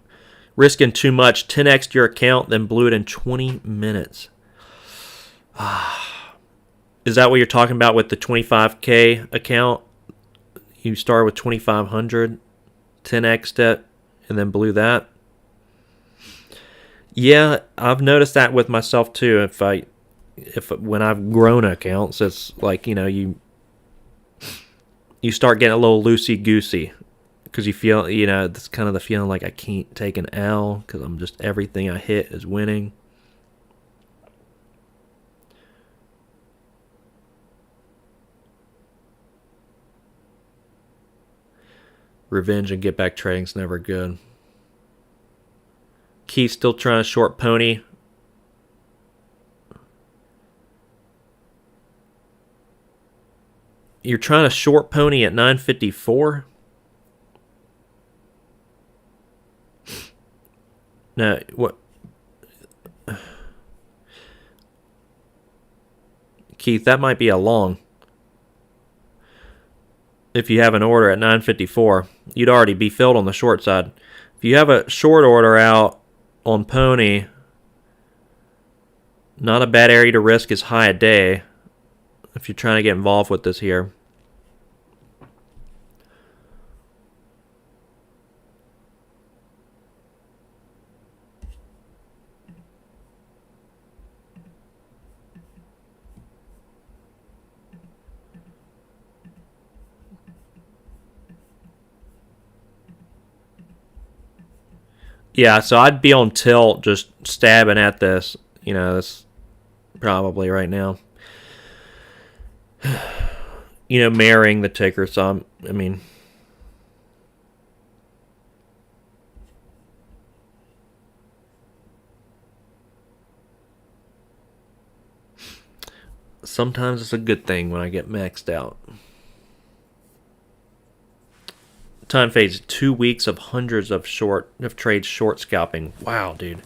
risking too much, 10x'd your account, then blew it in 20 minutes. Is that what you're talking about with the 25K account? You started with 2,500, 10x'd it, and then blew that? Yeah, I've noticed that with myself too. When I've grown accounts, it's like, you start getting a little loosey-goosey. Because you feel, that's kind of the feeling like I can't take an L because I'm just, everything I hit is winning. Revenge and get back trading's never good. Keith's still trying to short Pony. You're trying to short Pony at 954? No, what? Keith, that might be a long. If you have an order at 954, you'd already be filled on the short side. If you have a short order out on Pony, not a bad area to risk is high a day if you're trying to get involved with this here. Yeah, so I'd be on tilt just stabbing at this. This probably right now. Marrying the ticker. So I mean, sometimes it's a good thing when I get maxed out. Time phase 2 weeks of hundreds of trades short scalping. Wow, dude.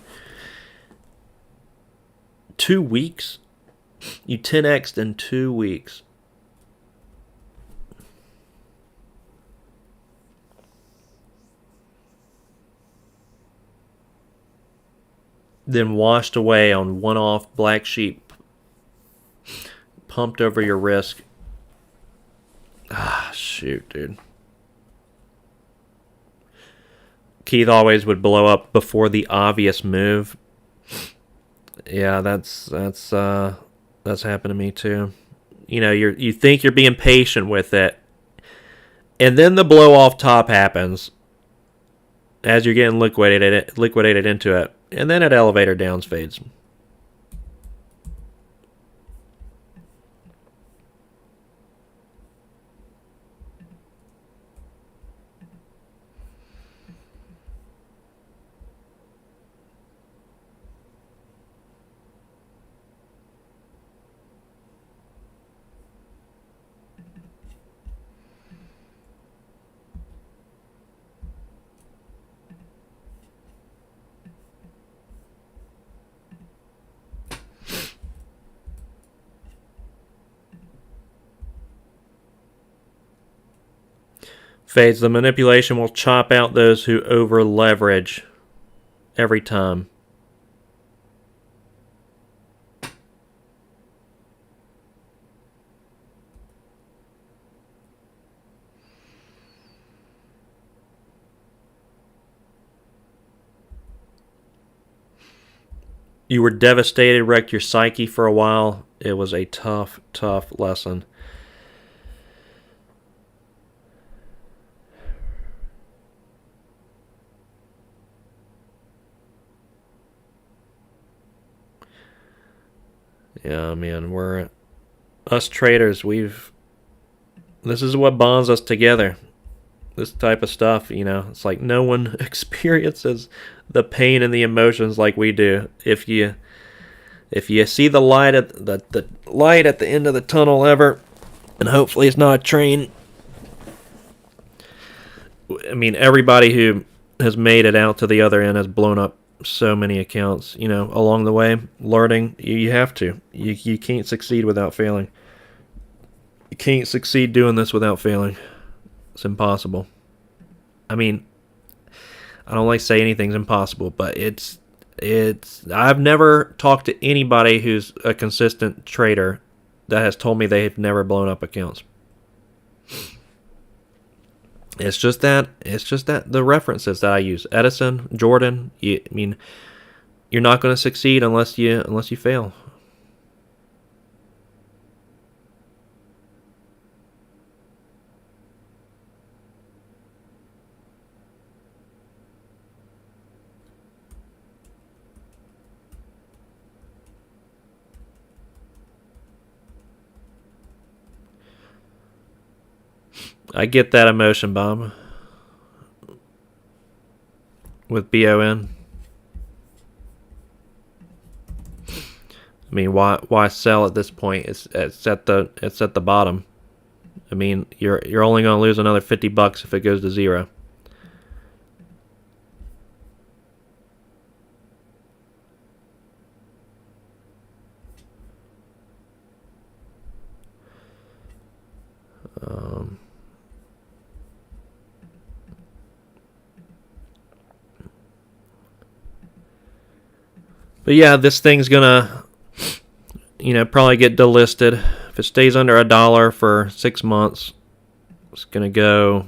2 weeks? You 10x'd in 2 weeks. Then washed away on one-off black sheep. Pumped over your risk. Shoot, dude. Keith always would blow up before the obvious move. Yeah, that's happened to me too. You think you're being patient with it, and then the blow off top happens as you're getting liquidated into it, and then it elevator downs fades. Fades. The manipulation will chop out those who over leverage every time. You were devastated, wrecked your psyche for a while. It was a tough, tough lesson. Yeah, man, us traders, this is what bonds us together. This type of stuff, it's like no one experiences the pain and the emotions like we do. If you see the light at the light at the end of the tunnel ever, and hopefully it's not a train. I mean, everybody who has made it out to the other end has blown up so many accounts, along the way. Learning, you have to. You can't succeed without failing. You can't succeed doing this without failing. It's impossible. I mean, I don't like to say anything's impossible, but I've never talked to anybody who's a consistent trader that has told me they've never blown up accounts. It's just that the references that I use, Edison, Jordan, you're not going to succeed unless you fail. I get that emotion, Bob. With BON. I mean, why sell at this point? It's at the bottom. I mean, you're only going to lose another $50 if it goes to zero. But yeah, this thing's gonna, probably get delisted. If it stays under $1 for 6 months, it's gonna go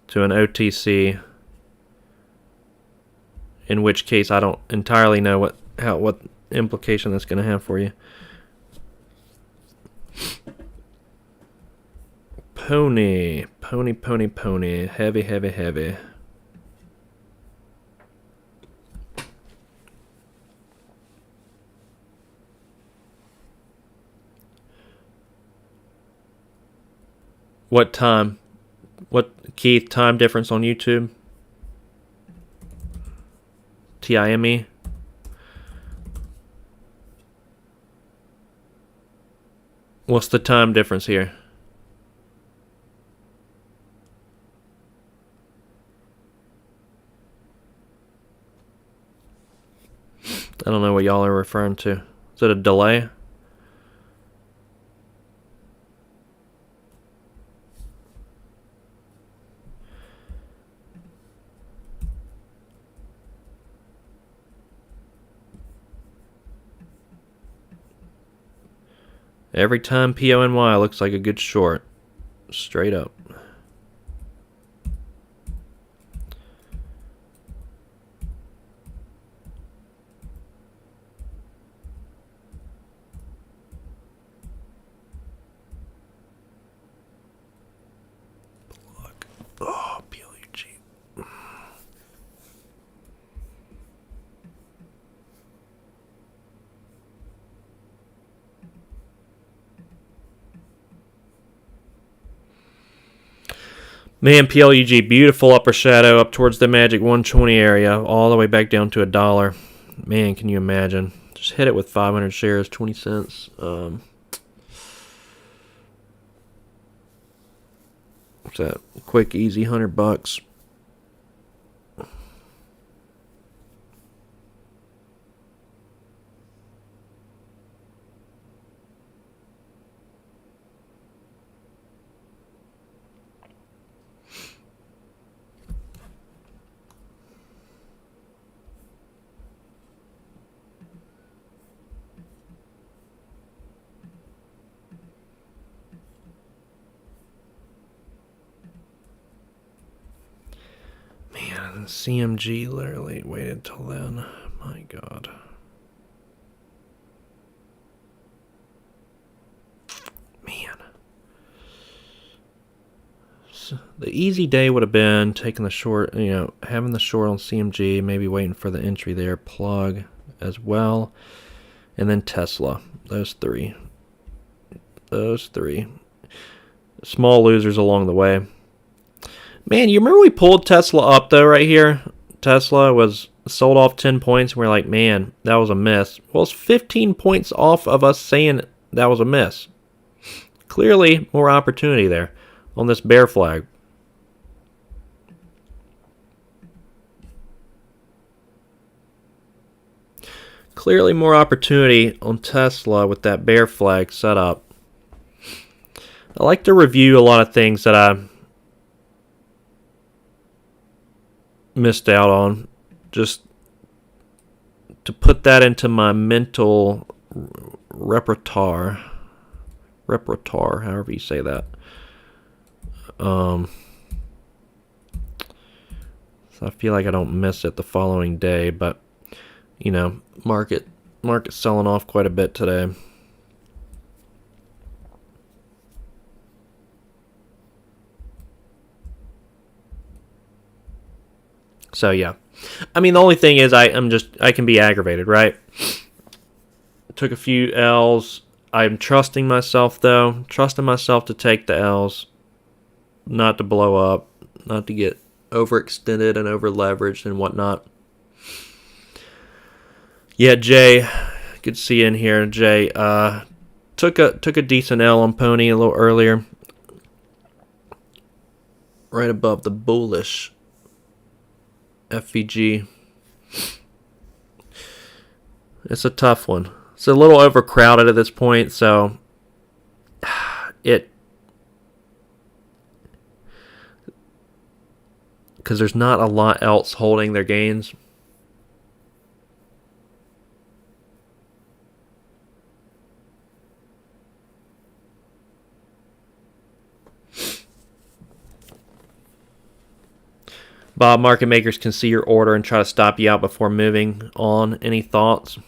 to an OTC. In which case, I don't entirely know what implication that's gonna have for you. Pony. Heavy, heavy, heavy. What time? What, Keith, time difference on YouTube? TIME? What's the time difference here? I don't know what y'all are referring to. Is it a delay? Every time PONY looks like a good short. Straight up. Oh, PLUG. Man, PLUG, beautiful upper shadow up towards the magic 120 area, all the way back down to $1. Man, can you imagine? Just hit it with 500 shares, 20 cents. What's that? Quick, easy, $100. Man, CMG literally waited till then. My God. Man. So the easy day would have been taking the short, having the short on CMG, maybe waiting for the entry there, plug as well, and then Tesla. Those three. Small losers along the way. Man, you remember we pulled Tesla up, though, right here? Tesla was sold off 10 points, and we're like, man, that was a miss. Well, it's 15 points off of us saying that was a miss. Clearly, more opportunity there on this bear flag. Clearly more opportunity on Tesla with that bear flag set up. I like to review a lot of things that I missed out on, just to put that into my mental repertoire, however you say that. So I feel like I don't miss it the following day, but market selling off quite a bit today. So yeah, I mean the only thing is I can be aggravated, right? Took a few L's. I'm trusting myself though, to take the L's, not to blow up, not to get overextended and over leveraged and whatnot. Yeah, Jay, good to see you in here. Jay, took a decent L on Pony a little earlier, right above the bullish FVG. It's a tough one. It's a little overcrowded at this point, so because there's not a lot else holding their gains. Bob, market makers can see your order and try to stop you out before moving on. Any thoughts?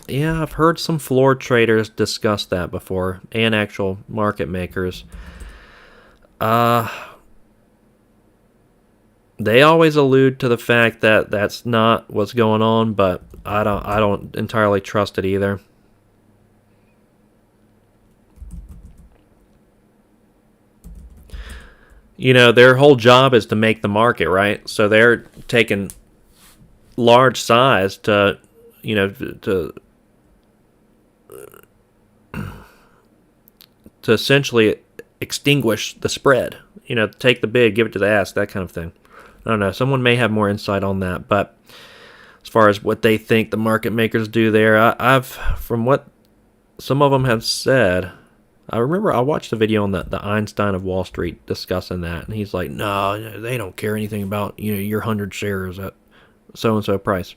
Yeah, I've heard some floor traders discuss that before, and actual market makers. They always allude to the fact that that's not what's going on, but I don't entirely trust it either. You know, their whole job is to make the market, right? So they're taking large size to, you know, to essentially extinguish the spread. You know, take the bid, give it to the ask, that kind of thing. I don't know. Someone may have more insight on that, but as far as what they think the market makers do there, I've from what some of them have said, I remember I watched a video on the Einstein of Wall Street discussing that, and he's like, no, they don't care anything about, you know, your 100 shares at so and so price.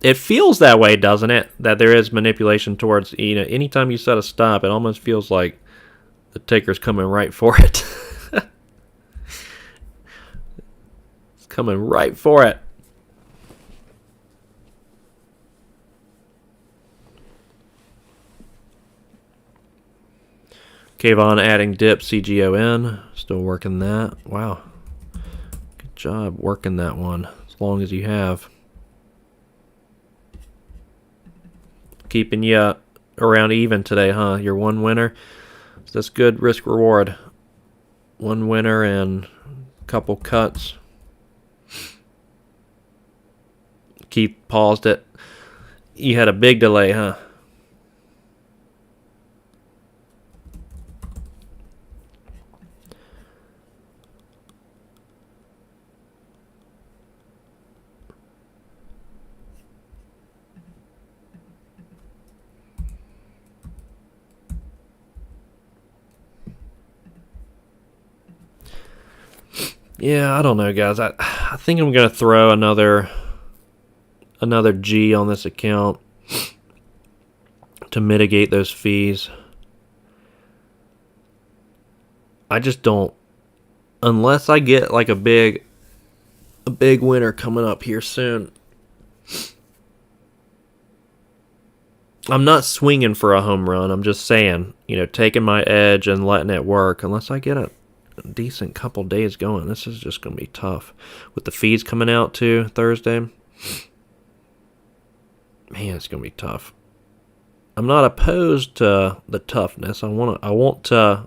It feels that way, doesn't it? That there is manipulation towards, you know, anytime you set a stop, it almost feels like the taker's coming right for it. It's coming right for it. Kayvon adding dip CGON. Still working that. Wow. Good job working that one. As long as you have. Keeping you around even today, huh? You're one winner. So that's good risk reward. One winner and a couple cuts. Keith paused it. You had a big delay, huh? Yeah, I don't know, guys. I think I'm gonna throw another G on this account to mitigate those fees. I just don't, unless I get like a big winner coming up here soon. I'm not swinging for a home run. I'm just saying, you know, taking my edge and letting it work. Unless I get a decent couple days going, this is just going to be tough. With the fees coming out too Thursday, man, it's going to be tough. I'm not opposed to the toughness. I want to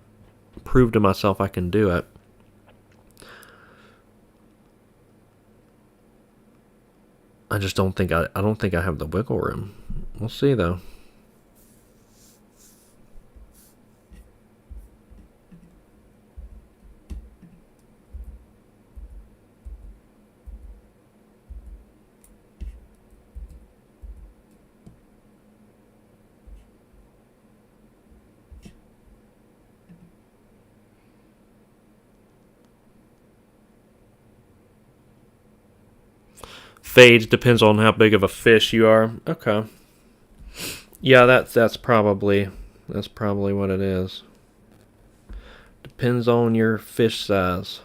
prove to myself I can do it. I just don't think I don't think I have the wiggle room. We'll see though. Fades depends on how big of a fish you are. Okay. Yeah, that's probably what it is. Depends on your fish size.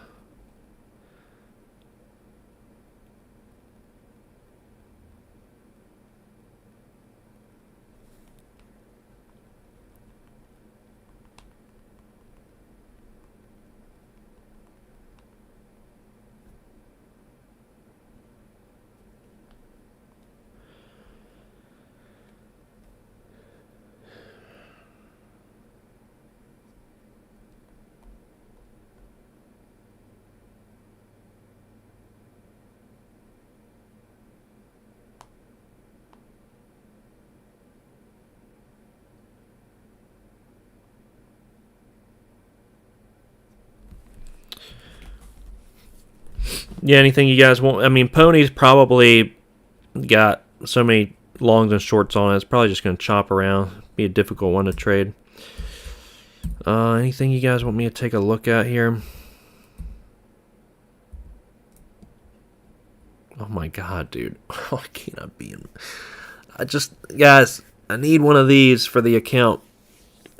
Yeah, anything you guys want? I mean, Pony's probably got so many longs and shorts on it. It's probably just going to chop around. Be a difficult one to trade. Anything you guys want me to take a look at here? Oh my god, dude. I cannot be in. Guys, I need one of these for the account.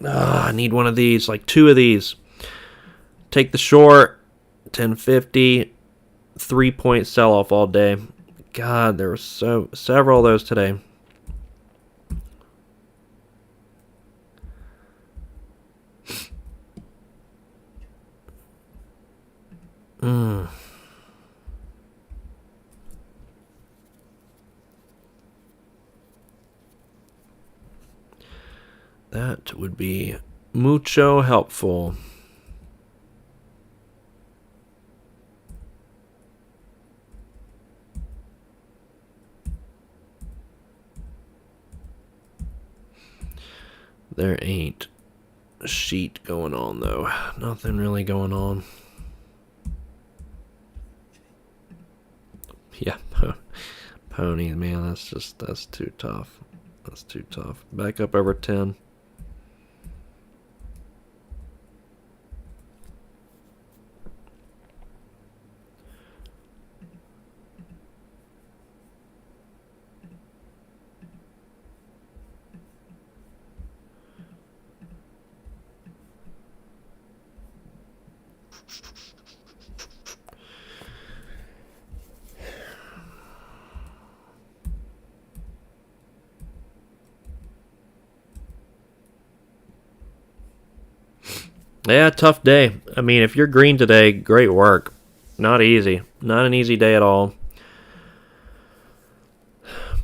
I need one of these, like 2 of these. Take the short, 1050, 3-point sell-off all day. God, there were several of those today. That would be mucho helpful. There ain't a sheet going on, though. Nothing really going on. Yeah, pony, man, that's too tough. That's too tough. Back up over 10. Yeah, tough day. I mean, if you're green today, great work. Not easy. Not an easy day at all.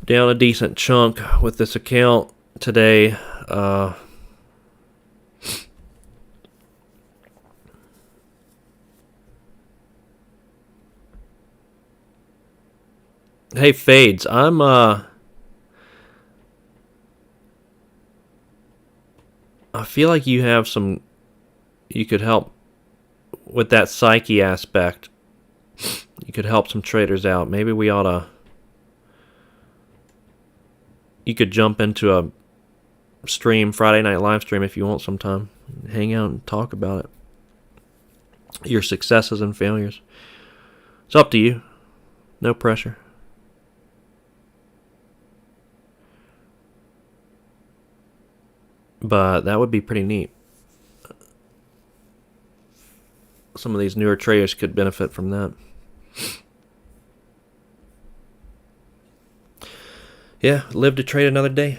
Down a decent chunk with this account today. Hey, Fades, I feel like you have some... You could help with that psyche aspect. You could help some traders out. Maybe we ought to... You could jump into a stream, Friday night live stream if you want sometime. Hang out and talk about it. Your successes and failures. It's up to you. No pressure. But that would be pretty neat. Some of these newer traders could benefit from that. Yeah, live to trade another day.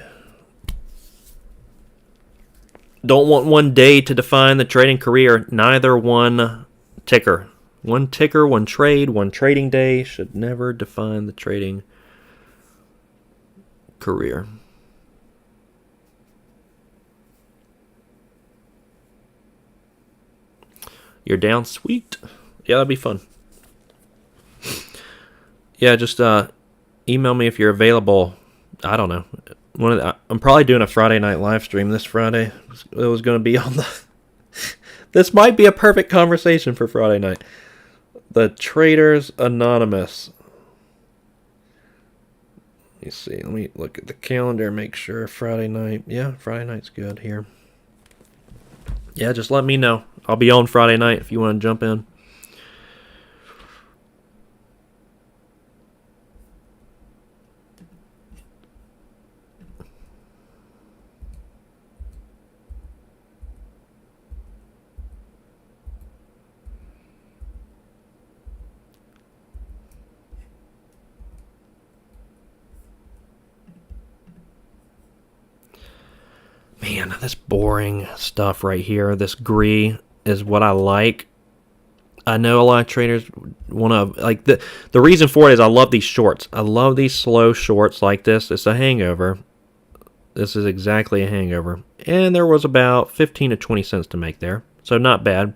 Don't want one day to define the trading career, neither one ticker. One ticker, one trade, one trading day should never define the trading career. You're down? Sweet. Yeah, that'd be fun. Yeah, just email me if you're available. I don't know. I'm probably doing a Friday night live stream this Friday. It was going to be on the... This might be a perfect conversation for Friday night. The Traders Anonymous. Let me see. Let me look at the calendar and make sure Friday night... Yeah, Friday night's good here. Yeah, just let me know. I'll be on Friday night if you want to jump in. Man, this boring stuff right here, this gree is what I like. I know a lot of traders want to, like, the reason for it is I love these shorts. I love these slow shorts like this. It's a hangover. This is exactly a hangover. And there was about 15 to 20 cents to make there. So not bad.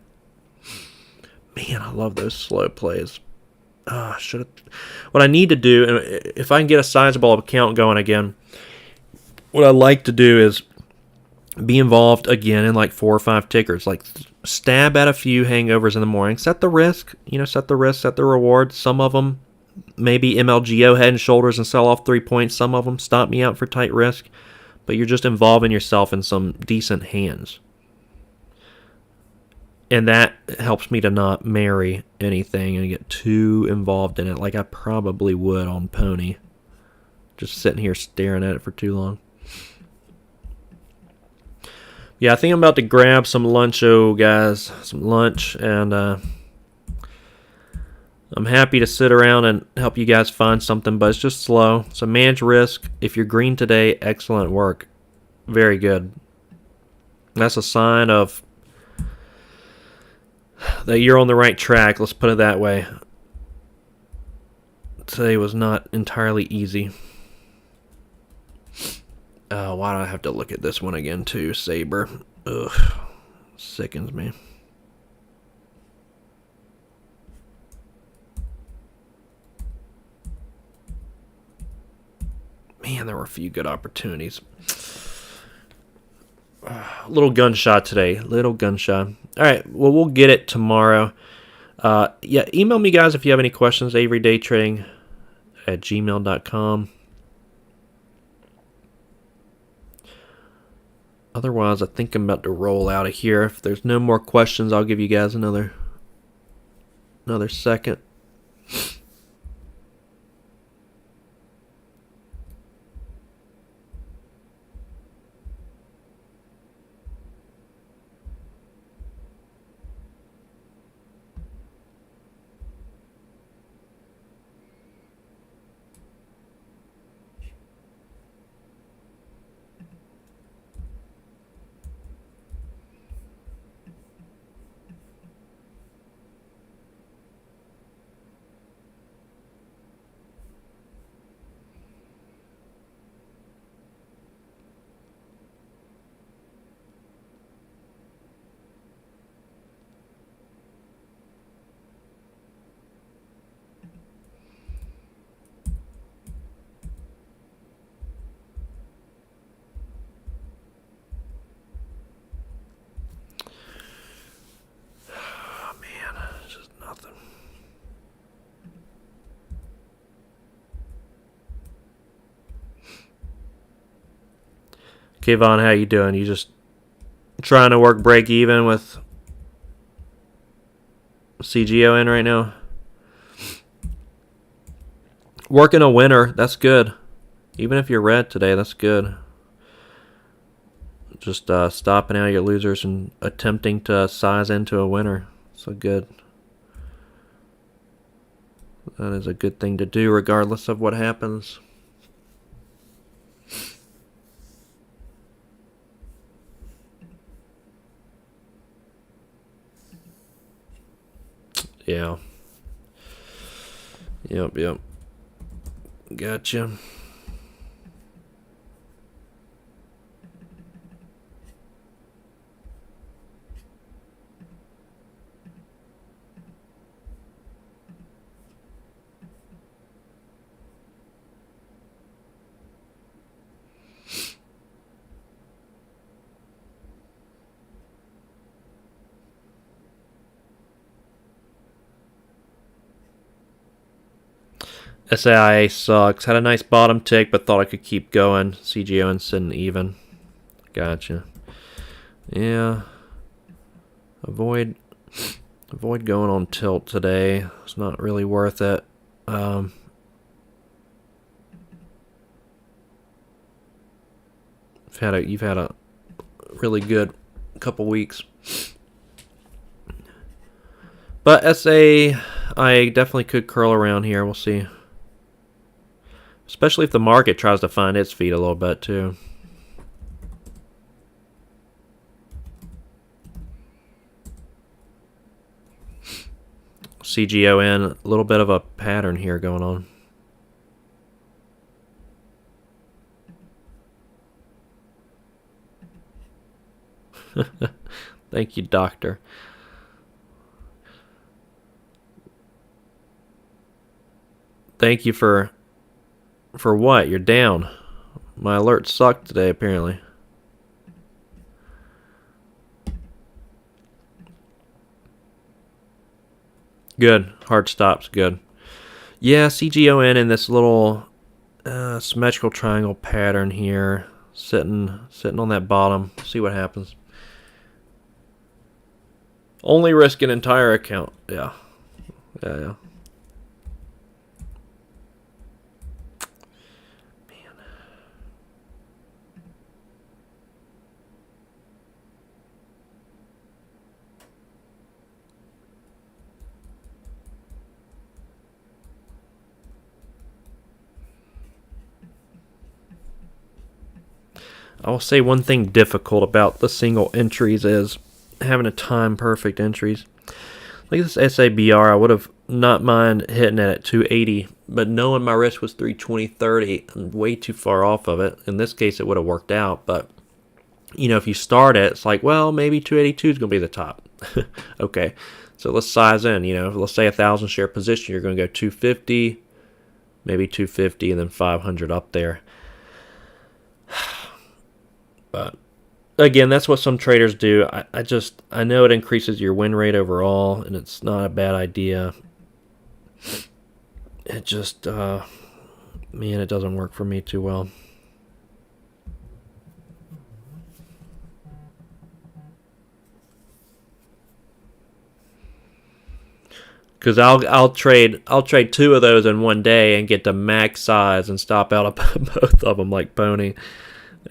Man, I love those slow plays. What I need to do, if I can get a sizable account going again, what I like to do is be involved again in like 4 or 5 tickers. Like stab at a few hangovers in the morning. Set the risk. Set the risk, set the reward. Some of them maybe MLGO head and shoulders and sell off 3 points. Some of them stop me out for tight risk. But you're just involving yourself in some decent hands. And that helps me to not marry anything and get too involved in it like I probably would on Pony. Just sitting here staring at it for too long. Yeah, I think I'm about to grab some luncho, guys. Some lunch, and I'm happy to sit around and help you guys find something, but it's just slow. So manage risk. If you're green today, excellent work. Very good. That's a sign of that you're on the right track. Let's put it that way. Today was not entirely easy. Why do I have to look at this one again too? Saber. Ugh. Sickens me. Man, there were a few good opportunities. Little gunshot today. Little gunshot. All right. Well, we'll get it tomorrow. Yeah, email me, guys, if you have any questions. AveryDayTrading@gmail.com. Otherwise, I think I'm about to roll out of here. If there's no more questions, I'll give you guys another second. Okay, Vaughn, how you doing? You just trying to work break even with CGO in right now? Working a winner, that's good. Even if you're red today, that's good. Just stopping out your losers and attempting to size into a winner. So good. That is a good thing to do regardless of what happens. Yeah. Yep. Gotcha. SAIA sucks. Had a nice bottom tick, but thought I could keep going. CGO and sitting even. Gotcha. Yeah. Avoid going on tilt today. It's not really worth it. You've had a really good couple weeks. But SAIA definitely could curl around here. We'll see. Especially if the market tries to find its feet a little bit, too. CGON, a little bit of a pattern here going on. Thank you, doctor. Thank you for what? You're down. My alert sucked today, apparently. Good. Hard stops. Good. Yeah, CGON in this little symmetrical triangle pattern here. Sitting on that bottom. See what happens. Only risk an entire account. Yeah. Man. I will say one thing difficult about the single entries is having to time perfect entries. Like this SABR, I would have not mind hitting it at 280, but knowing my risk was 320.30, I'm way too far off of it. In this case, it would have worked out, but if you start it, it's like, well, maybe 282 is going to be the top. Okay, so let's size in. Let's say 1,000 share position, you're going to go 250, maybe 250, and then 500 up there. But again, that's what some traders do. I know it increases your win rate overall, and it's not a bad idea. It just, it doesn't work for me too well. Because I'll trade two of those in one day and get the max size and stop out of both of them like Pony,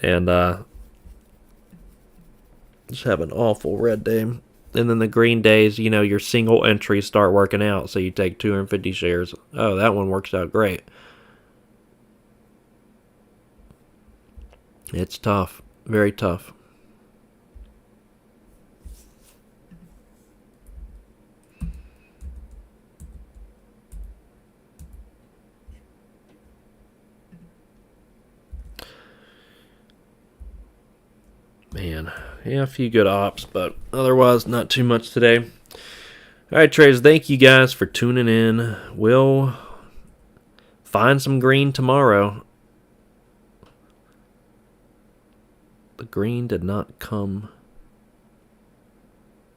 and just have an awful red day. And then the green days, your single entries start working out. So you take 250 shares. Oh, that one works out great. It's tough, very tough. Man, yeah, a few good ops, but otherwise not too much today. All right, traders, thank you guys for tuning in. We'll find some green tomorrow. The green did not come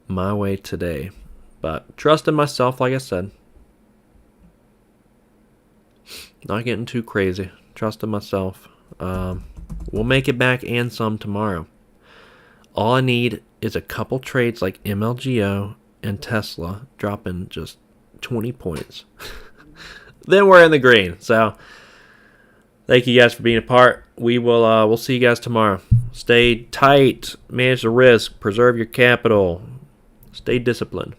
my way today, but trust in myself, like I said. Not getting too crazy. Trust in myself. We'll make it back and some tomorrow. All I need is a couple trades like MLGO and Tesla dropping just 20 points. Then we're in the green. So thank you guys for being a part. We'll see you guys tomorrow. Stay tight, manage the risk, preserve your capital, stay disciplined.